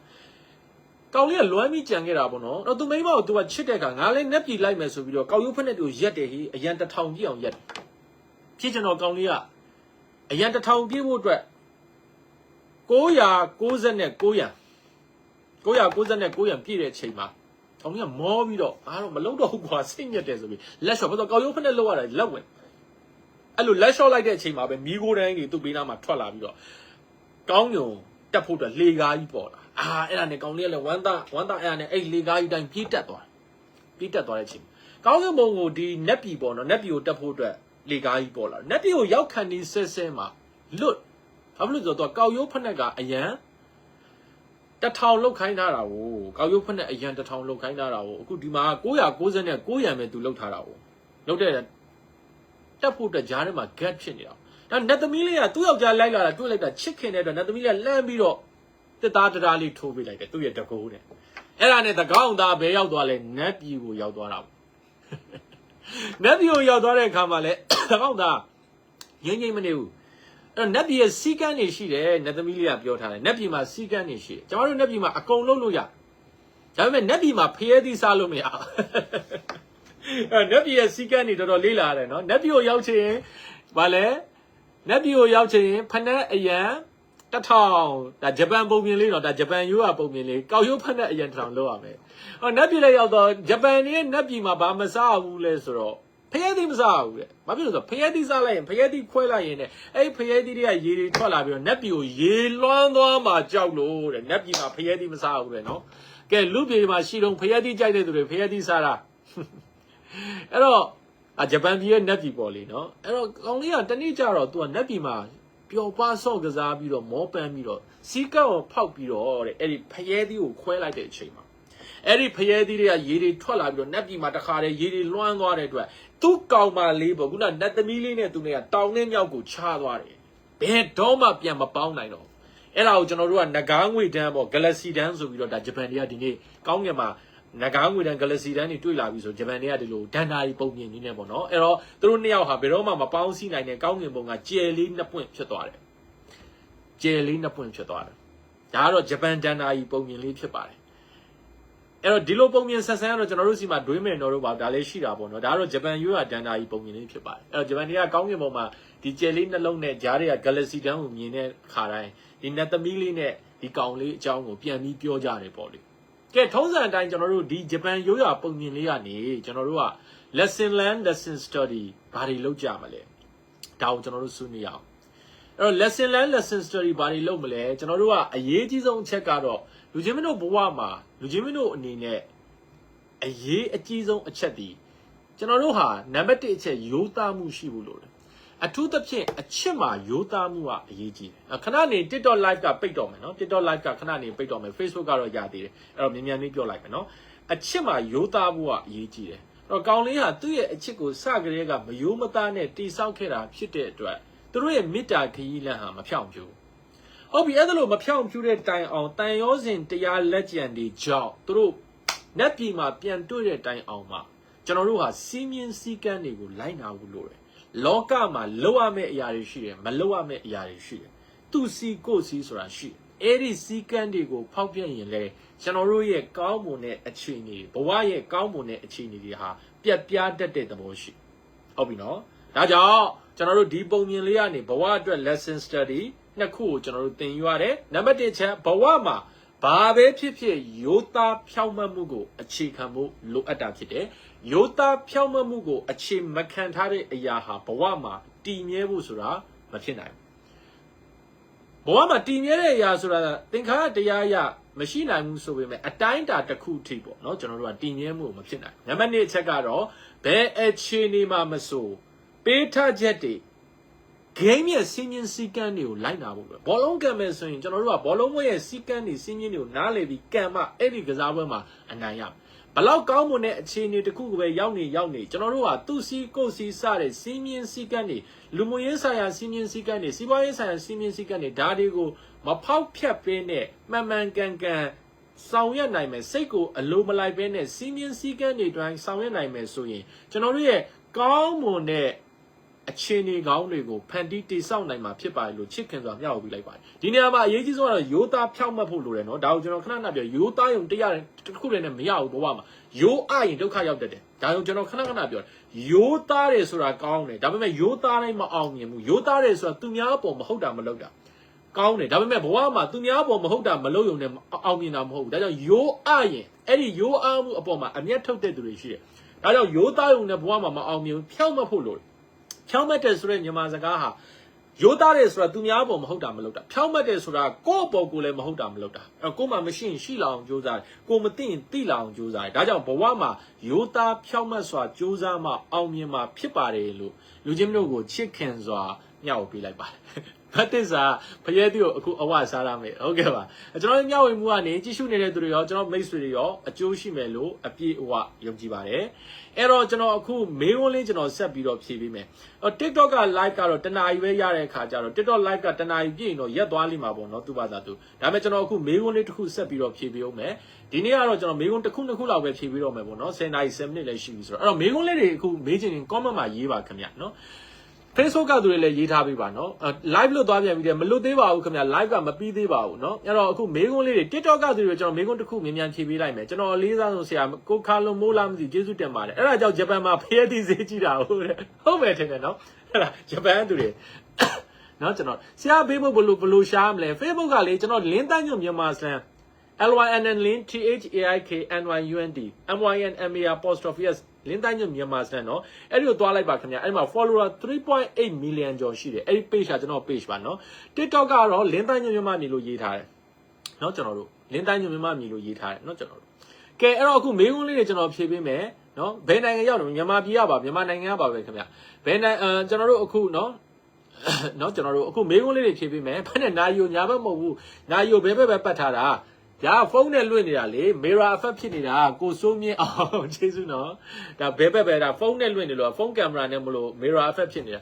ကောက်လေးကလွမ်းပြီးကြံခဲ့တာပေါ့နော်တော့သူမိန်းမကိုသူကချစ်တဲ့အခါငါလည်းနတ်ပြည်လိုက်မယ်ဆိုပြီးတော့ကောက်ရိုးဖက်နဲ့သူရက်တယ်ဟိအရန်တစ်ထောင်ပြည့်အောင်ရက်ဖြစ်ကျွန်တော်ကောင်းလေးကအရန်တစ်ထောင်ပြည့်ဖို့အတွက်999ရန်ပြည့်တဲ့အချိန်မှာကောင်းလေးကမောပြီးတော့အားတော့မလုံးတော့ဘူးကွာစိတ်ညက်တယ်ဆိုပြီးလက်လျှော့ဘာလို့ကောက်ရိုးဖက်နဲ့လောက်ရတာလက်ဝင်အဲ့လိုလက်လျှော့လိုက်တဲ့အချိန်မှာပဲမီးကိုတိုင်းတွေသူ့ဘေးနားမှာထွက်လာပြီးတော့ကောင်းညုံတက်ဖို့အတွက်လေကားကြီးပေါ်လာအဲ့ဒါနဲ့ကောင်းလေးကလည်းဝမ်းသားအဲ့ဒါနဲ့အဲ့လေကားကြီးတိုင်းပြေးတက်သွားတဲ့အချိန်ကောင်းကင်ဘုံကိုဒီနက်ပြည်ပေါ်တော့နက်ပြည်ကိုတက်ဖို့အတွက်လေကားကြီးပေါ်လာနက်ပြည်ကိုရောက်ခံနေဆဲမှာလွတ်ဘာဖြစ်လို့ဆိုတော့ကောက်ရိုးဖက်နဲ့ကအရန် 1000လောက်ခိုင်းထားတာကိုကောက်ရုပ်ဖက်နဲ့အရန်1000လောက်ခိုင်းထားတာကိုအခုဒီမှာ999ရန်ပဲသူလောက်ထားတာကိုလောက်တဲ့တက်ဖို့အတွက်ဂျားထဲမှာ gap ဖြစ်နေတာဒါနတ်သမီးလေးကသူ့ယောက်ျားလိုက်လာတာတွေ့လိုက်တာချစ်ခင်တဲ့အတွက်နတ်သမီးလေးကလှမ်းပြီးတော့တစ်သားတရားလေးထိုးပေးလိုက်တယ်သူ့ရဲ့တကိုးနဲ့အဲ့ဒါနဲ့တကောင်းသားဘယ်ရောက်သွားလဲနတ်ပြည်ကိုရောက်သွားတာနတ်ပြည်ကိုရောက်သွားတဲ့အခါမှာလဲတကောင်းသားငိမ့်ငိမ့်မနေဘူးအဲ့တော့နတ်ပြည်ရဲ့စီကန်းနေရှိတယ်နတ်သမီးလေးကပြောထားတယ်နတ်ပြည်မှာစီကန်းနေရှိတယ်ကျွန်တော်တို့နတ်ပြည်မှာအကုန်လုံးလို့ရဒါပေမဲ့နတ်ပြည်မှာဖျဲသီးစားလို့မရနတ်ပြည်ရဲ့စီကန်းနေတော်တော်လေးလာတယ်နော်နတ်ပြည်ကိုရောက်ချင်ဗာလဲနတ်ပြည်ကိုရောက်ချင်ဖနက်အရန်1000ဒါဂျပန်ပုံပြင်လေးတော့ဒါဂျပန်ရိုးရပုံပြင်လေးကောက်ရိုးဖက်နဲ့အရင်1000လောက်ရမယ်။ဟောနတ်ပြည်လည်းရောက်တော့ဂျပန်ရဲ့နတ်ပြည်မှာဘာမစားဘူးလဲဆိုတော့ဖျဲသီးမစားဘူးတဲ့။ဘာဖြစ်လို့ဆိုတော့ဖျဲသီးစားလိုက်ရင်ဖျဲသီးခွဲလိုက်ရင်တဲ့အဲ့ဖျဲသီးတွေကရေတွေထွက်လာပြီးတော့နတ်ပြည်ကိုရေလွှမ်းသွားမှကြောက်လို့တဲ့နတ်ပြည်မှာဖျဲသီးမစားဘူးတဲ့နော်။ကဲလူပြည်မှာရှိတော့ဖျဲသီးကြိုက်တဲ့သူတွေဖျဲသီးစားတာ။အဲ့တော့ဂျပန်ပြည်ရဲ့နတ်ပြည်ပေါ်လေနော်။အဲ့တော့ကောင်လေးကတနေ့ကျတော့ तू ကနတ်ပြည်မှာပျော်ပါဆော့ကစားပြီးတော့မောပန်းပြီးတော့စီးကပ်ကိုဖောက်ပြီးတော့တဲ့အဲ့ဒီဖျဲသီးကိုခွဲလိုက်တဲ့အချိန်မှာအဲ့ဒီဖျဲသီးတွေကရေတွေထွက်လာပြီးတော့နတ်ပြည်မှာတခါတည်းရေတွေလွှမ်းသွားတဲ့အတွက်သူ့ကောင်မလေးပေါ့ခုနနတ်သမီးလေးနဲ့သူနဲ့ကတောင်နဲ့မြောက်ကိုချသွားတယ်ဘယ်တော့မှပြန်မပေါင်းနိုင်တော့အဲ့ဒါကိုကျွန်တော်တို့ကနဂါးငွေတန်းပေါ့ Galaxy တန်းဆိုပြီးတော့ဒါဂျပန်တွေကဒီနေ့ကောင်းကင်မှာနဂါးငွေတန်း Galaxy တန်းတွေတွေ့လာပြီဆိုဂျပန်တွေကဒီလိုဒန်တာကြီးပုံမြင်နေနေပေါ့နော်အဲ့တော့သူတို့နှစ်ယောက်ဟာဘယ်တော့မှမပေါင်းစည်းနိုင်တဲ့ကောင်းကင်ဘုံကကျယ်လေးနှစ်ပွင့်ဖြစ်သွားတယ်ကျယ်လေးနှစ်ပွင့်ဖြစ်သွားတယ်ဒါကတော့ဂျပန်ဒန်တာကြီးပုံမြင်လေးဖြစ်ပါတယ်အဲ့တော့ဒီလိုပုံမြင်ဆက်ဆန်းကတော့ကျွန်တော်တို့စီမှာဒွေးမယ်တော်တို့ပါဒါလည်းရှိတာပေါ့နော်ဒါကတော့ဂျပန်ရိုးရဒန်တာကြီးပုံမြင်လေးဖြစ်ပါတယ်အဲ့တော့ဂျပန်တွေကကောင်းကင်ဘုံမှာဒီကျယ်လေးနှလုံးနဲ့ဂျားတွေက Galaxy တန်းကိုမြင်တဲ့ခါတိုင်းဒီနတ်သမီးလေးနဲ့ဒီကောင်လေးအကြောင်းကိုပြန်ပြီးပြောကြတယ်ပေါ့လေကဲထုံးစံအတိုင်းကျွန်တော်တို့ဒီဂျပန်ရိုးရပုံမြင်လေးကနေကျွန်တော်တို့က lesson learn lesson study ဘာတွေလုပ်ကြမလဲဒါကိုကျွန်တော်တို့ဆွေးနွေးရအောင်အဲ့တော့ lesson learn lesson study ဘာတွေလုပ်မလဲကျွန်တော်တို့ကအရေးကြီးဆုံးအချက်ကတော့လူချင်းမင်းတို့ဘဝမှာလူချင်းမင်းတို့အနေနဲ့အရေးအကြီးဆုံးအချက်ဒီကျွန်တော်တို့ဟာနံပါတ်1အချက်ရိုးသားမှုရှိဖို့လိုတယ်အထူးသဖြင့်အချစ်မှာရိုးသားမှုကအရေးကြီးတယ်ခဏနေ TikTok live ကပိတ်တော့မယ်နော် TikTok live ကခဏနေပိတ်တော့မယ် Facebook ကတော့ရသေးတယ်အဲ့တော့မြန်မြန်လေးပြောလိုက်မယ်နော်အချစ်မှာရိုးသားမှုကအရေးကြီးတယ်အဲ့တော့ကောင်လေးဟာသူ့ရဲ့အချစ်ကိုစကတည်းကမရိုးမသားနဲ့တိဆောက်ခဲ့တာဖြစ်တဲ့အတွက်သူတို့ရဲ့မေတ္တာခရီးလမ်းဟာမဖြောင့်ဖြူဟုတ်ပြီအဲ့ဒါလို့မဖြောင့်ဖြူတဲ့တိုင်အောင်တန်ရောစဉ်တရားလက်ကျန်တွေကြောင့်သူတို့နတ်ပြည်မှာပြန်တွေ့တဲ့တိုင်အောင်မှာကျွန်တော်တို့ဟာစီးမြင်စည်းကမ်းတွေကိုလိုက်နာဖို့လိုတယ်လောကမှာလောက်ရမယ့်အရာတွေရှိတယ်မလောက်ရမယ့်အရာတွေရှိတယ်သူစီကိုစီဆိုတာရှိတယ်အဲ့ဒီစည်းကမ်းတွေကိုဖောက်ပြရင်လေကျွန်တော်တို့ရဲ့ကောင်းမွန်တဲ့အခြေအနေဘဝရဲ့ကောင်းမွန်တဲ့အခြေအနေတွေဟာပြတ်ပြားတတ်တဲ့သဘောရှိဟုတ်ပြီနော်ဒါကြောင့်ကျွန်တော်တို့ဒီပုံမြင်လေးကနေဘဝအတွက် lesson study နှစ်ခုကိုကျွန်တော်တို့သင်ယူရတယ်နံပါတ်1ချက်ဘဝမှာဘာပဲဖြစ်ဖြစ်ရိုးသားဖြောင့်မတ်မှုကိုအခြေခံဖို့လိုအပ်တာဖြစ်တယ်ရိုးသားဖြောင့်မတ်မှုကိုအခြေမခံထားတဲ့အရာဟာဘဝမှာတည်မြဲဖို့ဆိုတာမဖြစ်နိုင်ဘူးဘဝမှာတည်မြဲတဲ့အရာဆိုတာသင်္ခါရတရားအရမရှိနိုင်ဘူးဆိုပေမဲ့အတိုင်းအတာတစ်ခုထိပေါ့နော်ကျွန်တော်တို့ကတည်မြဲမှုမဖြစ်နိုင်ဘူးနံပါတ်2အချက်ကတော့ဘယ်အခြေအနေမှာမဆိုပေးထားချက်တွေဂိမ်းရဲ့စီးမြင်စည်းကမ်းတွေကိုလိုက်နာဖို့ပဲဘောလုံးကံမယ်ဆိုရင်ကျွန်တော်တို့ကဘောလုံးပွဲရဲ့စည်းကမ်းတွေစီးမြင်တွေကိုနားလည်ပြီးကံမှအဲ့ဒီကစားပွဲမှာအနိုင်ရဘလောက်ကောင်းမွန်တဲ့အခြေအနေတစ်ခုကိုပဲရောက်နေကျွန်တော်တို့ကသူ့စီးကိုယ်စီးစတဲ့စီးမြင်စည်းကမ်းတွေလူမှုရေးဆိုင်ရာစီးမြင်စည်းကမ်းတွေစီးပွားရေးဆိုင်ရာစီးမြင်စည်းကမ်းတွေဒါတွေကိုမဖောက်ဖျက်ပေးနဲ့မှန်မှန်ကန်ကန်ဆောင်ရွက်နိုင်မယ်စိတ်ကိုအလိုမလိုက်ဘဲနဲ့စီးမြင်စည်းကမ်းတွေတိုင်းဆောင်ရွက်နိုင်မယ်ဆိုရင်ကျွန်တော်တို့ရဲ့ကောင်းမွန်တဲ့အခြေအနေကောင်းတွေကိုဖန်တီးတည်ဆောက်နိုင်မှာဖြစ်ပါတယ်လို့ချစ်ခင်စွာမျှဝေပေးလိုက်ပါတယ်ဒီနေရာမှာအရေးကြီးဆုံးကတော့ရိုးသားဖြောင့်မတ်ဖို့လိုတယ်နော်ဒါကိုကျွန်တော်ခဏခဏပြောရိုးသားရုံတရားတစ်ခုတည်းနဲ့မရဘူးဘဝမှာရိုးအရင်ဒုက္ခရောက်တတ်တယ်ဒါကြောင့်ကျွန်တော်ခဏခဏပြောရိုးသားတယ်ဆိုတာကောင်းတယ်ဒါပေမဲ့ရိုးသားတိုင်းမအောင်မြင်ဘူးရိုးသားတယ်ဆိုတာသူများအပေါ်မဟုတ်တာမလုပ်တာကောင်းတယ်ဒါပေမဲ့ဘဝမှာသူများအပေါ်မဟုတ်တာမလုပ်ရုံနဲ့အောင်မြင်တာမဟုတ်ဘူးဒါကြောင့်ရိုးအရင်အဲ့ဒီရိုးအားမှုအပေါ်မှာအမျက်ထုတ်တဲ့သူတွေရှိတယ်ဒါကြောင့်ရိုးသားရုံနဲ့ဘဝမှာမအောင်မြင်ဘူးဖြောင့်မတ်ဖို့လိုတယ်ဖြောင့်မတ်တယ်ဆိုတဲ့မြန်မာစကားဟာရိုးသားတယ်ဆိုတာသူများအပေါ်မဟုတ်တာမလုပ်တာဖြောင့်မတ်တယ်ဆိုတာကိုယ့်အပေါ်ကိုလည်းမဟုတ်တာမလုပ်တာအဲ့ကိုယ်မှမရှိရင်ရှိလာအောင်ကြိုးစားတယ်ကိုယ်မသိရင်သိလာအောင်ကြိုးစားတယ်ဒါကြောင့်ဘဝမှာရိုးသားဖြောင့်မတ်စွာကြိုးစားမှအောင်မြင်မှဖြစ်ပါတယ်လို့လူချင်းတို့ကိုချစ်ခင်စွာမျှဝေပေးလိုက်ပါတယ် တ်တစ်စာဖရဲတီကိုအခုအဝစားရမယ်ဟုတ်ကဲ့ပါကျွန်တော်မျှဝေမှုကနေကြည့်ရှုနေတဲ့သူတွေရောကျွန်တော်မိတ်ဆွေတွေရောအကျိုးရှိမယ်လို့အပြည့်အဝယုံကြည်ပါတယ်အဲ့တော့ကျွန်တော်အခုမေးခွန်းလေးကျွန်တော်ဆက်ပြီးတော့ဖြေပေးမယ် TikTok က live ကတော့တနာရီပဲရတဲ့အခါကျတော့ TikTok live ကတနာရီပြည့်ရင်တော့ရက်သွားလိမ့်မှာပေါ့နော်သူပါသာသူဒါပေမဲ့ကျွန်တော်အခုမေးခွန်းလေးတစ်ခုဆက်ပြီးတော့ဖြေပေးအောင်မယ်ဒီနေ့ကတော့ကျွန်တော်မေးခွန်းတစ်ခုနှစ်ခုလောက်ပဲဖြေပေးတော့မယ်ပေါ့နော်10နာရီ10မိနစ်လည်းရှိပြီဆိုတော့အဲ့တော့မေးခွန်းလေးတွေအခုမေးချင်ရင် comment မှာရေးပါခင်ဗျနော်Facebook ကသူတွေလည်းရေးထားပေးပါနော် live လွတ်သွားပြန်ပြီတဲ့မလွတ်သေးပါဘူးခင်ဗျ live ကမပြီးသေးပါဘူးเนาะအဲ့တော့အခုမေးခွန်းလေးတွေ TikTok ကသူတွေကျွန်တော်မေးခွန်းတစ်ခုမြန်မြန်ဖြေပေးလိုက်မယ်ကျွန်တော်အလေးစားဆုံးဆရာကိုခါလုံးမိုးလားမသိကျေးဇူးတင်ပါတယ်အဲ့ဒါကြောင့်ဂျပန်မှာဖရဲတီဈေးကြီးတာဟုတ်တယ်ဟုတ်မယ်ထင်တယ်เนาะအဲ့ဒါဂျပန်သူတွေเนาะကျွန်တော်ဆရာ Facebook ဘလို့ရှားမလဲ Facebook ကလေကျွန်တော်လင်းတန်းညွန့်မြန်မာစလန် LYNN link THAIK NYUND MYNMA apostrophe S လင်းတိုင်းညမြန်မာစတဲ့နော်အဲ့ဒီကိုသွားလိုက်ပါခင်ဗျာအဲ့မှာ follower 3.8 million ကျော်ရှိတယ်အဲ့ဒီ page ကကျွန်တော် page ပါနော် TikTok ကတော့လင်းတိုင်းညမြန်မာမြည်လို့ရေးထားတယ်နော်ကျွန်တော်တို့လင်းတိုင်းညမြန်မာမြည်လို့ရေးထားတယ်နော်ကျွန်တော်တို့ကဲအဲ့တော့အခုမေးခွန်းလေးတွေကျွန်တော်ဖြေပေးမယ်နော်ဘယ်နိုင်ငံရောက်တယ်မြန်မာပြည်ကပါမြန်မာနိုင်ငံကပါပဲခင်ဗျာဘယ်နိုင်ငံကျွန်တော်တို့အခုနော်ကျွန်တော်တို့အခုမေးခွန်းလေးတွေဖြေပေးမယ်ဘာနဲ့နာယိုညာဘက်မဟုတ်ဘူးနာယိုဘဲပတ်ထားတာဒါဖုန်းနဲ့လွှင့်နေတာလေ mirror effect ဖြစ်နေတာကိုစိုးမြင့်အောင်ကျေးဇူးနော်ဒါဘဲဒါဖုန်းနဲ့လွှင့်နေလို့ဖုန်းကင်မရာနဲ့မလို့ mirror effect ဖြစ်နေတာ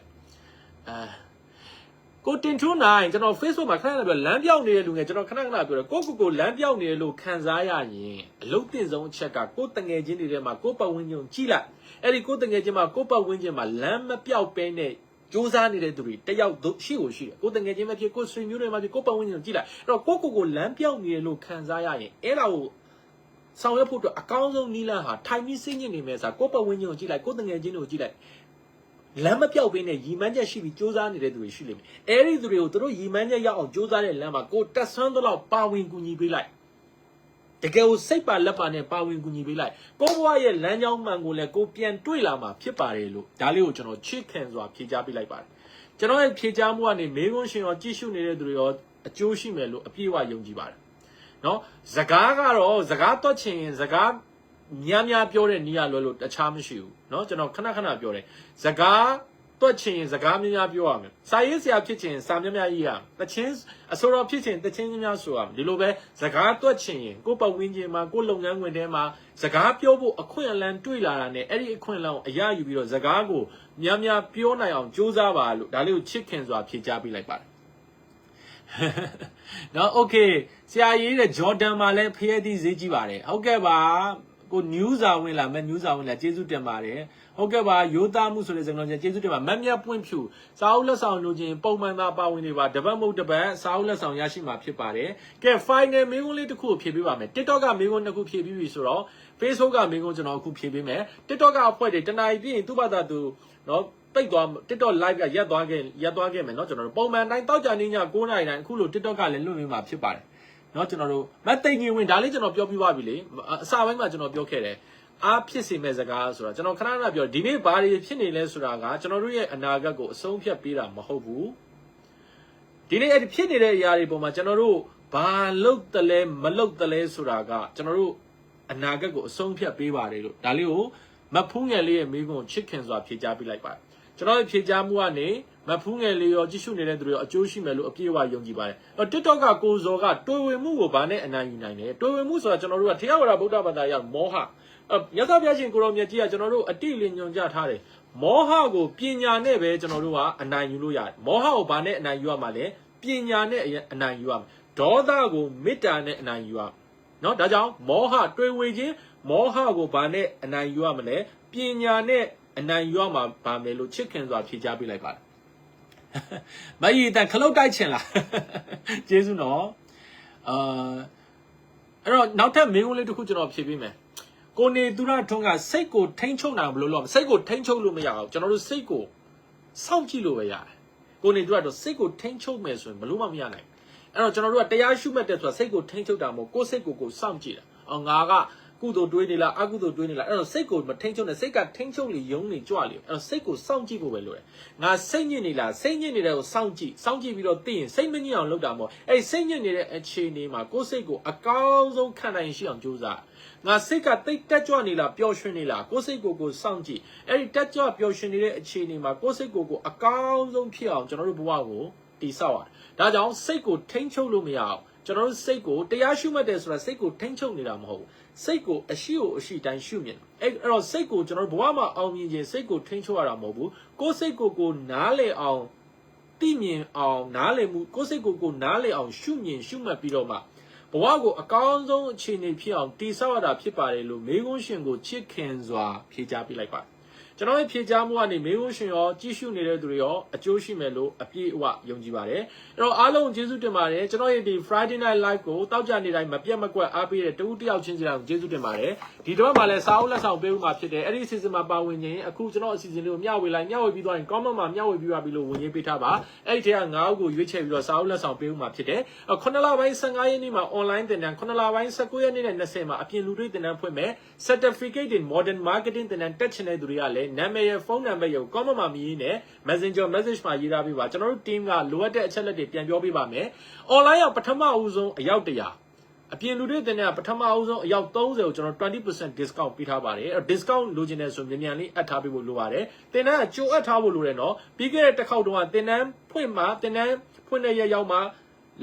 ကိုတင်ထွန်းနိုင်ကျွန်တော် Facebook မှာခဏခဏပြောလမ်းပြောင်းနေတဲ့လူငယ်ကျွန်တော်ခဏခဏပြောတယ်ကိုလမ်းပြောင်းနေတယ်လို့ခံစားရရင်အလုပ်တင်ဆုံးအချက်ကကိုတငယ်ချင်းတွေထဲမှာကိုပတ်ဝန်းကျင်ကြည့်လိုက်အဲ့ဒီကိုတငယ်ချင်းမှာကိုပတ်ဝန်းကျင်မှာလမ်းမပြောက်ပဲနဲ့ကြိုးစားနေတဲ့သူတွေတယောက်ရှိကိုရှိတယ်ကိုတငယ်ချင်းမဖြစ်ကိုဆွေမျိုးတွေမှာဖြစ်ကိုပတ်ဝန်းကျင်ကိုကြည့်လိုက်အဲ့တော့ကိုလမ်းပြောင်းနေတယ်လို့ခံစားရရင်အဲ့ဒါကိုဆောင်ရွက်ဖို့အတွက်အကောင်းဆုံးနည်းလမ်းဟာထိုင်ပြီးစိတ်ညစ်နေမယ်ဆိုတာကိုပတ်ဝန်းကျင်ကိုကြည့်လိုက်ကိုတငယ်ချင်းတွေကိုကြည့်လိုက်လမ်းမပြောက်ဘဲနဲ့ရီမန်းချက်ရှိပြီးကြိုးစားနေတဲ့သူတွေရှိလိမ့်မယ်အဲ့ဒီသူတွေကိုသူတို့ရီမန်းချက်ရောက်အောင်ကြိုးစားတဲ့လမ်းမှာကိုတက်ဆွမ်းတော့ပါဝင်ကူညီပေးလိုက်တကယ်ကိုစိတ်ပါလက်ပါနဲ့ပါဝင်ကူညီပေးလိုက်ကိုဘွားရဲ့လမ်းကြောင်းမှန်ကိုလည်းကိုပြန်တွေ့လာမှာဖြစ်ပါတယ်လို့ဒါလေးကိုကျွန်တော်ချစ်ခင်စွာဖြေကြားပေးလိုက်ပါတယ်ကျွန်တော်ရဲ့ဖြေကြားမှုကနေမေးခွန်းရှင်ရောကြည့်ရှုနေတဲ့သူတွေရောအကျိုးရှိမယ်လို့အပြည့်အဝယုံကြည်ပါတယ်နော်စကားကတော့စကားတွက်ချင်ရင်စကားများပြောတဲ့နေရာလွယ်လို့တခြားမရှိဘူးเนาะကျွန်တော်ခဏပြောတယ်စကားတွက်ချင်ရင်စကားများပြောရမယ်စာရေးဆရာဖြစ်ချင်စာများရေးရမယ်တချင်းအစိုးရဖြစ်ချင်တချင်းများဆိုရမယ်ဒီလိုပဲစကားတွက်ချင်ရင်ကိုပတ်ဝန်းကျင်မှာကိုလုပ်ငန်းခွင်ထဲမှာစကားပြောဖို့အခွင့်အလမ်းတွေ့လာတာနဲ့အဲ့ဒီအခွင့်အလမ်းကိုအရယူပြီးတော့စကားကိုများပြောနိုင်အောင်ကြိုးစားပါလို့ဒါလေးကိုချစ်ခင်စွာဖြေကြားပေးလိုက်ပါတယ်နော်โอเคဆရာကြီးတဲ့ဂျော်ဒန်မှာလည်းဖျဲသီးဈေးကြီးပါတယ်ဟုတ်ကဲ့ပါကိုနျူးစာဝင်လာမဲ့နျူးစာဝင်လာကျေးဇူးတင်ပါတယ်ဟုတ်ကဲ့ပါရိုးသားမှုဆိုတဲ့စကားလုံးကျေးဇူးတင်ပါမက်မြတ်ပွင့်ဖြူစာအုပ်လက်ဆောင်လိုချင်ပုံမှန်သာပါဝင်နေပါတပတ်မဟုတ်တပတ်စာအုပ်လက်ဆောင်ရရှိမှာဖြစ်ပါတယ်ကဲ final မေးခွန်းလေးတစ်ခုကိုဖြေပေးပါမယ် TikTok ကမေးခွန်းတစ်ခုဖြေပြီးပြီဆိုတော့ Facebook ကမေးခွန်းကျွန်တော်အခုဖြေပေးမယ် TikTok ကအဖွဲ့တွေတနာရီပြည့်ရင်သူ့ဘာသာသူနော်ပိတ်သွား TikTok live ကရပ်သွားခဲ့မယ်เนาะကျွန်တော်တို့ပုံမှန်တိုင်းတောက်ကြနေည9နာရီတိုင်းအခုလို TikTok ကလည်းလွှင့်ပေးမှာဖြစ်ပါတယ်เนาะကျွန်တော်တို့မသိငင်ဝင်ဒါလေးကျွန်တော်ပြောပြပါပြီလေအစပိုင်းမှာကျွန်တော်ပြောခဲ့တယ်အားဖြစ်စေမဲ့စကားဆိုတာကျွန်တော်ခဏပြောဒီနေ့ဘာတွေဖြစ်နေလဲဆိုတာကကျွန်တော်တို့ရဲ့အနာဂတ်ကိုအဆုံးဖြတ်ပေးတာမဟုတ်ဘူးဒီနေ့အဲ့ဒီဖြစ်နေတဲ့အရာတွေပေါ်မှာကျွန်တော်တို့ဘာလုပ်တယ်လဲမလုပ်တယ်လဲဆိုတာကကျွန်တော်တို့အနာဂတ်ကိုအဆုံးဖြတ်ပေးပါတယ်လို့ဒါလေးကိုမဖူးငယ်လေးရဲ့မိကုံချစ်ခင်စွာဖြေကြားပေးလိုက်ပါတယ်ကျွန်တော်ရဲ့ဖြေကြားမှုကနေမဖူးငယ်လေးရောကြည့်ရှုနေတဲ့သူတွေရောအကျိုးရှိမယ်လို့အပြည့်အဝယုံကြည်ပါတယ်။ TikTok ကကိုဇော်ကတွေ့ဝင်မှုကိုဗာနဲ့အနိုင်ယူနိုင်တယ်။တွေ့ဝင်မှုဆိုတာကျွန်တော်တို့ကထေရဝါဒဗုဒ္ဓဘာသာရောက်မောဟမြတ်စွာဘုရားရှင်ကိုရောမြတ်ကြီးကကျွန်တော်တို့အတိလင်ညွန်ကြထားတယ်။မောဟကိုပညာနဲ့ပဲကျွန်တော်တို့ကအနိုင်ယူလို့ရတယ်။မောဟကိုဗာနဲ့အနိုင်ယူရမှာလဲပညာနဲ့အနိုင်ယူရမယ်။ဒေါသကိုမေတ္တာနဲ့အနိုင်ယူရမယ်။နော်ဒါကြောင့်မောဟတွေ့ဝင်ခြင်းမောဟကိုဗာနဲ့အနိုင်ယူရမလဲပညာနဲ့အနိုင်ယူရမှာဗာမယ်လို့ချစ်ခင်စွာဖြေကြားပေးလိုက်ပါတယ်မယီတန်ခလုတ်တိုက်ချင်လားကျေးဇူးနော်အဲ့တော့နောက်ထပ်မေးခွန်းလေးတစ်ခုကျွန်တော်ဖြေပေးမယ်ကိုနေသူရထွန်းကစိတ်ကိုထိန်းချုပ်နိုင်ဘလို့လို့စိတ်ကိုထိန်းချုပ်လို့မရအောင်ကျွန်တော်တို့စိတ်ကိုစောင့်ကြည့်လို့ပဲရတယ်ကိုနေသူရတော့စိတ်ကိုထိန်းချုပ်မယ်ဆိုရင်ဘလို့မှမရနိုင်အဲ့တော့ကျွန်တော်တို့ကတရားရှုမှတ်တဲ့ဆိုတာစိတ်ကိုထိန်းချုပ်တာမဟုတ်ကိုယ်စိတ်ကိုစောင့်ကြည့်တာငါကကုသိုလ်တွေးနေလားအကုသိုလ်တွေးနေလားအဲ့တော့စိတ်ကိုမထိန်းချုပ်နဲ့စိတ်ကထိန်းချုပ်လေယုံနေကြွလေအဲ့တော့စိတ်ကိုစောင့်ကြည့်ဖို့ပဲလိုတယ်ငါစိတ်ညစ်နေလားစိတ်ညစ်နေတဲ့ကိုစောင့်ကြည့်ပြီးတော့သိရင်စိတ်မညစ်အောင်လုပ်တာမဟုတ်အဲ့စိတ်ညစ်နေတဲ့အခြေအနေမှာကိုယ်စိတ်ကိုအကောင်းဆုံးခံနိုင်ရှိအောင်ကြိုးစားငါစိတ်ကတိတ်တက်ကြွနေလားပျော်ရွှင်နေလားကိုယ်စိတ်ကိုစောင့်ကြည့်အဲ့ဒီတက်ကြွပျော်ရွှင်နေတဲ့အခြေအနေမှာကိုယ်စိတ်ကိုအကောင်းဆုံးဖြစ်အောင်ကျွန်တော်တို့ဘဝကို တီဆောက်ရတယ်ဒါကြောင့်စိတ်ကိုထိန်းချုပ်လို့မရအောင်ကျွန်တော်တို့စိတ်ကိုတရားရှုမှတ်တယ်ဆိုတာစိတ်ကိုထိန်းချုပ်နေတာမဟုတ်ဘူးစိတ်ကိုအရှိတိုင်းရှုမြင်အဲ့တော့စိတ်ကိုကျွန်တော်တို့ဘဝမှာအောင်မြင်ခြင်းစိတ်ကိုထိန်းချုပ်ရတာမဟုတ်ဘူးကိုယ်စိတ်ကိုနားလေအောင်သိမြင်အောင်နားလေမှုကိုယ်စိတ်ကိုနားလေအောင်ရှုမြင်ရှုမှတ်ပြီးတော့မှဘဝကိုအကောင်းဆုံးအခြေအနေဖြစ်အောင်တည်ဆောက်ရတာဖြစ်ပါတယ်လို့မေခွန်းရှင်ကိုချစ်ခင်စွာဖြေကြားပြလိုက်ပါကျွန်တော်ရဲ့ဖြေကြားမှုကနေမေခွန်းရှင်ရောကြည့်ရှုနေတဲ့သူတွေရောအကျိုးရှိမယ်လို့အပြည့်အဝယုံကြည်ပါတယ်အဲ့တော့အားလုံးကျေးဇူးတင်ပါတယ်ကျွန်တော်ရဲ့ဒီ Friday Night Live ကိုတောက်ကြနေတိုင်းမပြတ်မကွက်အားပေးတဲ့တဦးတယောက်ချင်းစီတိုင်းကျေးဇူးတင်ပါတယ်ဒီတော့မှလည်းစာအုပ်လက်ဆောင်ပေးဦးမှာဖြစ်တယ်အဲ့ဒီအစီအစဉ်မှာပါဝင်ရင်အခုကျွန်တော်အစီအစဉ်လေးကိုမျှဝေပြီးသွားရင် comment မှာမျှဝေပြီးပါပြီလို့ဝင်ရေးပေးထားပါအဲ့ဒီထဲက9ဦးကိုရွေးချယ်ပြီးတော့စာအုပ်လက်ဆောင်ပေးဦးမှာဖြစ်တယ်9လပိုင်း15ရက်နေ့မှာ online သင်တန်း9လပိုင်း19ရက်နေ့နဲ့20မှာအပြင်လူတွေသင်တန်းဖွင့်မယ် certificate in modern marketing သင်တန်းတက်ချင်တဲ့သူတွေကလည်းနာမည်ရဖုန်းနံပါတ်ရ comment မှာမြည်နေ messenger message မှာရေးထားပေးပါကျွန်တော်တို့ team ကလိုအပ်တဲ့အချက်လက်တွေပြန်ပြောပေးပါမယ် online ကပထမအဦးဆုံးအယောက်100အပြင်လူတွေတင်တဲ့ပထမအဦးဆုံးအယောက်30ကိုကျွန်တော် 20% discount ပေးထားပါတယ်အဲ့ discount လိုချင်တယ်ဆိုမြန်လေးအပ်ထားပေးဖို့လိုပါတယ်တင်တန်းကကြိုအပ်ထားဖို့လိုတယ်နော်ပြီးခဲ့တဲ့တစ်ခေါက်တုန်းကတင်တန်းဖွင့်တဲ့ရက်ရောက်မှာ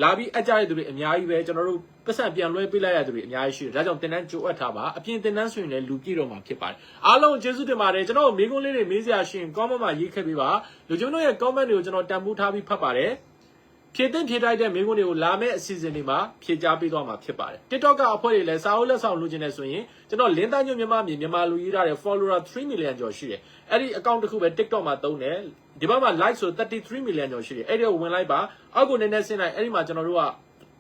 လာပြီးအပ်ကြတဲ့သူတွေအများကြီးပဲကျွန်တော်တို့ပတ်စံပြန်လွှဲပေးလိုက်ရတဲ့သူတွေအများကြီးရှိတယ်ဒါကြောင့်တင်တန်းကြိုအပ်ထားပါအပြင်တင်တန်းဆိုရင်လည်းလူပြည့်တော့မှာဖြစ်ပါတယ်အားလုံးကျေးဇူးတင်ပါတယ်ကျွန်တော်မေးခွန်းလေးတွေမေးစရာရှိရင် comment မှာရေးခဲ့ပေးပါလူကျွန်တော်ရဲ့ comment တွေကိုကျွန်တော်တန်ဖိုးထားပြီးဖတ်ပါတယ်ဖြည့်တိုက်တဲ့မိကုန်းတွေကိုလာမဲ့အစီအစဉ်တွေမှာဖြည့်ကြားပေးသွားမှာဖြစ်ပါတယ် TikTok ကအဖွဲ့တွေလည်းစာအုပ်လက်ဆောင်လုပ်ချင်တယ်ဆိုရင်ကျွန်တော်လင်းသားညွန့်မြန်မာလူရေးထားတဲ့ follower 3 million ကျော်ရှိတယ်အဲ့ဒီ account တစ်ခုပဲ TikTok မှာသုံးတယ်ဒီဘက်မှာ like ဆို33 million ကျော်ရှိတယ်အဲ့ဒီကိုဝင်လိုက်ပါအောက်ကိုနည်းနည်းဆင်းလိုက်အဲ့ဒီမှာကျွန်တော်တို့က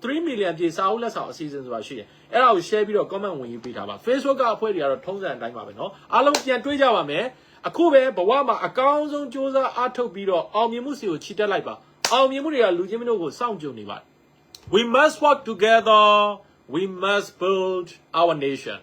3 million ပြည့်စာအုပ်လက်ဆောင်အစီအစဉ်ဆိုတာရှိတယ်အဲ့ဒါကို share ပြီးတော့ comment ဝင်ရေးပေးထားပါ Facebook ကအဖွဲ့တွေကတော့ထုံးစံအတိုင်းပါပဲเนาะအားလုံးပြန်တွေးကြပါမယ်အခုပဲဘဝမှာအကောင်းဆုံးစူးစမ်းအားထုတ်ပြီးတော့အောင်မြင်မှုစီကိုချီတက်လိုက်ပါအောင်မြင်မှုတွေကလူချင်းမျိုးကိုစောင့်ကြုံနေပါတယ် We must work together we must build our nation